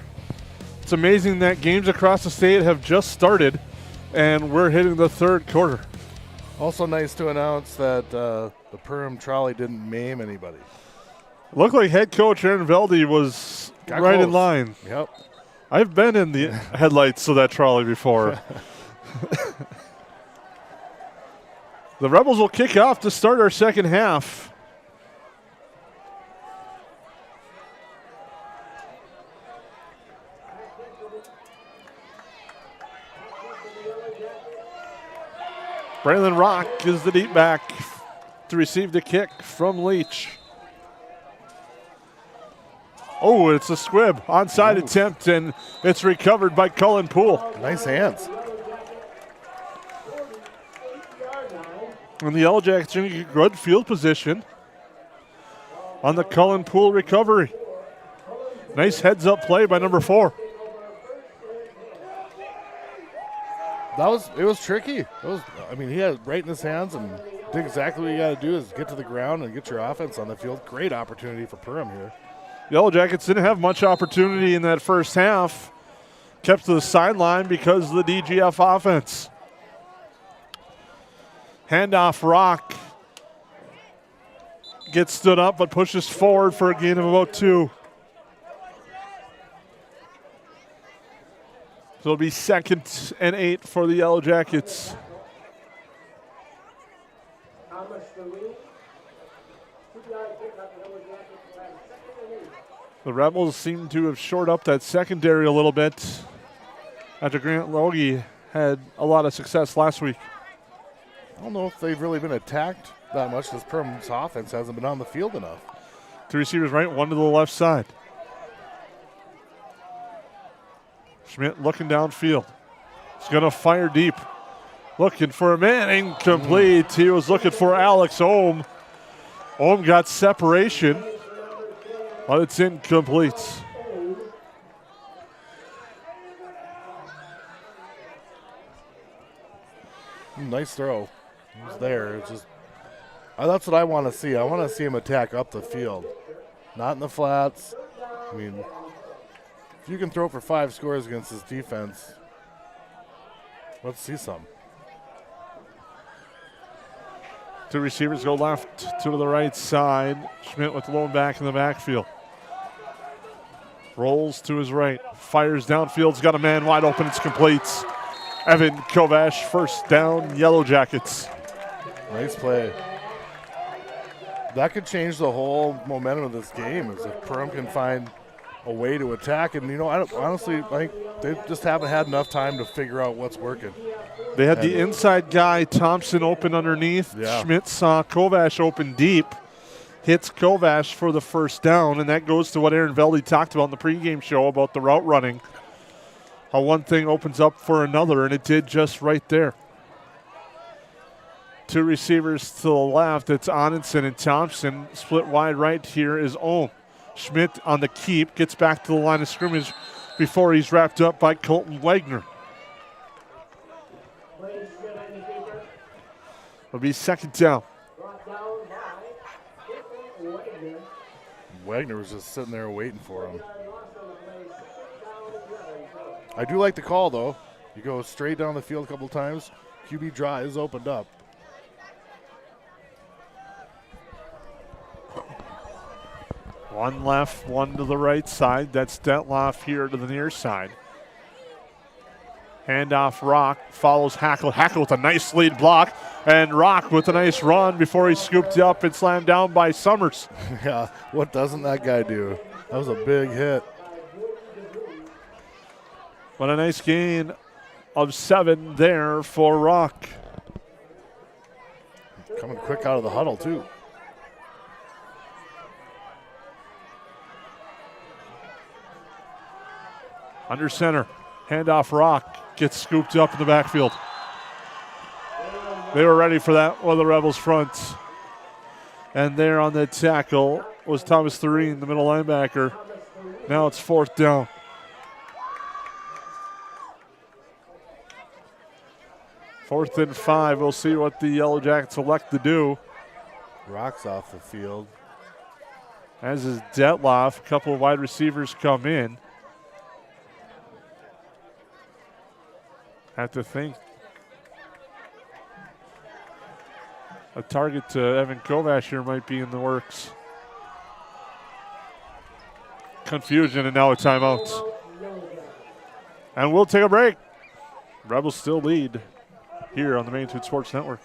Speaker 3: It's amazing that games across the state have just started, and we're hitting the third quarter.
Speaker 4: Also nice to announce that the Perham trolley didn't maim anybody.
Speaker 3: Looked like head coach Aaron Velde was right in line.
Speaker 4: Yep.
Speaker 3: I've been in the headlights of that trolley before. The Rebels will kick off to start our second half. Braylon Rock is the deep back to receive the kick from Leach. Oh, it's a squib. Onside attempt, and it's recovered by Cullen Poole.
Speaker 4: Nice hands.
Speaker 3: And the Yellow Jackets in good field position on the Cullen Poole recovery. Nice heads-up play by number 4.
Speaker 4: It was tricky. He had it right in his hands and did exactly what you got to do is get to the ground and get your offense on the field. Great opportunity for Perham here.
Speaker 3: Yellow Jackets didn't have much opportunity in that first half. Kept to the sideline because of the DGF offense. Handoff, Rock gets stood up but pushes forward for a gain of about 2. So it'll be 2nd and 8 for the Yellow Jackets. The Rebels seem to have shored up that secondary a little bit after Grant Logie had a lot of success last week.
Speaker 4: I don't know if they've really been attacked that much because Perham's offense hasn't been on the field enough.
Speaker 3: 2 receivers right, 1 to the left side. Schmidt looking downfield. He's going to fire deep. Looking for a man, incomplete. He was looking for Alex Ohm. Ohm got separation, but it's incomplete.
Speaker 4: Nice throw. He was there. It's just that's what I want to see. I want to see him attack up the field, not in the flats. I mean, if you can throw for 5 scores against this defense, let's see some.
Speaker 3: Two receivers go left, two to the right side. Schmidt with the lone back in the backfield. Rolls to his right, fires downfield's got a man wide open, it's complete. Evan Kovash, first down, Yellow Jackets.
Speaker 4: Nice play. That could change the whole momentum of this game is if Perham can find a way to attack. And, honestly, I think they just haven't had enough time to figure out what's working.
Speaker 3: They had the inside guy, Thompson, open underneath.
Speaker 4: Yeah.
Speaker 3: Schmidt saw Kovash open deep. Hits Kovash for the first down, and that goes to what Aaron Velde talked about in the pregame show about the route running. How one thing opens up for another, and it did just right there. Two receivers to the left. It's Onenson and Thompson. Split wide right here is Ohm. Schmidt on the keep, gets back to the line of scrimmage before he's wrapped up by Colton Wagner. It'll be second down.
Speaker 4: Wagner was just sitting there waiting for him. I do like the call, though. You go straight down the field a couple times. QB draw is opened up.
Speaker 3: One left, one to the right side. That's Detloff here to the near side. Handoff, Rock follows Hackle. Hackle with a nice lead block. And Rock with a nice run before he's scooped up and slammed down by Summers.
Speaker 4: Yeah, what doesn't that guy do? That was a big hit.
Speaker 3: But a nice gain of 7 there for Rock.
Speaker 4: Coming quick out of the huddle, too.
Speaker 3: Under center, handoff Rock, gets scooped up in the backfield. They were ready for that with the Rebels front. And there on the tackle was Thomas Thureen, the middle linebacker. Now it's fourth down. Fourth and 5. We'll see what the Yellow Jackets elect to do.
Speaker 4: Rock's off the field.
Speaker 3: As is Detloff. A couple of wide receivers come in. Have to think. A target to Evan Kovash here might be in the works. Confusion and now a timeout. And we'll take a break. Rebels still lead here on the Main Street Sports Network.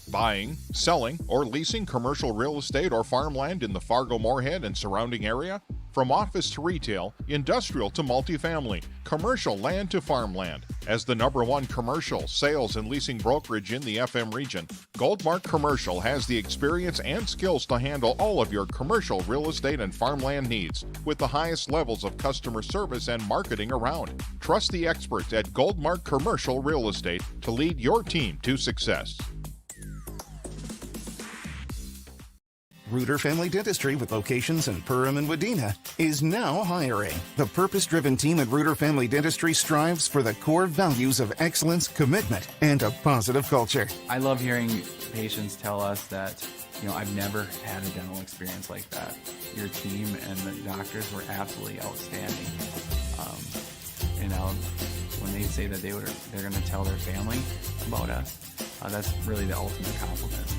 Speaker 13: Buying, selling, or leasing commercial real estate or farmland in the Fargo-Moorhead and surrounding area? From office to retail, industrial to multifamily, commercial land to farmland. As the #1 commercial sales and leasing brokerage in the FM region, Goldmark Commercial has the experience and skills to handle all of your commercial real estate and farmland needs with the highest levels of customer service and marketing around. Trust the experts at Goldmark Commercial Real Estate to lead your team to success.
Speaker 14: Reuter Family Dentistry, with locations in Perham and Wadena, is now hiring. The purpose-driven team at Reuter Family Dentistry strives for the core values of excellence, commitment, and a positive culture.
Speaker 15: I love hearing patients tell us that, I've never had a dental experience like that. Your team and the doctors were absolutely outstanding. When they say that they're going to tell their family about us, that's really the ultimate compliment.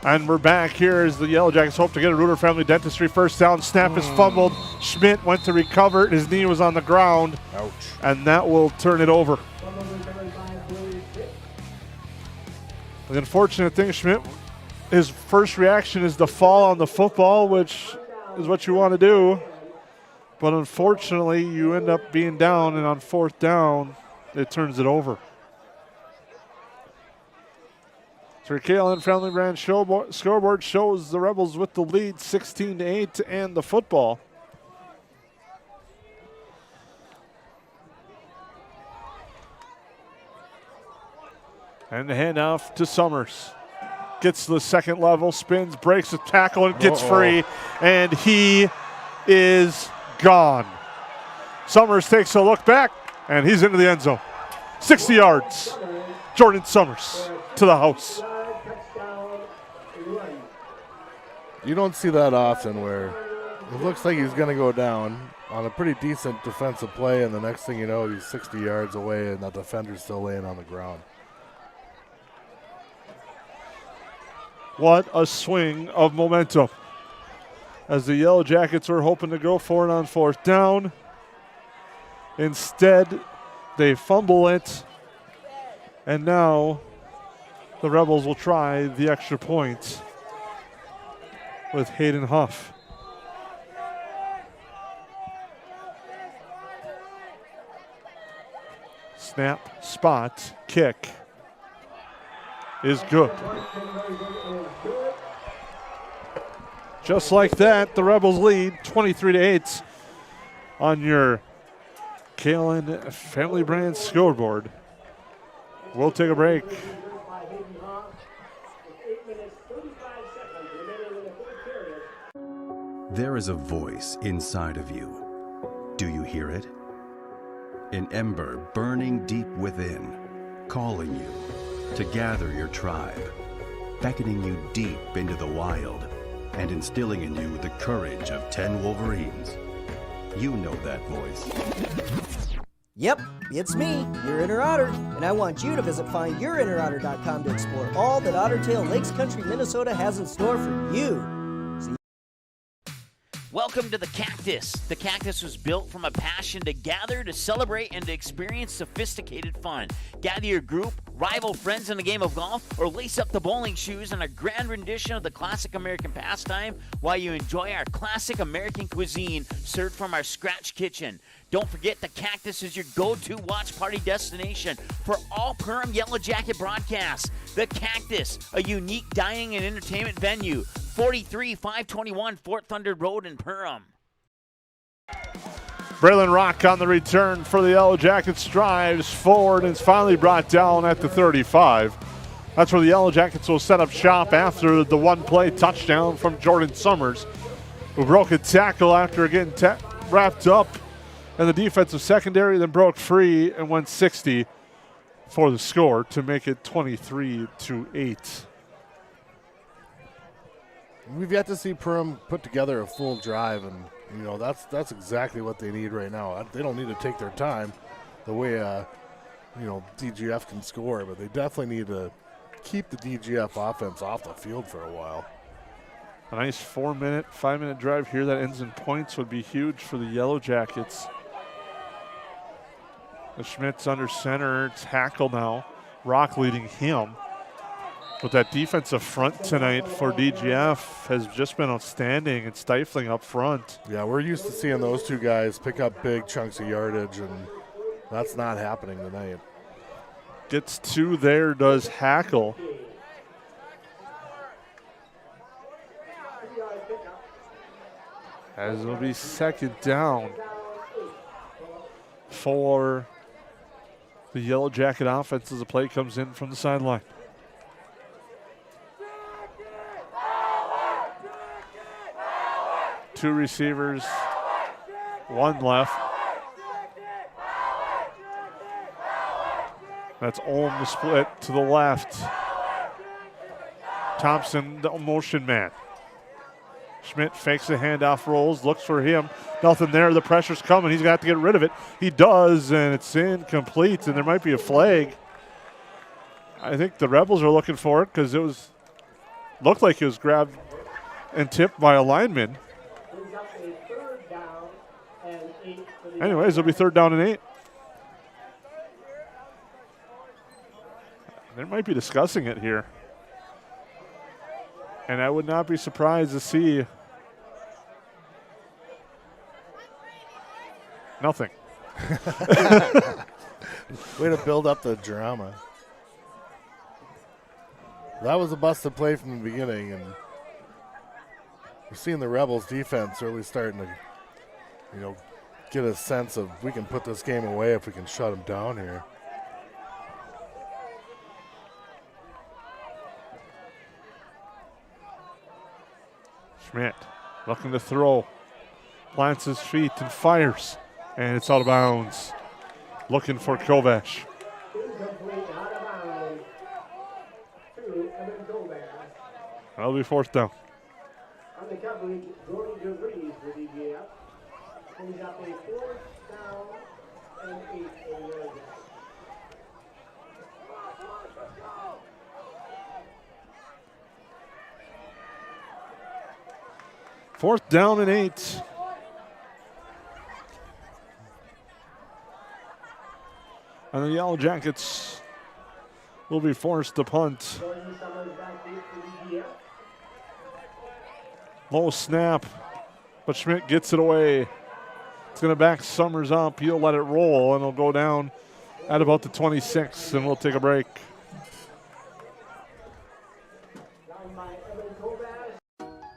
Speaker 3: And we're back here as the Yellow Jackets hope to get a Reuter Family Dentistry first down. Snap is fumbled. Schmidt went to recover it. His knee was on the ground.
Speaker 4: Ouch.
Speaker 3: And that will turn it over. The unfortunate thing, Schmidt, his first reaction is to fall on the football, which is what you want to do. But unfortunately, you end up being down, and on fourth down, it turns it over. So KLN Family Brand scoreboard shows the Rebels with the lead 16-8 and the football. And the handoff to Summers. Gets to the second level, spins, breaks a tackle, and gets free. And he is gone. Summers takes a look back, and he's into the end zone. 60 yards. Jordan Summers to the house.
Speaker 4: You don't see that often where It looks like he's going to go down on a pretty decent defensive play, and the next thing you know, he's 60 yards away, and that defender's still laying on the ground.
Speaker 3: What a swing of momentum. As the Yellow Jackets were hoping to go for it on fourth down. Instead, they fumble it. And now the Rebels will try the extra point with Hayden Huff. Snap, spot, kick is good. Just like that, the Rebels lead 23-8 on your Kalen Family Brand scoreboard. We'll take a break.
Speaker 20: There is a voice inside of you. Do you hear it? An ember burning deep within, calling you to gather your tribe, beckoning you deep into the wild, and instilling in you the courage of 10 Wolverines. You know that voice.
Speaker 21: Yep, it's me, your Inner Otter, and I want you to visit findyourinnerotter.com to explore all that Ottertail Lakes Country, Minnesota has in store for you.
Speaker 6: Welcome to the Cactus. The Cactus was built from a passion to gather, to celebrate, and to experience sophisticated fun. Gather your group, rival friends in a game of golf, or lace up the bowling shoes in a grand rendition of the classic American pastime while you enjoy our classic American cuisine served from our scratch kitchen. Don't forget the Cactus is your go-to watch party destination for all Perham Yellow Jacket broadcasts. The Cactus, a unique dining and entertainment venue. 43-521 Fort Thunder Road in Perham.
Speaker 3: Braylon Rock on the return for the Yellow Jackets, drives forward and is finally brought down at the 35. That's where the Yellow Jackets will set up shop after the one-play touchdown from Jordan Summers, who broke a tackle after getting wrapped up in the defensive secondary, then broke free and went 60 for the score to make it 23-8.
Speaker 4: We've yet to see Perham put together a full drive, and you know that's exactly what they need right now. They don't need to take their time the way DGF can score, but they definitely need to keep the DGF offense off the field for a while.
Speaker 3: A nice 5-minute drive here that ends in points would be huge for the Yellow Jackets. The Schmidt's under center. It's Hackle now. Rock leading him. But that defensive front tonight for DGF has just been outstanding and stifling up front.
Speaker 4: Yeah, we're used to seeing those two guys pick up big chunks of yardage, and that's not happening tonight.
Speaker 3: Gets two there, does Hackle. As it'll be second down for the Yellow Jacket offense as the play comes in from the sideline. Two receivers, one left. That's Olm the split to the left. Thompson, the motion man. Schmidt fakes the handoff, rolls, looks for him. Nothing there. The pressure's coming. He's going to have to get rid of it. He does, and it's incomplete, and there might be a flag. I think the Rebels are looking for it because looked like it was grabbed and tipped by a lineman. Anyways, it'll be third down and 8. They might be discussing it here. And I would not be surprised to see nothing.
Speaker 4: Way to build up the drama. That was a busted play from the beginning, and we're seeing the Rebels defense really starting to, get a sense of we can put this game away if we can shut them down here.
Speaker 3: Schmidt looking to throw, plants his feet and fires, and it's out of bounds. Looking for Kovash. That'll be fourth down.
Speaker 5: the coverage, Jordan DeVries for DGF. He's up a 4th down and 8 in the other.
Speaker 3: Fourth down and 8. And the Yellow Jackets will be forced to punt. Low snap, but Schmidt gets it away. It's going to back Summers up. He'll let it roll, and it'll go down at about the 26, and we'll take a break.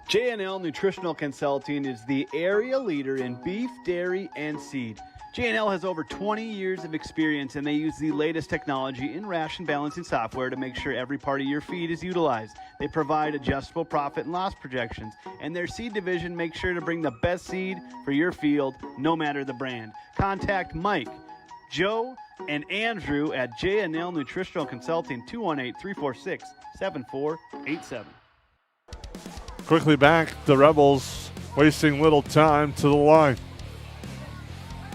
Speaker 9: J&L Nutritional Consulting is the area leader in beef, dairy, and seed. J&L has over 20 years of experience, and they use the latest technology in ration balancing software to make sure every part of your feed is utilized. They provide adjustable profit and loss projections, and their seed division makes sure to bring the best seed for your field, no matter the brand. Contact Mike, Joe, and Andrew at J&L Nutritional Consulting, 218-346-7487.
Speaker 3: Quickly back, the Rebels wasting little time to the line.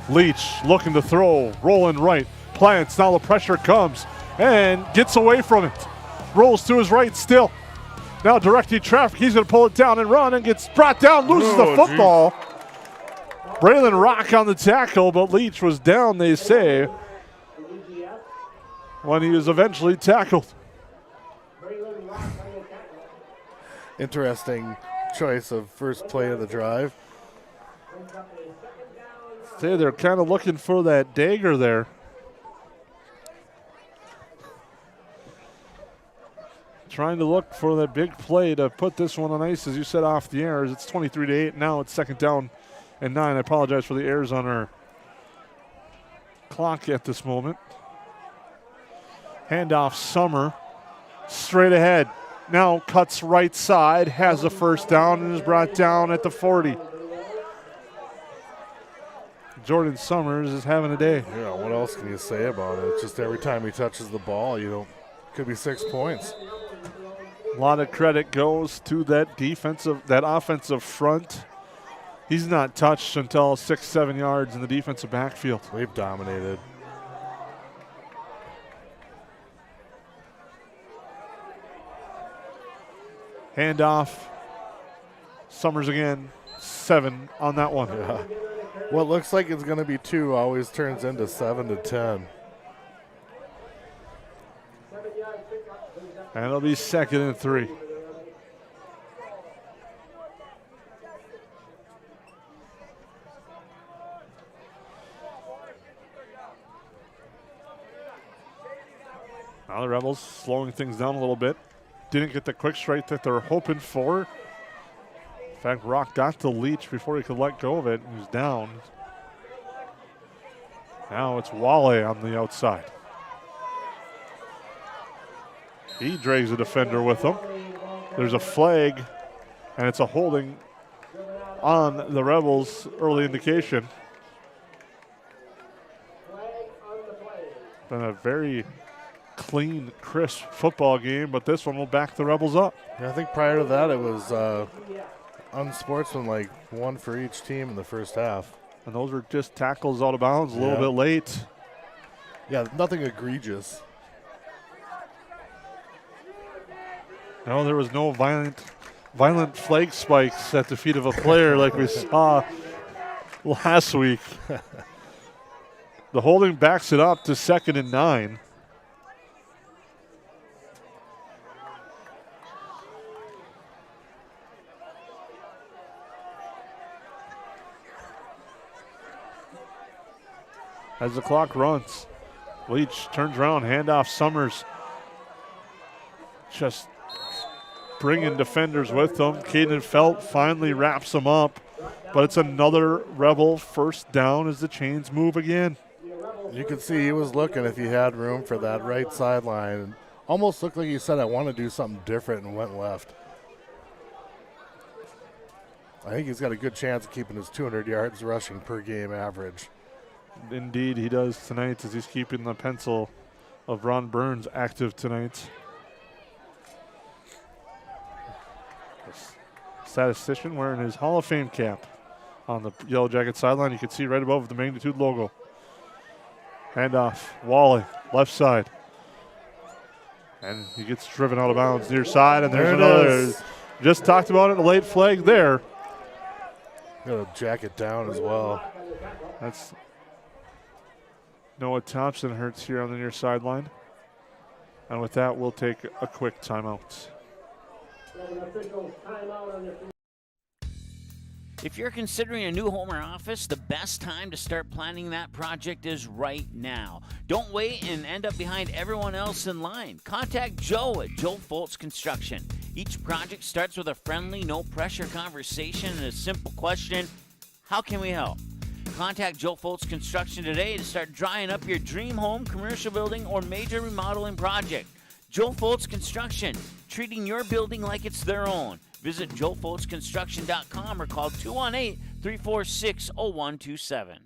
Speaker 3: Leach looking to throw, rolling right, plants, now the pressure comes and gets away from it. Rolls to his right still. Now directing traffic, he's going to pull it down and run and gets brought down, loses the football. Braylon Rock on the tackle, but Leach was down, they say, when he was eventually tackled.
Speaker 4: Interesting choice of first play of the drive.
Speaker 3: Say they're kind of looking for that dagger there. Trying to look for that big play to put this one on ice, as you said off the air. It's 23-8. Now it's 2nd down and 9. I apologize for the errors on our clock at this moment. Handoff Summer. Straight ahead. Now cuts right side, has a first down, and is brought down at the 40. Jordan Summers is having a day.
Speaker 4: Yeah, what else can you say about it? Just every time he touches the ball, could be 6 points.
Speaker 3: A lot of credit goes to that offensive front. He's not touched until 6-7 yards in the defensive backfield.
Speaker 4: They've dominated.
Speaker 3: Handoff. Summers again. 7 on that one.
Speaker 4: Yeah. What looks like it's going to be 2 always turns into 7 to 10.
Speaker 3: And it'll be 2nd and 3. Now the Rebels slowing things down a little bit. Didn't get the quick strike that they're hoping for. In fact, Rock got to Leach before he could let go of it. He was down. Now it's Wale on the outside. He drags a defender with him. There's a flag, and it's a holding on the Rebels, early indication. Been a very clean, crisp football game, but this one will back the Rebels up.
Speaker 4: Yeah, I think prior to that it was unsportsmanlike, 1 for each team in the first half.
Speaker 3: And those were just tackles out of bounds a little bit late.
Speaker 4: Yeah, nothing egregious.
Speaker 3: No, there was no violent flag spikes at the feet of a player like we saw last week. The holding backs it up to 2nd and 9. As the clock runs, Leach turns around, handoff Summers. Just bringing defenders with them. Caden Felt finally wraps them up, but it's another Rebel first down as the chains move again.
Speaker 4: You could see he was looking if he had room for that right sideline. Almost looked like he said, I want to do something different, and went left. I think he's got a good chance of keeping his 200 yards rushing per game average.
Speaker 3: Indeed, he does tonight, as he's keeping the pencil of Ron Burns active tonight. statistician wearing his Hall of Fame cap on the Yellow Jacket sideline. You can see right above the Magnitude logo. Handoff, Wally, left side. And he gets driven out of bounds near side, and there's another. Just talked about it, a late flag there.
Speaker 4: Got a jacket down as well.
Speaker 3: That's Noah Thompson hurts here on the near sideline. And with that, we'll take a quick timeout.
Speaker 6: If you're considering a new home or office, the best time to start planning that project is right now. Don't wait and end up behind everyone else in line. Contact Joe at Joe Foltz Construction. Each project starts with a friendly, no-pressure conversation and a simple question: how can we help? Contact Joe Foltz Construction today to start drying up your dream home, commercial building, or major remodeling project. Joe Foltz Construction, treating your building like it's their own. Visit joefoltzconstruction.com or call 218-346-0127.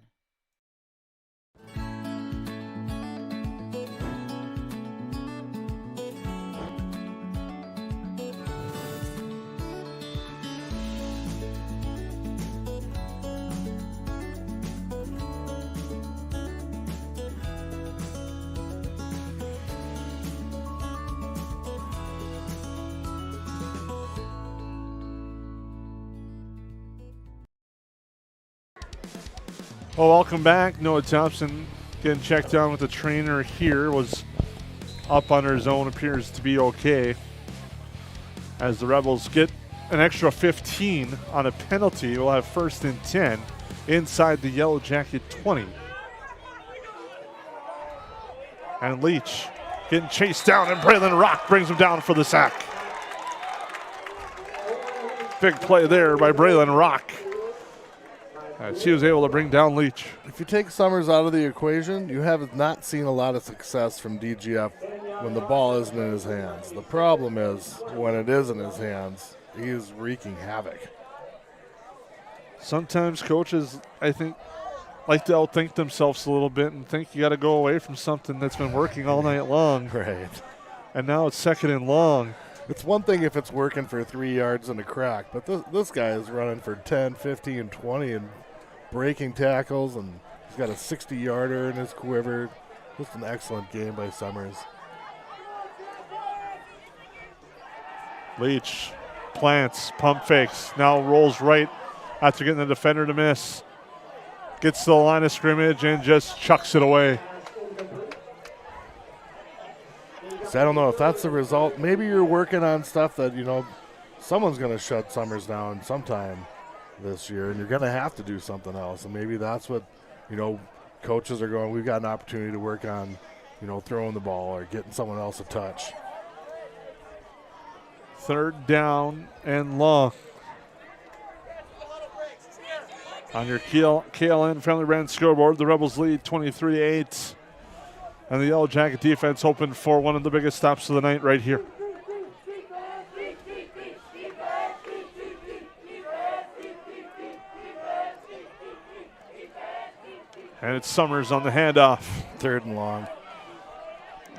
Speaker 3: Well, welcome back. Noah Thompson getting checked on with the trainer here. Was up under his own, appears to be okay. As the Rebels get an extra 15 on a penalty, we'll have 1st and 10 inside the Yellow Jacket 20. And Leach getting chased down, and Braylon Rock brings him down for the sack. Big play there by Braylon Rock. She was able to bring down Leach.
Speaker 4: If you take Summers out of the equation, you have not seen a lot of success from DGF when the ball isn't in his hands. The problem is when it is in his hands, he's wreaking havoc.
Speaker 3: Sometimes coaches, I think, like to outthink themselves a little bit and think you got to go away from something that's been working all night long.
Speaker 4: Right.
Speaker 3: And now it's 2nd and long.
Speaker 4: It's one thing if it's working for 3 yards and a crack, but this guy is running for 10, 15, 20 and breaking tackles, and he's got a 60-yarder in his quiver. Just an excellent game by Summers.
Speaker 3: Leach plants, pump fakes, now rolls right after getting the defender to miss. Gets to the line of scrimmage and just chucks it away.
Speaker 4: So I don't know if that's the result. Maybe you're working on stuff that, someone's going to shut Summers down sometime this year, and you're going to have to do something else. And maybe that's what, coaches are going, we've got an opportunity to work on, throwing the ball or getting someone else a touch.
Speaker 3: 3rd down and long. On your KLN Friendly Brand scoreboard, the Rebels lead 23-8. And the Yellow Jacket defense hoping for one of the biggest stops of the night right here. And it's Summers on the handoff.
Speaker 4: 3rd and long.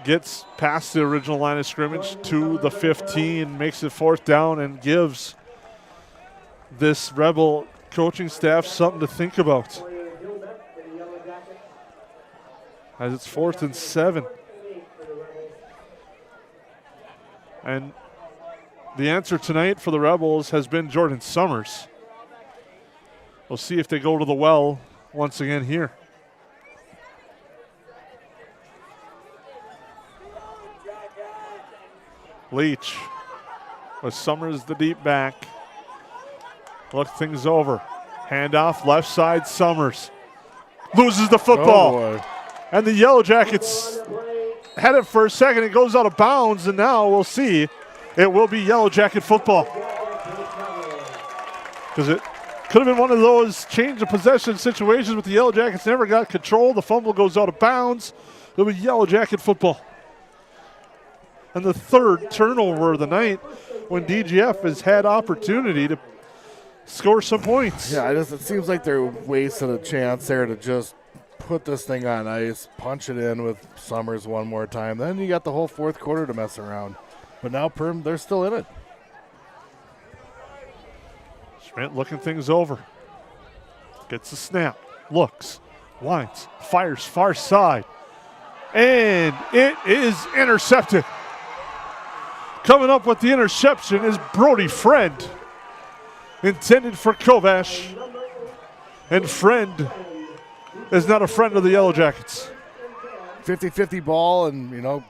Speaker 3: Gets past the original line of scrimmage to the 15, makes it 4th down, and gives this Rebel coaching staff something to think about. As it's 4th and 7. And the answer tonight for the Rebels has been Jordan Summers. We'll see if they go to the well once again here. Leach with Summers the deep back. Look things over. Handoff left side, Summers. Loses the football.
Speaker 4: Oh,
Speaker 3: and the Yellow Jackets had it for a second. It goes out of bounds, and now we'll see. It will be Yellow Jacket football. Because it could have been one of those change of possession situations with the Yellow Jackets never got control. The fumble goes out of bounds. It'll be Yellow Jacket football. And the 3rd turnover of the night when DGF has had opportunity to score some points.
Speaker 4: Yeah, it seems like they're wasting a chance there to just put this thing on ice, punch it in with Summers one more time. Then you got the whole 4th quarter to mess around. But now Perm, they're still in it.
Speaker 3: Schmidt looking things over. Gets the snap, looks, winds, fires far side. And it is intercepted. Coming up with the interception is Brody Friend. Intended for Kovash. And Friend is not a friend of the Yellow Jackets.
Speaker 4: 50-50 ball, and, you know,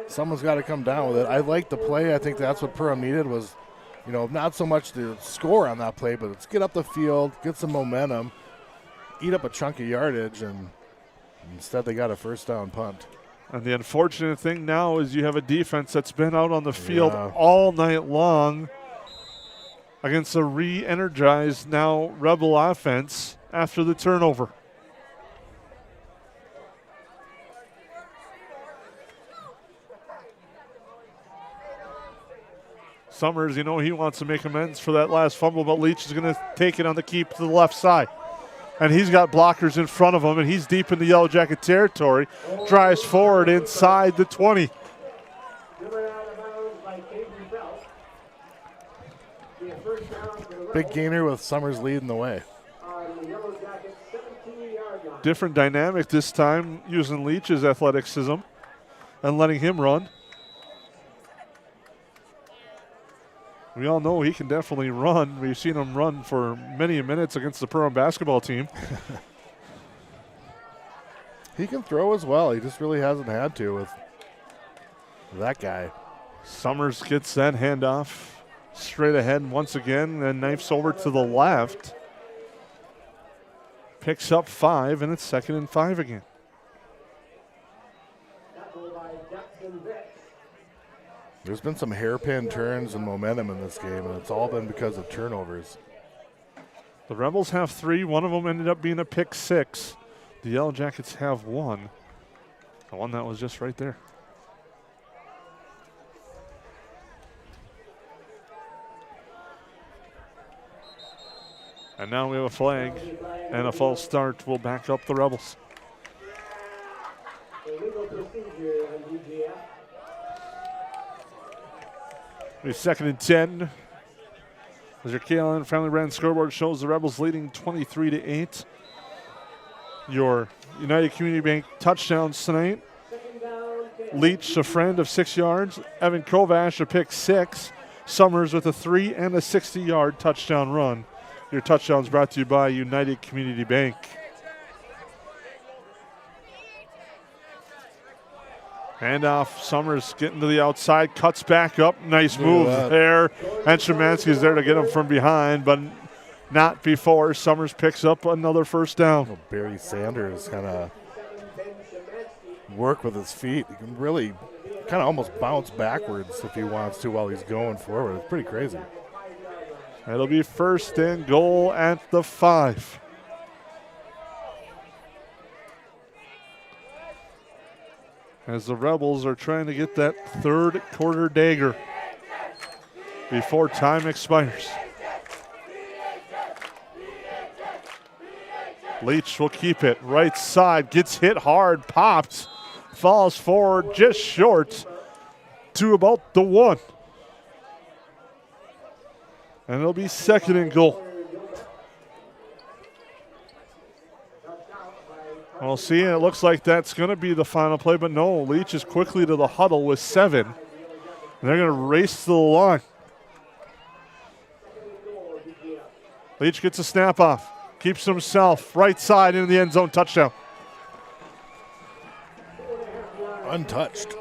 Speaker 4: someone's got to come down with it. I like the play. I think that's what Perham needed was, you know, not so much to score on that play, but let's get up the field, get some momentum, eat up a chunk of yardage, and instead they got a first down punt.
Speaker 3: And the unfortunate thing now is you have a defense that's been out on the field all night long against a re-energized now Rebel offense after the turnover. Summers, you know, he wants to make amends for that last fumble, but Leach is going to take it on the keep to the left side. And he's got blockers in front of him, and he's deep in the Yellow Jacket territory. Drives forward inside the 20.
Speaker 4: Big gainer with Summers leading the way.
Speaker 3: Different dynamic this time, using Leach's athleticism and letting him run. We all know he can definitely run. We've seen him run for many minutes against the Perham basketball team.
Speaker 4: He can throw as well. He just really hasn't had to with that guy.
Speaker 3: Summers gets that handoff straight ahead once again and knifes over to the left. Picks up 5, and it's 2nd and 5 again.
Speaker 4: There's been some hairpin turns and momentum in this game, and it's all been because of turnovers.
Speaker 3: The Rebels have 3. One of them ended up being a pick 6. The Yellow Jackets have 1. The one that was just right there. And now we have a flag, and a false start will back up the Rebels. It's 2nd and 10. As your KLN Family Brand scoreboard shows, the Rebels leading 23-8. Your United Community Bank touchdowns tonight. Leach, a friend of 6 yards. Evan Kovash, a pick 6. Summers with a 3 and a 60-yard touchdown run. Your touchdowns brought to you by United Community Bank. Handoff, Summers getting to the outside, cuts back up. Nice move there. And Szymanski's there to get him from behind, but not before Summers picks up another first down.
Speaker 4: Well, Barry Sanders kind of work with his feet. He can really kind of almost bounce backwards if he wants to while he's going forward. It's pretty crazy.
Speaker 3: It'll be 1st and goal at the 5. As the Rebels are trying to get that 3rd quarter dagger before time expires. Leach will keep it. Right side, gets hit hard, popped, falls forward just short to about the 1. And it'll be 2nd and goal. We'll see, and it looks like that's going to be the final play, but no, Leach is quickly to the huddle with 7. And they're going to race to the line. Leach gets a snap off, keeps himself right side into the end zone, touchdown.
Speaker 4: Untouched.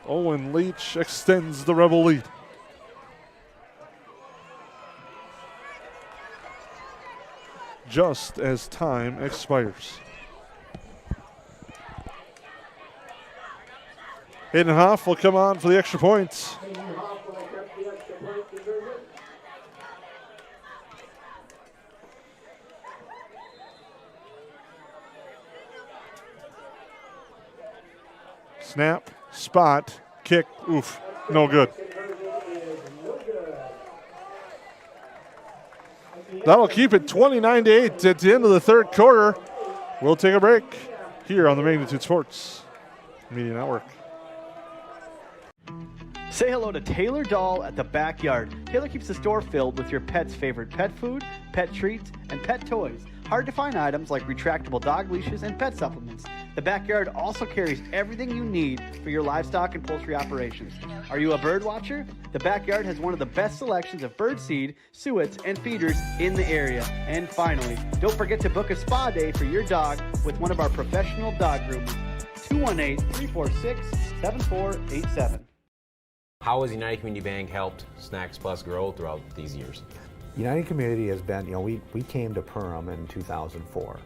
Speaker 3: Owen Leach extends the Rebel lead. Just as time expires. Hayden Hoff will come on for the extra points. Snap, spot, kick, oof, no good. That'll keep it 29-8 at the end of the 3rd quarter. We'll take a break here on the Magnitude Sports Media Network.
Speaker 9: Say hello to Taylor Doll at the Backyard. Taylor keeps the store filled with your pet's favorite pet food, pet treats, and pet toys. Hard to find items like retractable dog leashes and pet supplements. The Backyard also carries everything you need for your livestock and poultry operations. Are you a bird watcher? The Backyard has one of the best selections of bird seed, suets, and feeders in the area. And finally, don't forget to book a spa day for your dog with one of our professional dog groomers. 218-346-7487.
Speaker 8: How has United Community Bank helped Snacks Plus grow throughout these years?
Speaker 22: United Community has been, we came to Perham in 2004.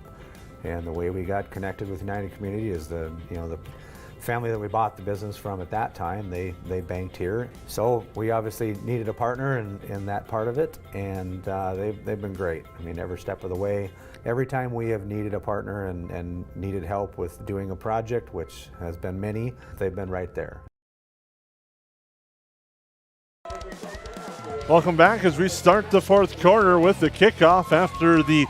Speaker 22: And the way we got connected with United Community is the family that we bought the business from at that time, they banked here. So we obviously needed a partner in that part of it, and they've been great. I mean, every step of the way. Every time we have needed a partner and needed help with doing a project, which has been many, they've been right there.
Speaker 3: Welcome back as we start the fourth quarter with the kickoff after the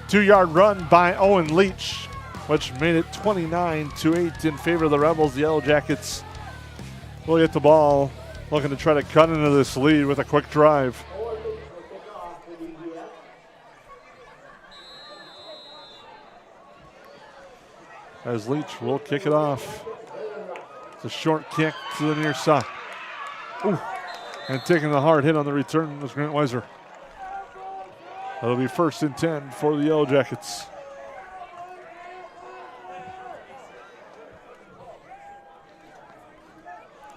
Speaker 3: 2-yard run by Owen Leach, which made it 29-8 in favor of the Rebels. The Yellow Jackets will get the ball, looking to try to cut into this lead with a quick drive. As Leach will kick it off. It's a short kick to the near side. Ooh. And taking the hard hit on the return was Grant Weiser. That'll be 1st and 10 for the Yellow Jackets.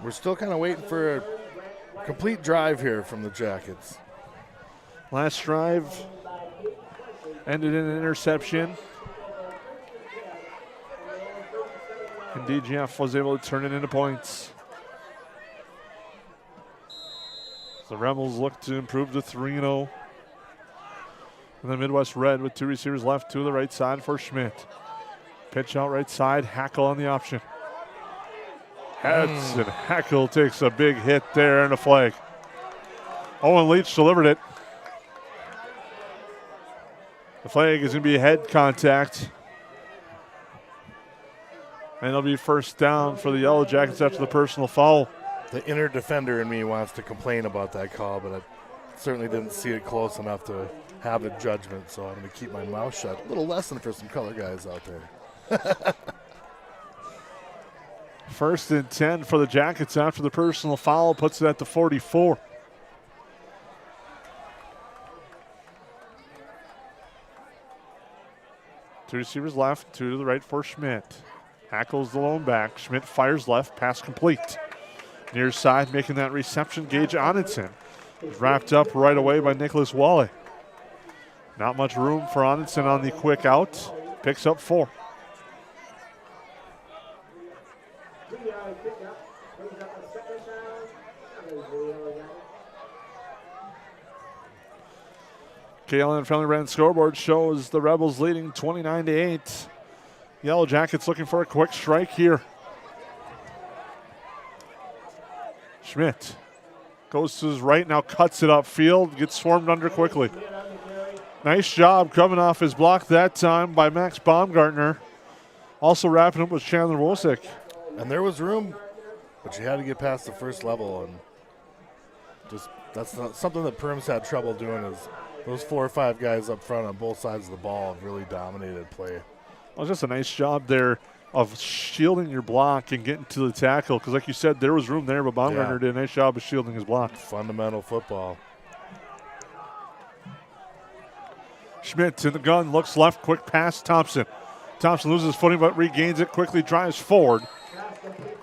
Speaker 4: We're still kind of waiting for a complete drive here from the Jackets.
Speaker 3: Last drive ended in an interception. And DGF was able to turn it into points. The Rebels look to improve to 3-0. And the Midwest Red with 2 receivers left to the right side for Schmidt. Pitch out right side, Hackle on the option. Heads and Hackle takes a big hit there and a flag. Owen Leach delivered it. The flag is going to be head contact. And it'll be 1st down for the Yellow Jackets after the personal foul.
Speaker 4: The inner defender in me wants to complain about that call, but I certainly didn't see it close enough to have a judgment, so I'm going to keep my mouth shut. A little lesson for some color guys out there.
Speaker 3: 1st and 10 for the Jackets after the personal foul, puts it at the 44. Two receivers left, 2 to the right for Schmidt. Hackles the lone back. Schmidt fires left, pass complete. Near side, making that reception. Gage Onenson is wrapped up right away by Nicholas Wally. Not much room for Onenson on the quick out. Picks up 4. KLN Friendly Brand scoreboard shows the Rebels leading 29-8. Yellow Jackets looking for a quick strike here. Schmidt goes to his right, now cuts it upfield, gets swarmed under quickly. Nice job coming off his block that time by Max Baumgartner. Also wrapping up with Chandler Wolsick.
Speaker 4: And there was room, but you had to get past the first level, and just that's not something that Perham's had trouble doing. Is those 4 or 5 guys up front on both sides of the ball have really dominated play.
Speaker 3: Well, just a nice job there of shielding your block and getting to the tackle, because like you said, there was room there, but Baumgartner did a nice job of shielding his block.
Speaker 4: Fundamental football.
Speaker 3: Schmidt in the gun, looks left, quick pass, Thompson. Thompson loses footing but regains it, quickly drives forward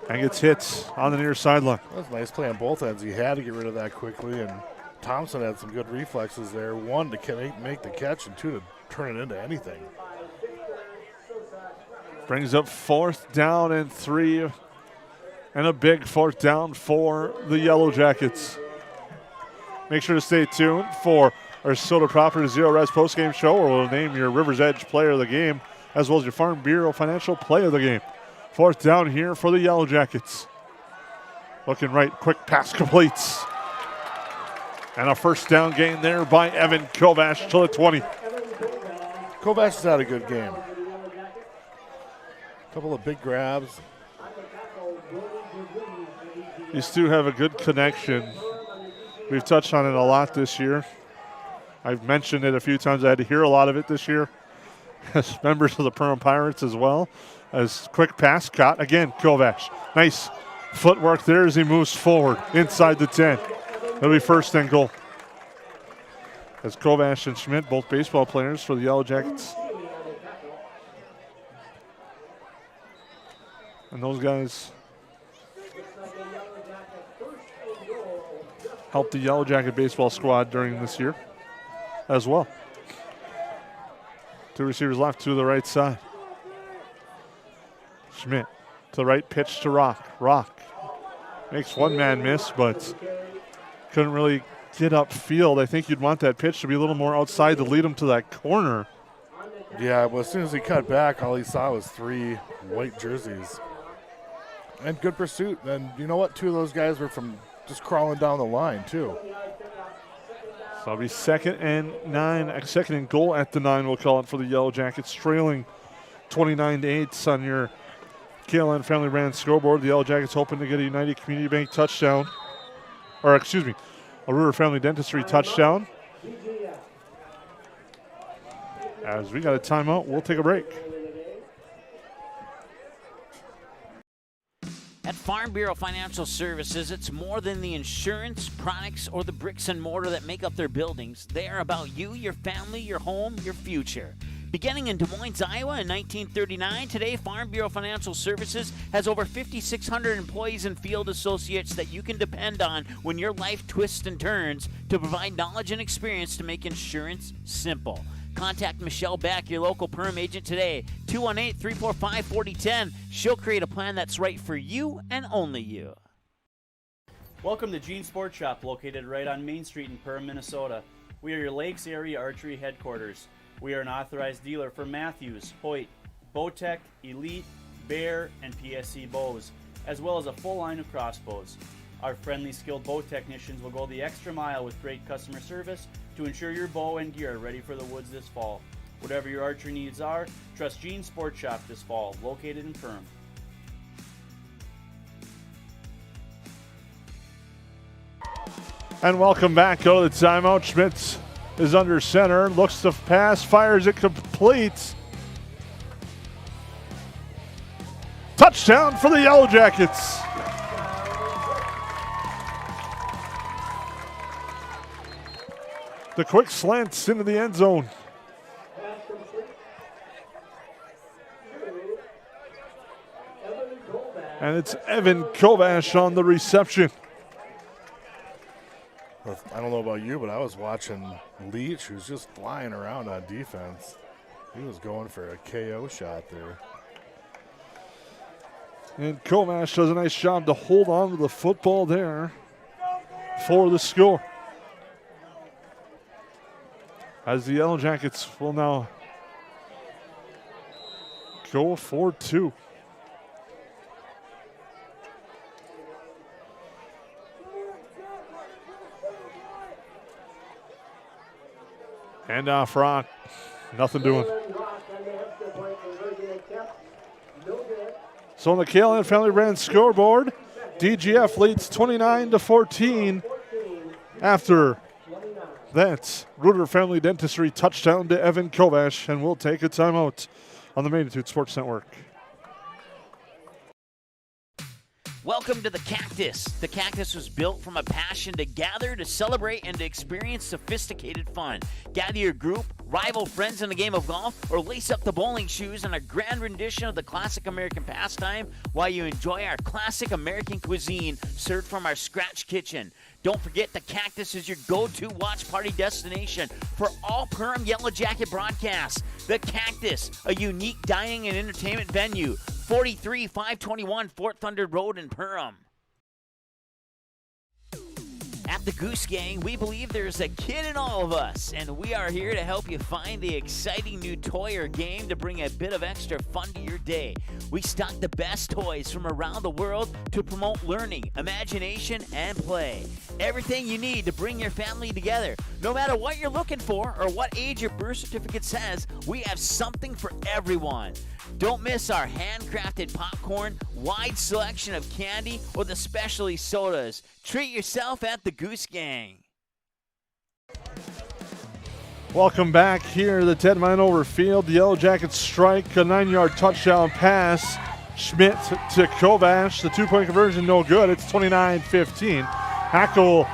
Speaker 3: and gets hit on the near sideline.
Speaker 4: That was a nice play on both ends. He had to get rid of that quickly, and Thompson had some good reflexes there. 1 to make the catch, and 2 to turn it into anything.
Speaker 3: Brings up 4th down and 3, and a big 4th down for the Yellow Jackets. Make sure to stay tuned for our Soda Proper Zero Res postgame show, where we'll name your River's Edge player of the game, as well as your Farm Bureau financial play of the game. 4th down here for the Yellow Jackets. Looking right, quick pass completes. And a 1st down gain there by Evan Kovash to the 20.
Speaker 4: Kovash has had a good game. Couple of big grabs.
Speaker 3: These two have a good connection. We've touched on it a lot this year. I've mentioned it a few times. I had to hear a lot of it this year as members of the Perham Pirates as well. As quick pass caught. Again, Kovash. Nice footwork there as he moves forward inside the 10. It'll be first and goal. As Kovash and Schmidt, both baseball players for the Yellow Jackets. And those guys helped the Yellow Jacket baseball squad during this year as well. Two receivers left to the right side. Schmidt to the right, pitch to Rock. Rock makes one man miss, but couldn't really get upfield. I think you'd want that pitch to be a little more outside to lead him to that corner.
Speaker 4: Yeah, well, as soon as he cut back, all he saw was 3 white jerseys. And good pursuit. And you know what? 2 of those guys were from just crawling down the line, too.
Speaker 3: So it'll be second and goal at the 9, we'll call it, for the Yellow Jackets, trailing 29-8 on your KLN Family Brand scoreboard. The Yellow Jackets hoping to get a United Community Bank touchdown, or excuse me, a Ruder Family Dentistry touchdown. As we got a timeout, we'll take a break.
Speaker 6: At Farm Bureau Financial Services, it's more than the insurance, products, or the bricks and mortar that make up their buildings. They are about you, your family, your home, your future. Beginning in Des Moines, Iowa in 1939, today Farm Bureau Financial Services has over 5,600 employees and field associates that you can depend on when your life twists and turns to provide knowledge and experience to make insurance simple. Contact Michelle Beck, your local Perham agent today, 218-345-4010. She'll create a plan that's right for you and only you.
Speaker 1: Welcome to Gene Sports Shop, located right on Main Street in Perham, Minnesota. We are your Lakes Area Archery headquarters. We are an authorized dealer for Matthews, Hoyt, Bowtech, Elite, Bear, and PSC bows, as well as a full line of crossbows. Our friendly, skilled bow technicians will go the extra mile with great customer service to ensure your bow and gear are ready for the woods this fall. Whatever your archery needs are, trust Gene Sports Shop this fall, located in Perham.
Speaker 3: And welcome back. Go to the timeout. Schmitz is under center, looks to pass, fires it complete. Touchdown for the Yellow Jackets. The quick slants into the end zone. And it's Evan Kovash on the reception.
Speaker 4: I don't know about you, but I was watching Leach, who's just flying around on defense. He was going for a KO shot there.
Speaker 3: And Kovash does a nice job to hold on to the football there for the score. As the Yellow Jackets will now go for 2. Handoff Rock, nothing doing. So on the KLN Family Brand scoreboard, DGF leads 29-14 after that Ruder Family Dentistry touchdown to Evan Kovash, and we'll take a timeout on the Magnitude Sports Network.
Speaker 6: Welcome to the Cactus. The Cactus was built from a passion to gather, to celebrate, and to experience sophisticated fun. Gather your group, rival friends in a game of golf, or lace up the bowling shoes in a grand rendition of the classic American pastime while you enjoy our classic American cuisine served from our scratch kitchen. Don't forget, the Cactus is your go-to watch party destination for all Perham Yellow Jacket broadcasts. The Cactus, a unique dining and entertainment venue, 43521 Fort Thunder Road in Perham. At the Goose Gang, we believe there's a kid in all of us, and we are here to help you find the exciting new toy or game to bring a bit of extra fun to your day. We stock the best toys from around the world to promote learning, imagination, and play. Everything you need to bring your family together. No matter what you're looking for or what age your birth certificate says, we have something for everyone. Don't miss our handcrafted popcorn, wide selection of candy, or the specialty sodas. Treat yourself at the Goose Gang.
Speaker 3: Welcome back here. The 10 mile over field. The Yellow Jackets strike a 9-yard touchdown pass. Schmidt to Kovash. The 2-point conversion, no good. It's 29-15. Hackle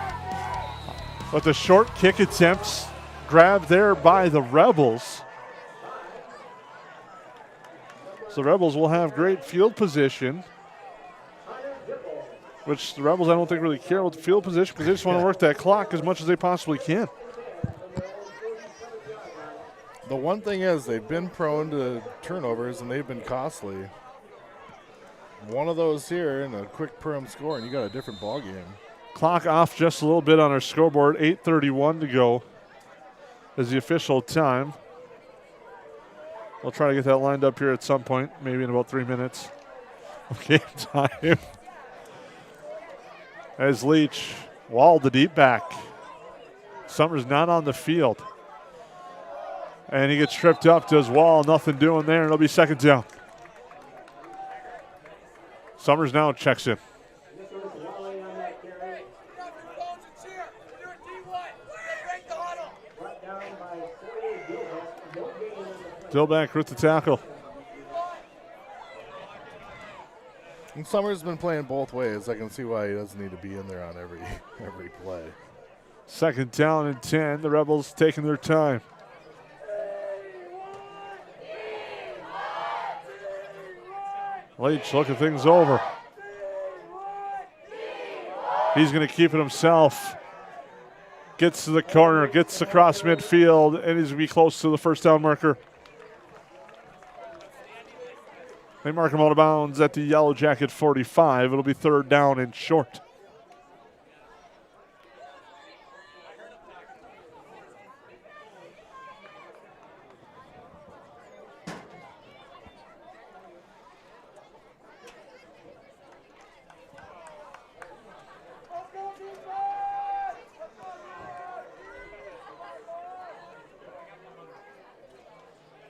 Speaker 3: with the short kick attempts. Grabbed there by the Rebels. So the Rebels will have great field position, which the Rebels I don't think really care about the field position because they just want to work that clock as much as they possibly can.
Speaker 4: The one thing is they've been prone to turnovers and they've been costly. One of those here and a quick Perham score and you got a different ball game.
Speaker 3: Clock off just a little bit on our scoreboard. 8:31 to go is the official time. We'll try to get that lined up here at some point, maybe in about 3 minutes of game time. As Leach walled the deep back. Summers not on the field. And he gets tripped up to his wall. Nothing doing there. It'll be second down. Summers now checks in. Dillback with the tackle.
Speaker 4: And Summers has been playing both ways. I can see why he doesn't need to be in there on every play.
Speaker 3: Second down and 10. The Rebels taking their time. Leach looking things over. He's going to keep it himself. Gets to the corner, gets across midfield, and he's going to be close to the first down marker. They mark him out of bounds at the Yellow Jacket 45. It'll be third down and short.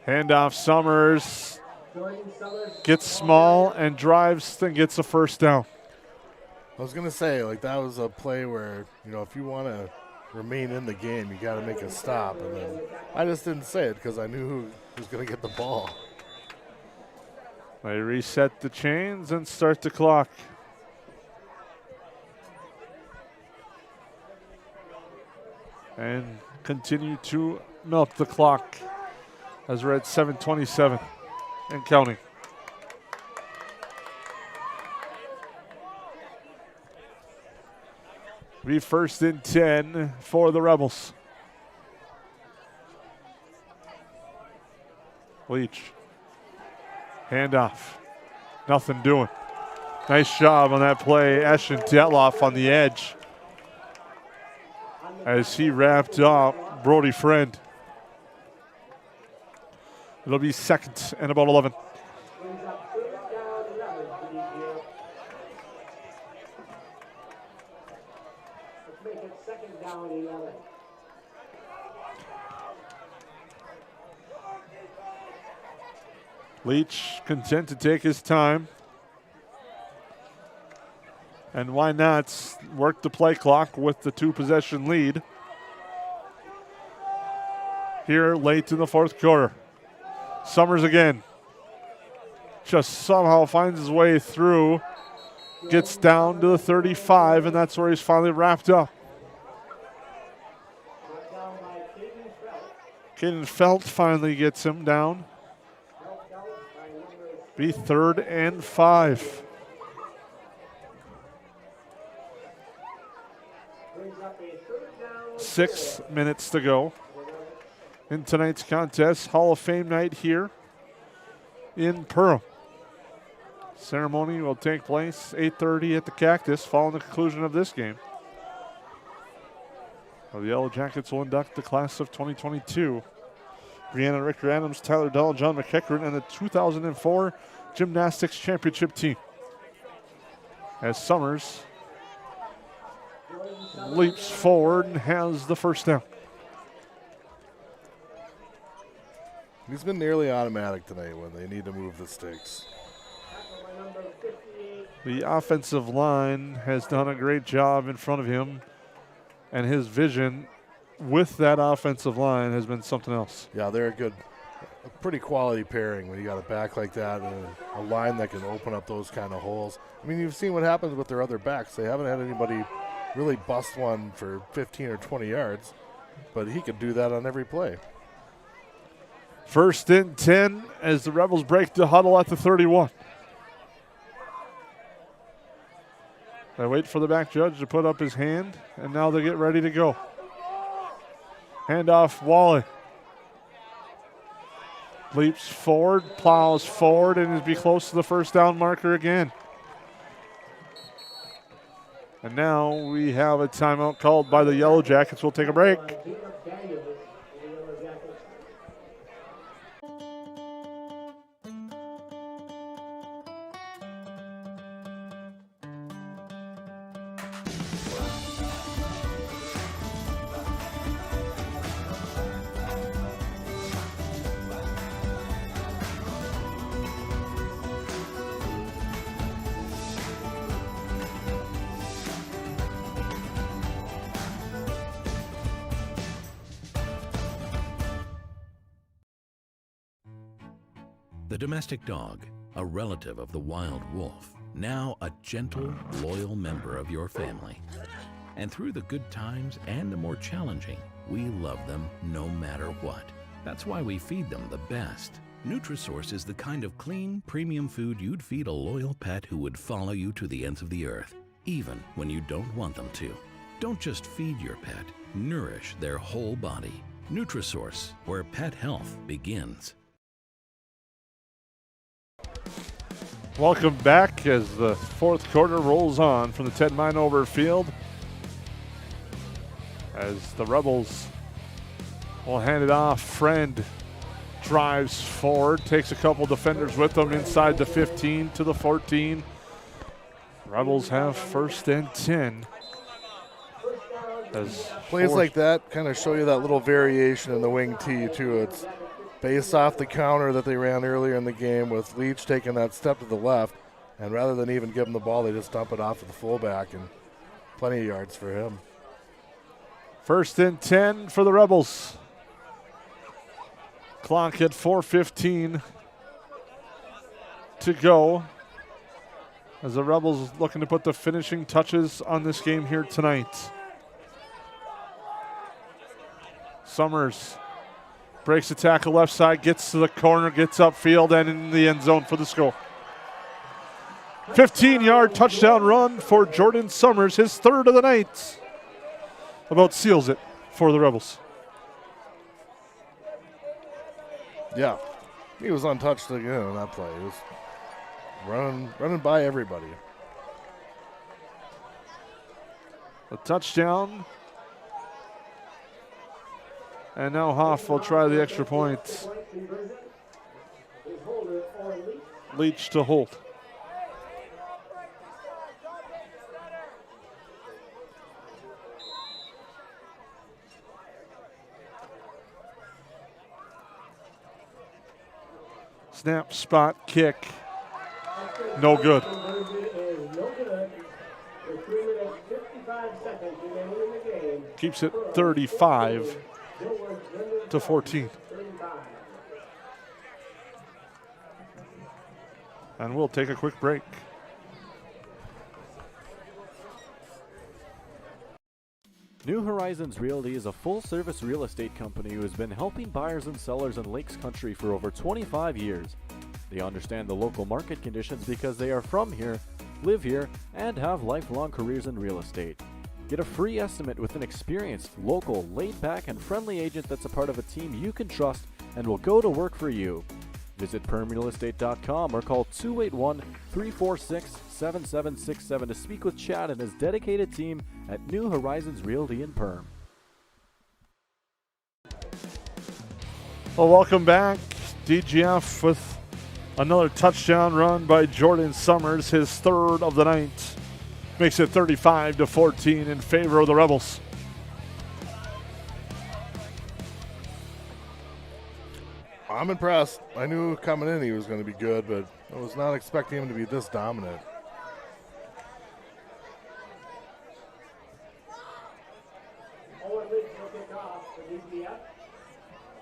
Speaker 3: Handoff Summers. Gets small and drives and gets a first down.
Speaker 4: I was going to say, like, that was a play where, you know, if you want to remain in the game, you got to make a stop. And then I just didn't say it because I knew who was going to get the ball.
Speaker 3: They reset the chains and start the clock. And continue to milk the clock as we're at 7:27 and counting. Be first and 10 for the Rebels. Leach. Handoff. Nothing doing. Nice job on that play. Ashton Detloff on the edge. As he wrapped up Brody Friend. It'll be second and about 11. Leach content to take his time. And why not work the play clock with the 2-possession lead here late in the fourth quarter. Summers again. Just somehow finds his way through. Gets down to the 35, and that's where he's finally wrapped up. Caden Felt finally gets him down. Be third and 5. Six minutes to go in tonight's contest. Hall of Fame night here in Perham. Ceremony will take place 8:30 at the Cactus following the conclusion of this game. The Yellow Jackets will induct the class of 2022. Brianna Richter Adams, Tyler Dahl, John McEachern, and the 2004 Gymnastics Championship team. As Summers leaps forward and has the first down.
Speaker 4: He's been nearly automatic tonight when they need to move the sticks.
Speaker 3: The offensive line has done a great job in front of him, and his vision with that offensive line has been something else.
Speaker 4: Yeah, they're a pretty quality pairing when you got a back like that and a line that can open up those kind of holes. I mean, you've seen what happens with their other backs. They haven't had anybody really bust one for 15 or 20 yards, but he could do that on every play.
Speaker 3: 1st and 10 as the Rebels break the huddle at the 31. They wait for the back judge to put up his hand, and now they get ready to go. Handoff, Wally. Leaps forward, plows forward, and is be close to the first down marker again. And now we have a timeout called by the Yellow Jackets. We'll take a break.
Speaker 10: The domestic dog, a relative of the wild wolf, now a gentle, loyal member of your family. And through the good times and the more challenging, we love them no matter what. That's why we feed them the best. Nutrisource is the kind of clean, premium food you'd feed a loyal pet who would follow you to the ends of the earth, even when you don't want them to. Don't just feed your pet, nourish their whole body. Nutrisource, where pet health begins.
Speaker 3: Welcome back as the fourth quarter rolls on from the Ted Minover field. As the Rebels will hand it off. Friend drives forward, takes a couple defenders with them inside the 15 to the 14. Rebels have 1st and 10. As
Speaker 4: plays like that kind of show you that little variation in the wing T too. It's based off the counter that they ran earlier in the game with Leach taking that step to the left, and rather than even give him the ball, they just dump it off to the fullback, and plenty of yards for him.
Speaker 3: 1st and 10 for the Rebels. Clock at 4:15 to go as the Rebels looking to put the finishing touches on this game here tonight. Summers breaks the tackle left side, gets to the corner, gets upfield, and in the end zone for the score. 15-yard touchdown run for Jordan Summers, his 3rd of the night. About seals it for the Rebels.
Speaker 4: Yeah, he was untouched again on that play. He was running by everybody.
Speaker 3: A touchdown. And now Hoff will try the extra point. Leach to Holt. Snap, spot, kick. No good. Keeps it 35 to 14. And we'll take a quick break.
Speaker 7: New Horizons Realty is a full-service real estate company who has been helping buyers and sellers in Lakes Country for over 25 years. They understand the local market conditions because they are from here, live here, and have lifelong careers in real estate. Get a free estimate with an experienced, local, laid-back, and friendly agent that's a part of a team you can trust and will go to work for you. Visit permrealestate.com or call 281-346-7767 to speak with Chad and his dedicated team at New Horizons Realty in Perm.
Speaker 3: Well, welcome back. DGF with another touchdown run by Jordan Summers, his 3rd of the night. Makes it 35 to 14 in favor of the Rebels.
Speaker 4: I'm impressed. I knew coming in he was going to be good, but I was not expecting him to be this dominant.
Speaker 5: Owen Leach will kick off for DPF.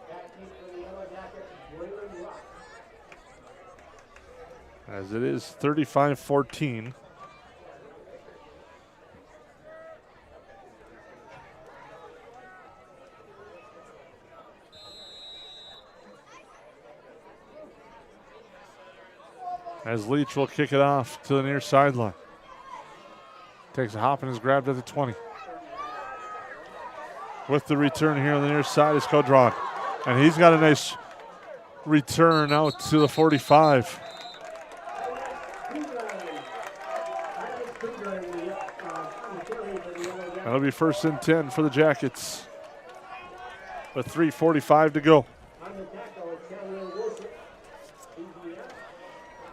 Speaker 5: Back kick for the Yellow Jackets, Braylon Rock.
Speaker 3: As it is 35-14. As Leach will kick it off to the near sideline. Takes a hop and is grabbed at the 20. With the return here on the near side is Codron. And he's got a nice return out to the 45. That'll be 1st and 10 for the Jackets. With 3:45 to go.
Speaker 5: On the tackle is Cameron Wilson. DPF.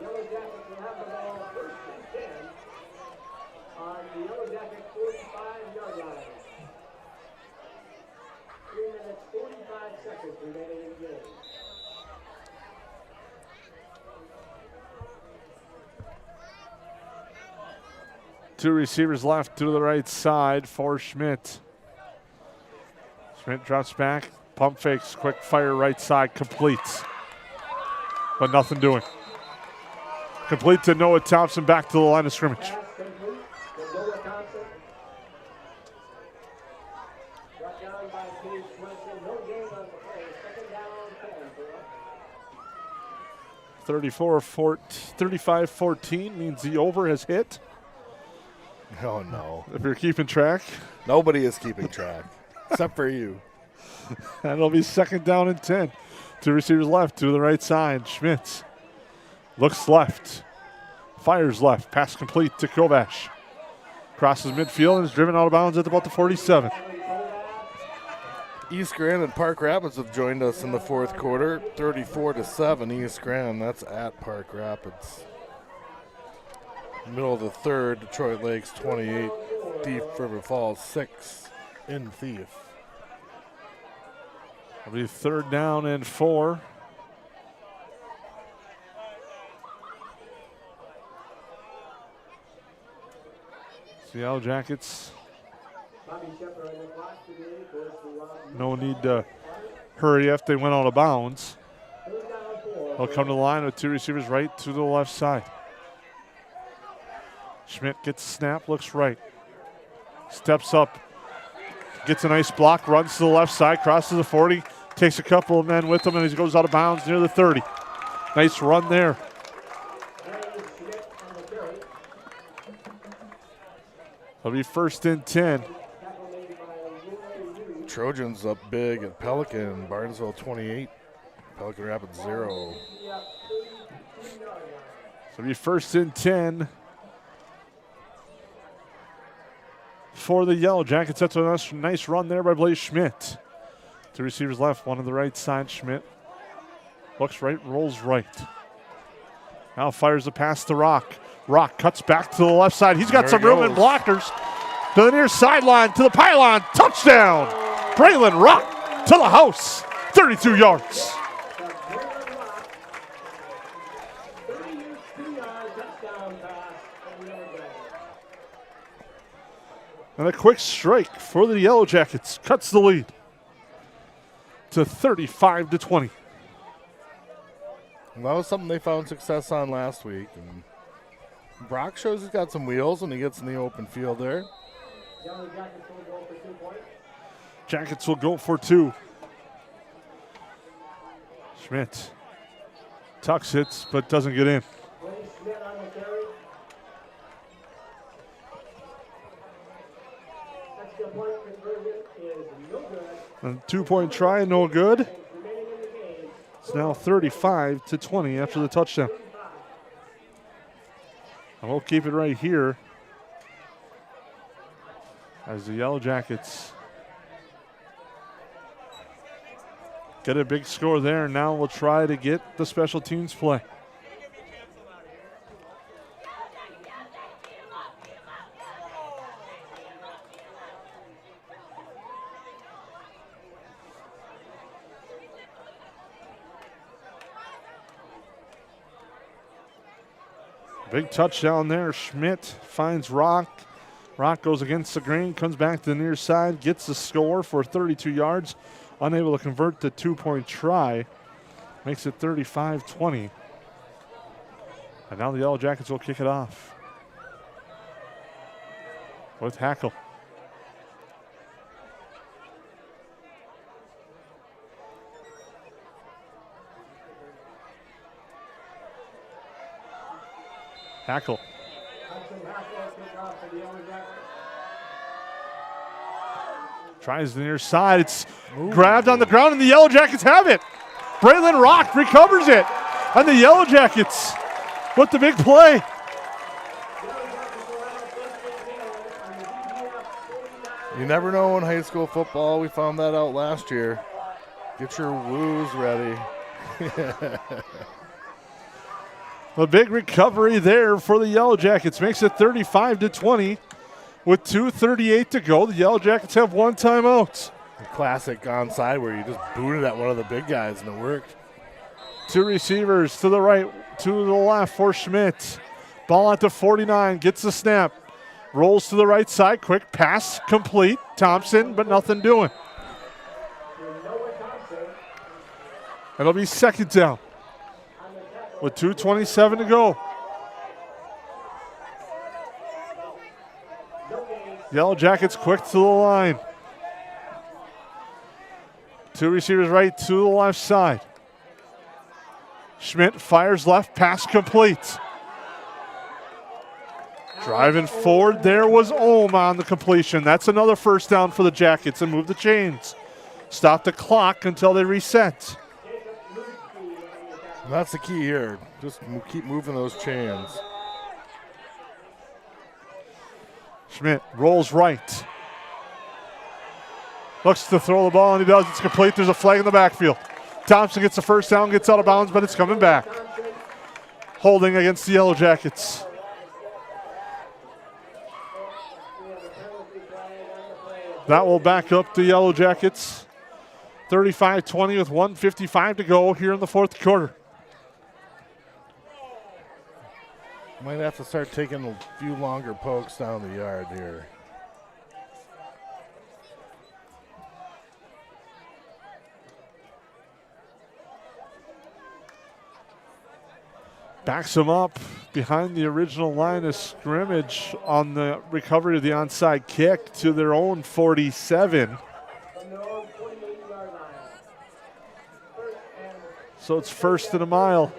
Speaker 5: Yellow Jackets will have the ball 1st and 10 on the Yellow Jacket 45-yard line. 3 minutes, 45 seconds remaining in the game.
Speaker 3: Two receivers left to the right side for Schmidt. Schmidt drops back, pump fakes, quick fire right side, completes. But nothing doing. Complete to Noah Thompson, back to the line of scrimmage.
Speaker 5: Pass complete to Noah Thompson. Brought down by Paige Swenson. No gain on the play. 2nd down, 10 for us.
Speaker 3: 35-14 means the over has hit.
Speaker 4: Oh, no.
Speaker 3: If you're keeping track.
Speaker 4: Nobody is keeping track, except for you.
Speaker 3: And it'll be 2nd down and 10. Two receivers left to the right side. Schmidt looks left, fires left, pass complete to Kovash. Crosses midfield and is driven out of bounds at about the 47.
Speaker 4: East Grand and Park Rapids have joined us in the 4th quarter, 34-7 East Grand. That's at Park Rapids. Middle of the 3rd, Detroit Lakes 28, Thief River Falls 6 in Thief.
Speaker 3: It'll be 3rd down and 4. Seattle Jackets. No need to hurry if they went out of bounds. They'll come to the line with two receivers right to the left side. Schmidt gets a snap, looks right. Steps up, gets a nice block, runs to the left side, crosses the 40, takes a couple of men with him, and he goes out of bounds near the 30. Nice run there. It'll be 1st and 10.
Speaker 4: Trojans up big at Pelican, Barnesville 28, Pelican Rapids 0.
Speaker 3: So it'll be 1st and 10 for the Yellow Jackets. That's a nice run there by Blaze Schmidt. Two receivers left, one on the right side. Schmidt looks right, rolls right. Now fires a pass to Rock. Rock cuts back to the left side. He's got some room in blockers. To the near sideline, to the pylon. Touchdown! Braylon Rock to the house. 32 yards. And a quick strike for the Yellow Jackets. Cuts the lead to 35-20.
Speaker 4: That was something they found success on last week. And Brock shows he's got some wheels when he gets in the open field there.
Speaker 3: Jackets will go for 2. Schmidt tucks it, but doesn't get in. A 2-point try, no good. It's now 35-20 after the touchdown. And we'll keep it right here as the Yellow Jackets get a big score there. Now we'll try to get the special teams play. Big touchdown there. Schmidt finds Rock. Rock goes against the grain, comes back to the near side, gets the score for 32 yards. Unable to convert the 2-point try. Makes it 35-20. And now the Yellow Jackets will kick it off with Hackle. Hackle. Tries the near side. It's grabbed on the ground, and the Yellow Jackets have it. Braylon Rock recovers it. And the Yellow Jackets with the big play.
Speaker 4: You never know in high school football. We found that out last year. Get your woos ready.
Speaker 3: A big recovery there for the Yellow Jackets. Makes it 35-20 with 2:38 to go. The Yellow Jackets have one timeout.
Speaker 4: The classic onside where you just booted at one of the big guys and it worked.
Speaker 3: Two receivers to the right, to the left for Schmidt. Ball at the 49, gets the snap. Rolls to the right side, quick pass, complete. Thompson, but nothing doing. It'll be second down with 2:27 to go. Yellow Jackets quick to the line. Two receivers right to the left side. Schmidt fires left, pass complete. Driving forward, there was Ohm on the completion. That's another first down for the Jackets and move the chains. Stop the clock until they reset.
Speaker 4: That's the key here. Just keep moving those chains.
Speaker 3: Schmidt rolls right. Looks to throw the ball, and he does. It's complete. There's a flag in the backfield. Thompson gets the first down, gets out of bounds, but it's coming back. Holding against the Yellow Jackets. That will back up the Yellow Jackets. 35-20 with 1:55 to go here in the fourth quarter.
Speaker 4: Might have to start taking a few longer pokes down the yard here.
Speaker 3: Backs him up behind the original line of scrimmage on the recovery of the onside kick to their own 47. So it's first and a mile.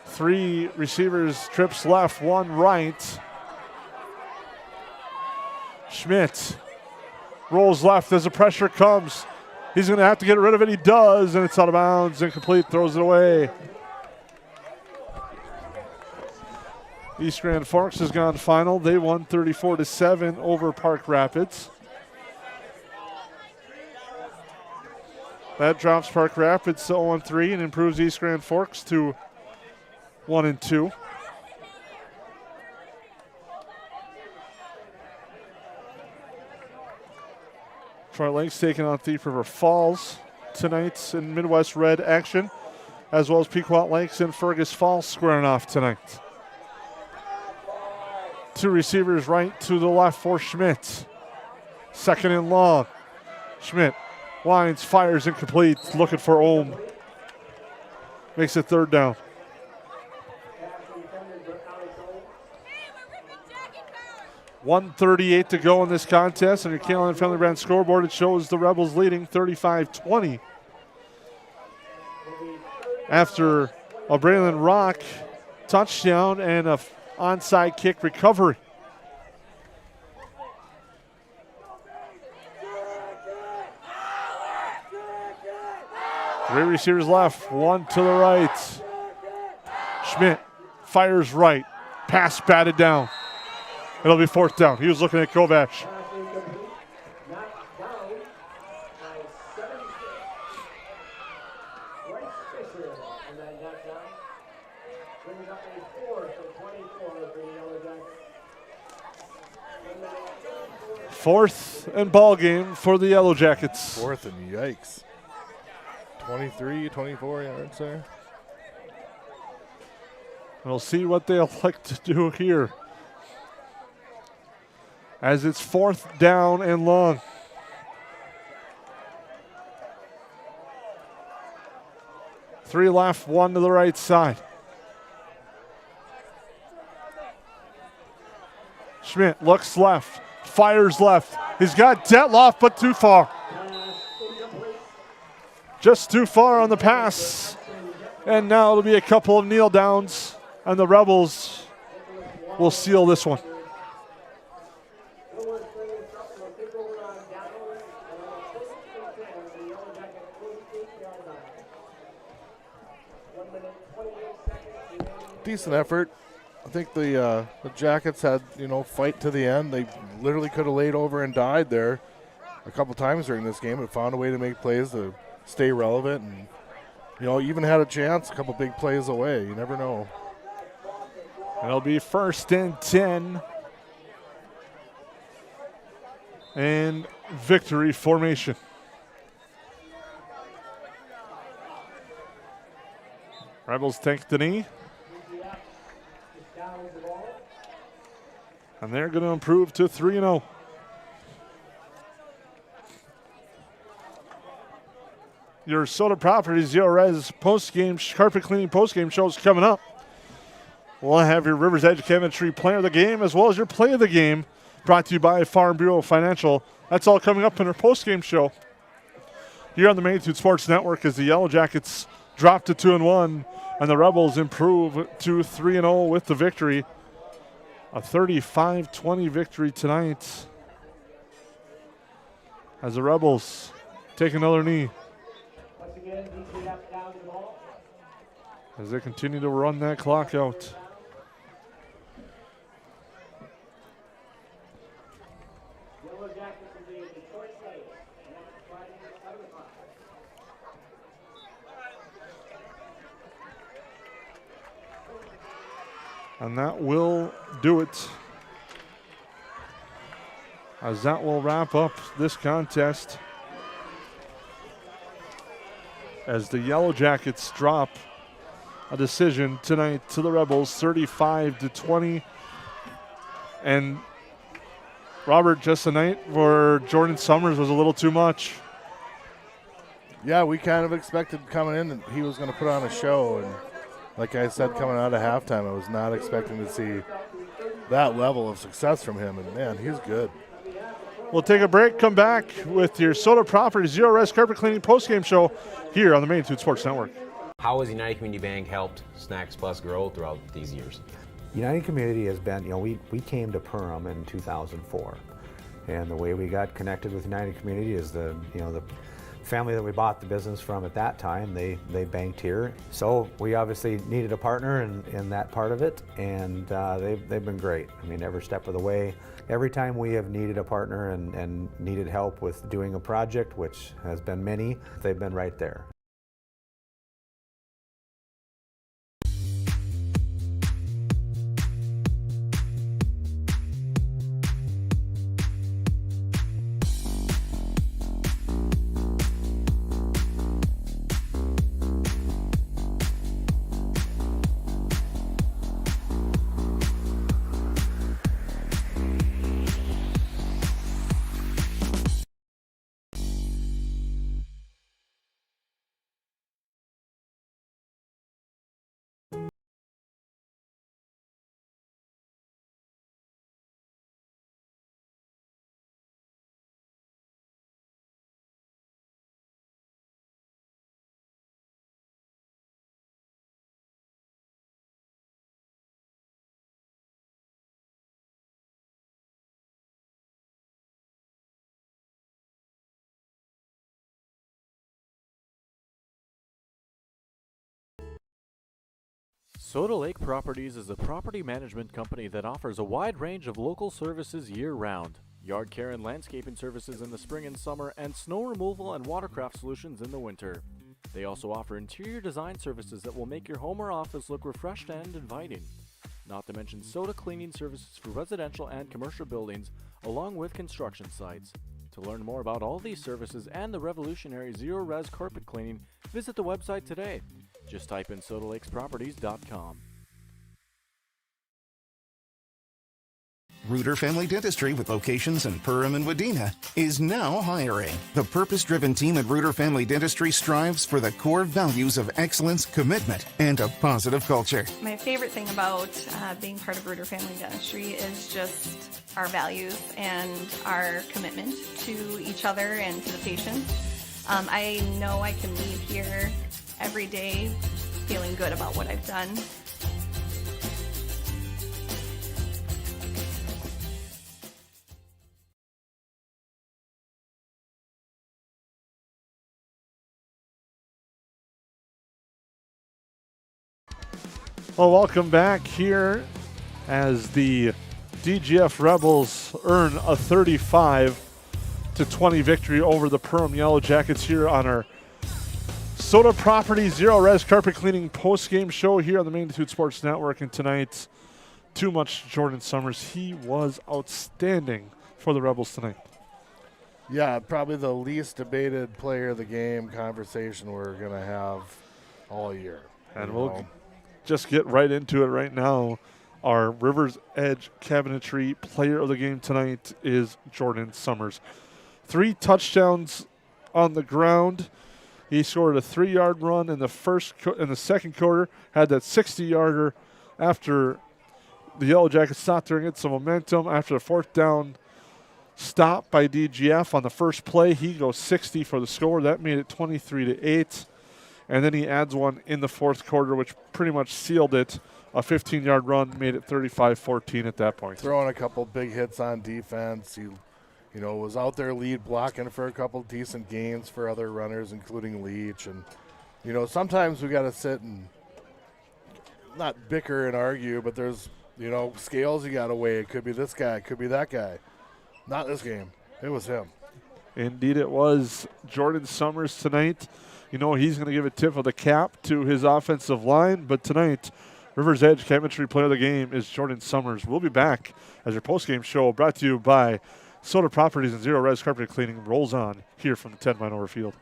Speaker 3: Three receivers, trips left, one right. Schmidt rolls left as the pressure comes. He's going to have to get rid of it. He does, and it's out of bounds. Incomplete, throws it away. East Grand Forks has gone final. They won 34-7 over Park Rapids. That drops Park Rapids to 0-3 and improves East Grand Forks to 1-2. Detroit Lakes taking on Thief River Falls tonight in Midwest Red action, as well as Pequot Lakes and Fergus Falls squaring off tonight. Two receivers right to the left for Schmidt. Second and long. Schmidt winds, fires, incomplete, looking for Ohm. Makes it third down. .138 to go in this contest. On your Caroline Family Brand scoreboard, it shows the Rebels leading 35-20. After a Braylon Rock touchdown and a onside kick recovery. Three receivers left, one to the right. Schmidt fires right, pass batted down. It'll be fourth down. He was looking at Kovac. Fourth and ball game for the Yellow Jackets.
Speaker 4: Fourth and yikes. 23, 24 yards there.
Speaker 3: We'll see what they'll like to do here, as it's 4th down and long. Three left, one to the right side. Schmidt looks left, fires left. He's got Detloff, but too far. Just too far on the pass. And now it'll be a couple of kneel downs, and the Rebels will seal this one.
Speaker 4: Decent effort. I think the Jackets had, fight to the end. They literally could have laid over and died there a couple times during this game, but found a way to make plays to stay relevant, and even had a chance a couple big plays away. You never know.
Speaker 3: It'll be 1st and 10 and victory formation. Rebels take the knee. And they're going to improve to 3-0. Your Soda Properties Zero Res post-game, carpet cleaning post-game shows coming up. We'll have your Rivers Edge Chemistry Player of the Game as well as your Play of the Game, brought to you by Farm Bureau Financial. That's all coming up in our post-game show here on the Magnitude Sports Network as the Yellow Jackets drop to 2-1 and the Rebels improve to 3-0 with the victory. A 35-20 victory tonight as the Rebels take another knee as they continue to run that clock out. And that will do it, as that will wrap up this contest as the Yellow Jackets drop a decision tonight to the Rebels, 35-20. And Robert, just a night where Jordan Summers was a little too much.
Speaker 4: Yeah, we kind of expected coming in that he was going to put on a show, and like I said, coming out of halftime, I was not expecting to see that level of success from him, and man, he's good.
Speaker 3: We'll take a break, come back with your Soda Properties Zero Res Carpet Cleaning postgame show here on the Magnitude Sports Network.
Speaker 8: How has United Community Bank helped Snacks Plus grow throughout these years?
Speaker 22: United Community has been, we came to Perham in 2004, and the way we got connected with United Community is the family that we bought the business from at that time, they banked here. So we obviously needed a partner in that part of it, and they've been great. I mean, every step of the way. Every time we have needed a partner and needed help with doing a project, which has been many, they've been right there.
Speaker 7: Soda Lake Properties is a property management company that offers a wide range of local services year-round. Yard care and landscaping services in the spring and summer, and snow removal and watercraft solutions in the winter. They also offer interior design services that will make your home or office look refreshed and inviting. Not to mention soda cleaning services for residential and commercial buildings, along with construction sites. To learn more about all these services and the revolutionary Zero Res carpet cleaning, visit the website today. Just type in SodaLakesProperties.com.
Speaker 14: Reuter Family Dentistry, with locations in Perham and Wadena, is now hiring. The purpose-driven team at Reuter Family Dentistry strives for the core values of excellence, commitment, and a positive culture.
Speaker 2: My favorite thing about being part of Reuter Family Dentistry is just our values and our commitment to each other and to the patients. I know I can leave here every day feeling good about what I've done.
Speaker 3: Well, welcome back here as the DGF Rebels earn a 35-20 victory over the Perham Yellow Jackets here on our Soda Property Zero Res Carpet Cleaning post-game show here on the Magnitude Sports Network. And tonight, too much Jordan Summers. He was outstanding for the Rebels tonight.
Speaker 4: Yeah, probably the least debated player of the game conversation we're going to have all year.
Speaker 3: And we'll just get right into it right now. Our Rivers Edge Cabinetry player of the game tonight is Jordan Summers. 3 touchdowns on the ground. He scored a 3-yard run in the second quarter, had that 60-yarder after the Yellow Jackets stopped there and get some momentum. After the 4th down stop by DGF on the first play, he goes 60 for the score. That made it 23-8. And then he adds one in the 4th quarter, which pretty much sealed it. A 15-yard run made it 35-14 at that point.
Speaker 4: Throwing a couple big hits on defense. He, was out there lead blocking for a couple decent gains for other runners, including Leach. And, sometimes we got to sit and not bicker and argue, but there's, scales you got to weigh. It could be this guy, it could be that guy. Not this game. It was him.
Speaker 3: Indeed it was. Jordan Summers tonight. He's going to give a tip of the cap to his offensive line, but tonight, Rivers Edge Chemistry Player of the Game is Jordan Summers. We'll be back as your postgame show brought to you by Soda Properties and Zero Res Carpet Cleaning rolls on here from the 10-mile over field.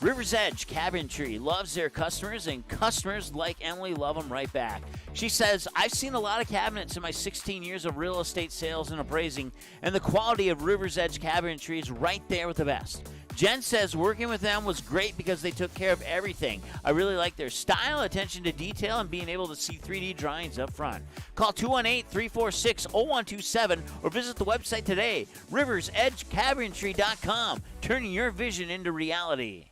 Speaker 6: Rivers Edge Cabinetry loves their customers, and customers like Emily love them right back. She says, I've seen a lot of cabinets in my 16 years of real estate sales and appraising, and the quality of Rivers Edge Cabinetry is right there with the best. Jen says working with them was great because they took care of everything. I really like their style, attention to detail, and being able to see 3D drawings up front. Call 218-346-0127 or visit the website today, riversedgecabinetry.com, turning your vision into reality.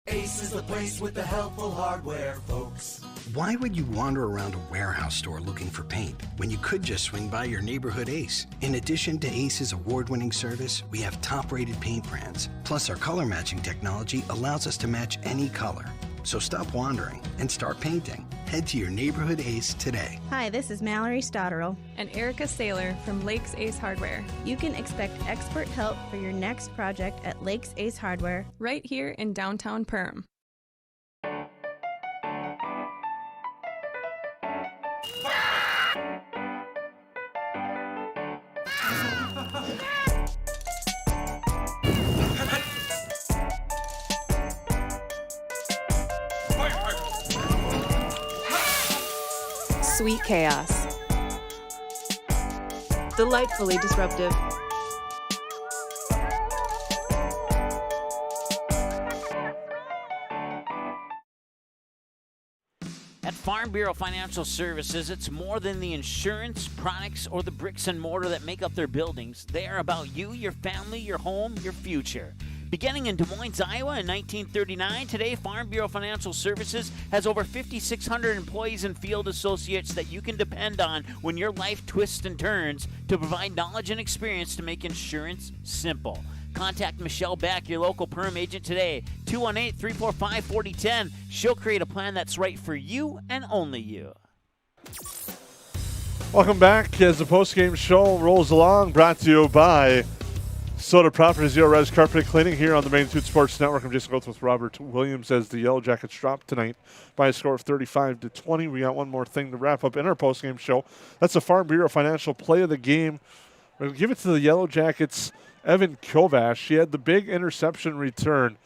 Speaker 16: Ace is the place with the helpful hardware, folks.
Speaker 18: Why would you wander around a warehouse store looking for paint when you could just swing by your neighborhood Ace? In addition to Ace's award-winning service, we have top-rated paint brands. Plus, our color matching technology allows us to match any color. So stop wandering and start painting. Head to your neighborhood Ace today.
Speaker 11: Hi, this is Mallory Stotterell
Speaker 12: and Erica Saylor from Lakes Ace Hardware.
Speaker 11: You can expect expert help for your next project at Lakes Ace Hardware,
Speaker 12: right here in downtown Perham.
Speaker 23: Sweet chaos. Delightfully disruptive.
Speaker 6: At Farm Bureau Financial Services, it's more than the insurance, products, or the bricks and mortar that make up their buildings. They are about you, your family, your home, your future. Beginning in Des Moines, Iowa in 1939, today Farm Bureau Financial Services has over 5,600 employees and field associates that you can depend on when your life twists and turns to provide knowledge and experience to make insurance simple. Contact Michelle Beck, your local Perham agent today, 218-345-4010. She'll create a plan that's right for you and only you.
Speaker 3: Welcome back as the postgame show rolls along, brought to you by Soda Property Zero Res Carpet Cleaning here on the Magnitude Sports Network. I'm Jason Goetz with Robert Williams as the Yellow Jackets drop tonight by a score of 35-20. We got one more thing to wrap up in our postgame show. That's the Farm Bureau Financial Play of the Game. We'll give it to the Yellow Jackets' Evan Kovash. He had the big interception return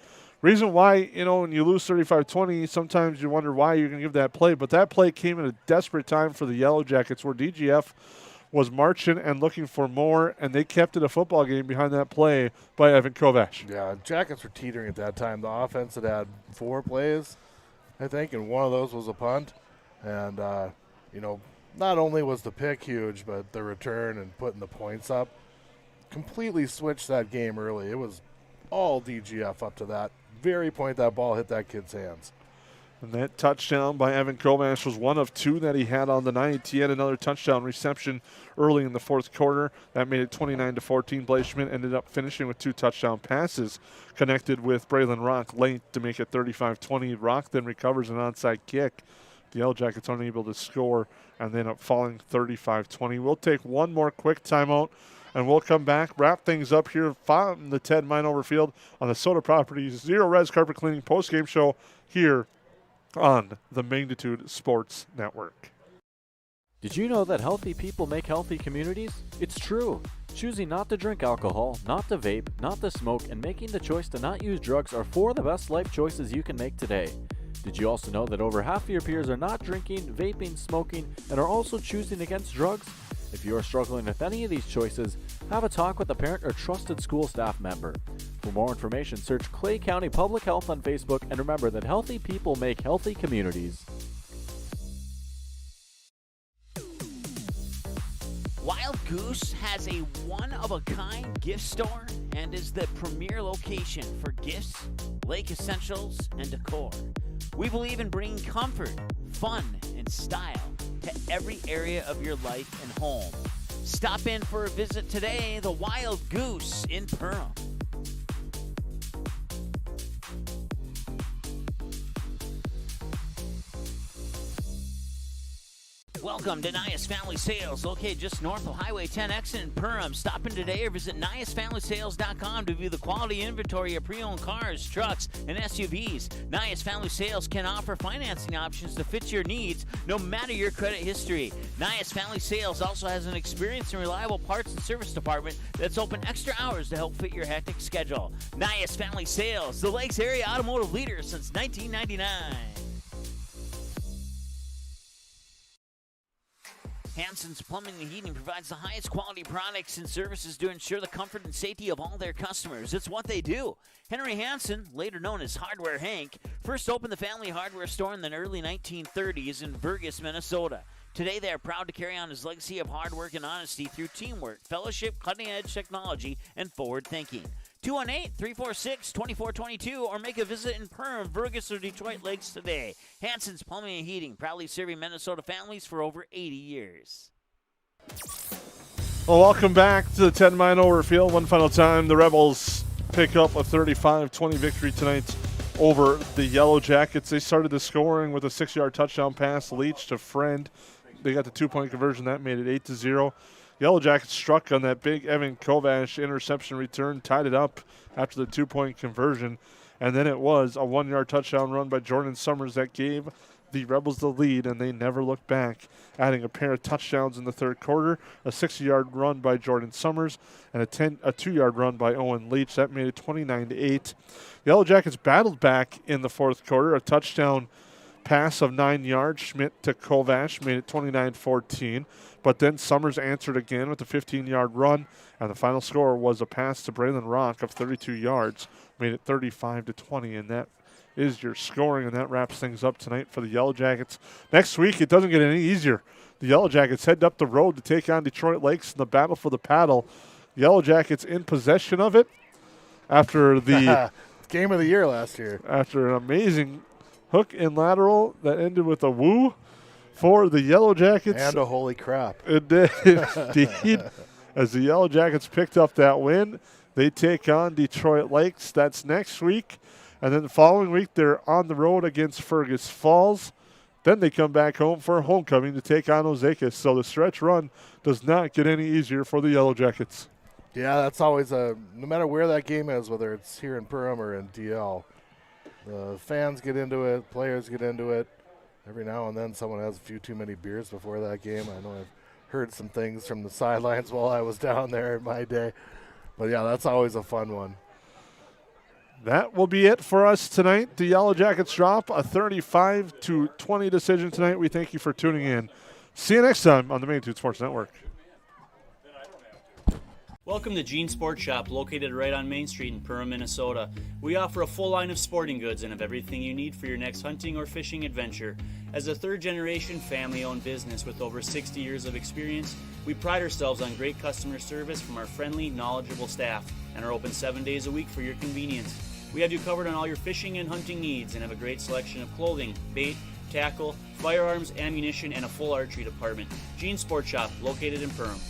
Speaker 3: Reason why, when you lose 35-20, sometimes you wonder why you're going to give that play. But that play came at a desperate time for the Yellow Jackets where DGF was marching and looking for more, and they kept it a football game behind that play by Evan Kovash.
Speaker 4: Yeah, Jackets were teetering at that time. The offense had 4 plays, I think, and one of those was a punt. And, not only was the pick huge, but the return and putting the points up completely switched that game early. It was all DGF up to that very point that ball hit that kid's hands.
Speaker 3: And that touchdown by Evan Kovash was one of 2 that he had on the night. He had another touchdown reception early in the fourth quarter. That made it 29-14. Blaze Schmidt ended up finishing with 2 touchdown passes connected with Braylon Rock late to make it 35-20. Rock then recovers an onside kick. The Yellow Jackets unable to score and then up falling 35-20. We'll take one more quick timeout, and we'll come back, wrap things up here from the Ted Minover Field on the Soda Properties Zero Res Carpet Cleaning postgame show here on the Magnitude Sports Network.
Speaker 7: Did you know that healthy people make healthy communities? It's true. Choosing not to drink alcohol, not to vape, not to smoke, and making the choice to not use drugs are 4 of the best life choices you can make today. Did you also know that over half of your peers are not drinking, vaping, smoking, and are also choosing against drugs? If you are struggling with any of these choices, have a talk with a parent or trusted school staff member. For more information, search Clay County Public Health on Facebook, and remember that healthy people make healthy communities.
Speaker 6: Wild Goose has a one-of-a-kind gift store and is the premier location for gifts, lake essentials, and decor. We believe in bringing comfort, fun, and style to every area of your life and home. Stop in for a visit today, the Wild Goose in Perham. Welcome to Nias Family Sales, located just north of Highway 10 exit in Perham. Stop in today or visit NiasFamilySales.com to view the quality inventory of pre-owned cars, trucks, and SUVs. Nias Family Sales can offer financing options to fit your needs, no matter your credit history. Nias Family Sales also has an experienced and reliable parts and service department that's open extra hours to help fit your hectic schedule. Nias Family Sales, the Lakes area automotive leader since 1999. Hansen's Plumbing and Heating provides the highest quality products and services to ensure the comfort and safety of all their customers. It's what they do. Henry Hansen, later known as Hardware Hank, first opened the family hardware store in the early 1930s in Burgess, Minnesota. Today, they are proud to carry on his legacy of hard work and honesty through teamwork, fellowship, cutting-edge technology, and forward thinking. 218-346-2422 or make a visit in Perham, Burgess, or Detroit Lakes today. Hansen's Plumbing and Heating, proudly serving Minnesota families for over 80 years.
Speaker 3: Well, welcome back to the 10 Minover Field. One final time, the Rebels pick up a 35-20 victory tonight over the Yellow Jackets. They started the scoring with a 6-yard touchdown pass, Leach to Friend. They got the 2-point conversion. That made it 8-0. Yellow Jackets struck on that big Evan Kovash interception return, tied it up after the 2-point conversion. And then it was a 1-yard touchdown run by Jordan Summers that gave the Rebels the lead, and they never looked back, adding a pair of touchdowns in the third quarter, a 60-yard run by Jordan Summers, and a 2-yard run by Owen Leach. That made it 29-8. The Yellow Jackets battled back in the fourth quarter, a touchdown pass of 9 yards. Schmidt to Kovash made it 29-14. But then Summers answered again with a 15-yard run, and the final score was a pass to Braylon Rock of 32 yards, made it 35-20, and that is your scoring, and that wraps things up tonight for the Yellow Jackets. Next week, it doesn't get any easier. The Yellow Jackets head up the road to take on Detroit Lakes in the battle for the paddle. The Yellow Jackets in possession of it after the
Speaker 4: game of the year last year.
Speaker 3: After an amazing hook and lateral that ended with a woo for the Yellow Jackets.
Speaker 4: And a holy crap.
Speaker 3: It did indeed. As the Yellow Jackets picked up that win, they take on Detroit Lakes. That's next week. And then the following week, they're on the road against Fergus Falls. Then they come back home for homecoming to take on Ozakas. So the stretch run does not get any easier for the Yellow Jackets.
Speaker 4: Yeah, that's always no matter where that game is, whether it's here in Perham or in DL, the fans get into it, players get into it. Every now and then someone has a few too many beers before that game. I know I've heard some things from the sidelines while I was down there in my day. But, yeah, that's always a fun one.
Speaker 3: That will be it for us tonight. The Yellow Jackets drop a 35-20 decision tonight. We thank you for tuning in. See you next time on the Magnitude Sports Network.
Speaker 1: Welcome to Gene Sports Shop, located right on Main Street in Perham, Minnesota. We offer a full line of sporting goods and have everything you need for your next hunting or fishing adventure. As a third-generation family-owned business with over 60 years of experience, we pride ourselves on great customer service from our friendly, knowledgeable staff and are open 7 days a week for your convenience. We have you covered on all your fishing and hunting needs and have a great selection of clothing, bait, tackle, firearms, ammunition, and a full archery department. Gene Sports Shop, located in Perham.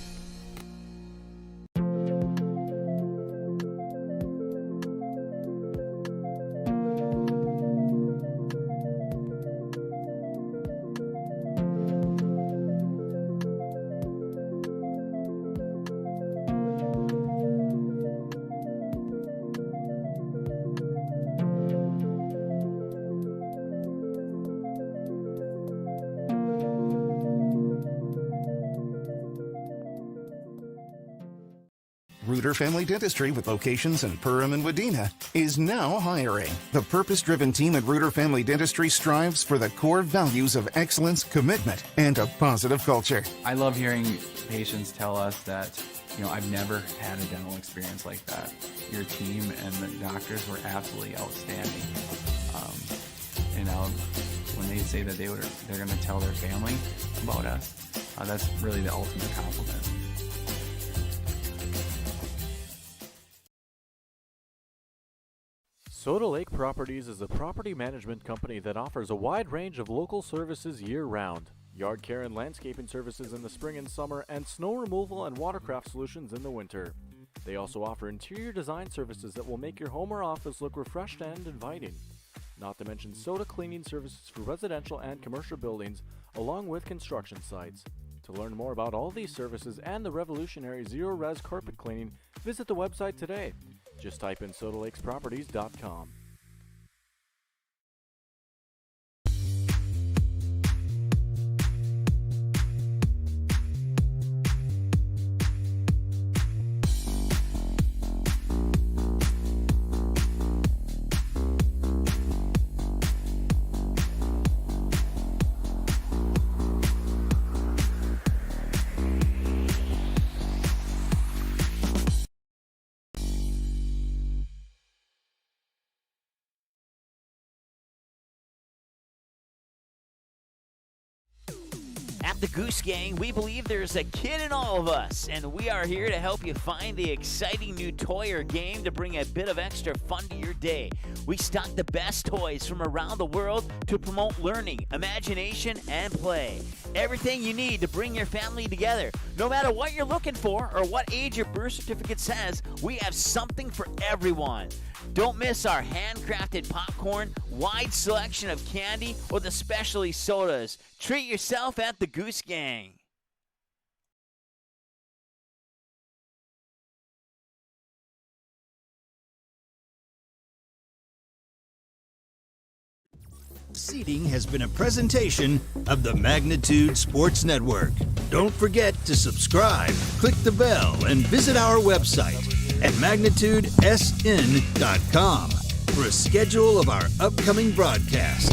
Speaker 14: Reuter Family Dentistry, with locations in Perham and Wadena, is now hiring. The purpose-driven team at Reuter Family Dentistry strives for the core values of excellence, commitment, and a positive culture.
Speaker 15: I love hearing patients tell us that, I've never had a dental experience like that. Your team and the doctors were absolutely outstanding. When they say that they're going to tell their family about us, that's really the ultimate compliment.
Speaker 7: Soda Lake Properties is a property management company that offers a wide range of local services year-round. Yard care and landscaping services in the spring and summer, and snow removal and watercraft solutions in the winter. They also offer interior design services that will make your home or office look refreshed and inviting. Not to mention soda cleaning services for residential and commercial buildings, along with construction sites. To learn more about all these services and the revolutionary zero-res carpet cleaning, visit the website today. Just type in SodaLakesProperties.com.
Speaker 6: At the Goose Gang, we believe there's a kid in all of us, and we are here to help you find the exciting new toy or game to bring a bit of extra fun to your day. We stock the best toys from around the world to promote learning, imagination, and play. Everything you need to bring your family together. No matter what you're looking for or what age your birth certificate says, we have something for everyone. Don't miss our handcrafted popcorn, wide selection of candy, or the specialty sodas. Treat yourself at the Goose Gang.
Speaker 13: Seating has been a presentation of the Magnitude Sports Network. Don't forget to subscribe, click the bell, and visit our website at magnitudesn.com for a schedule of our upcoming broadcasts.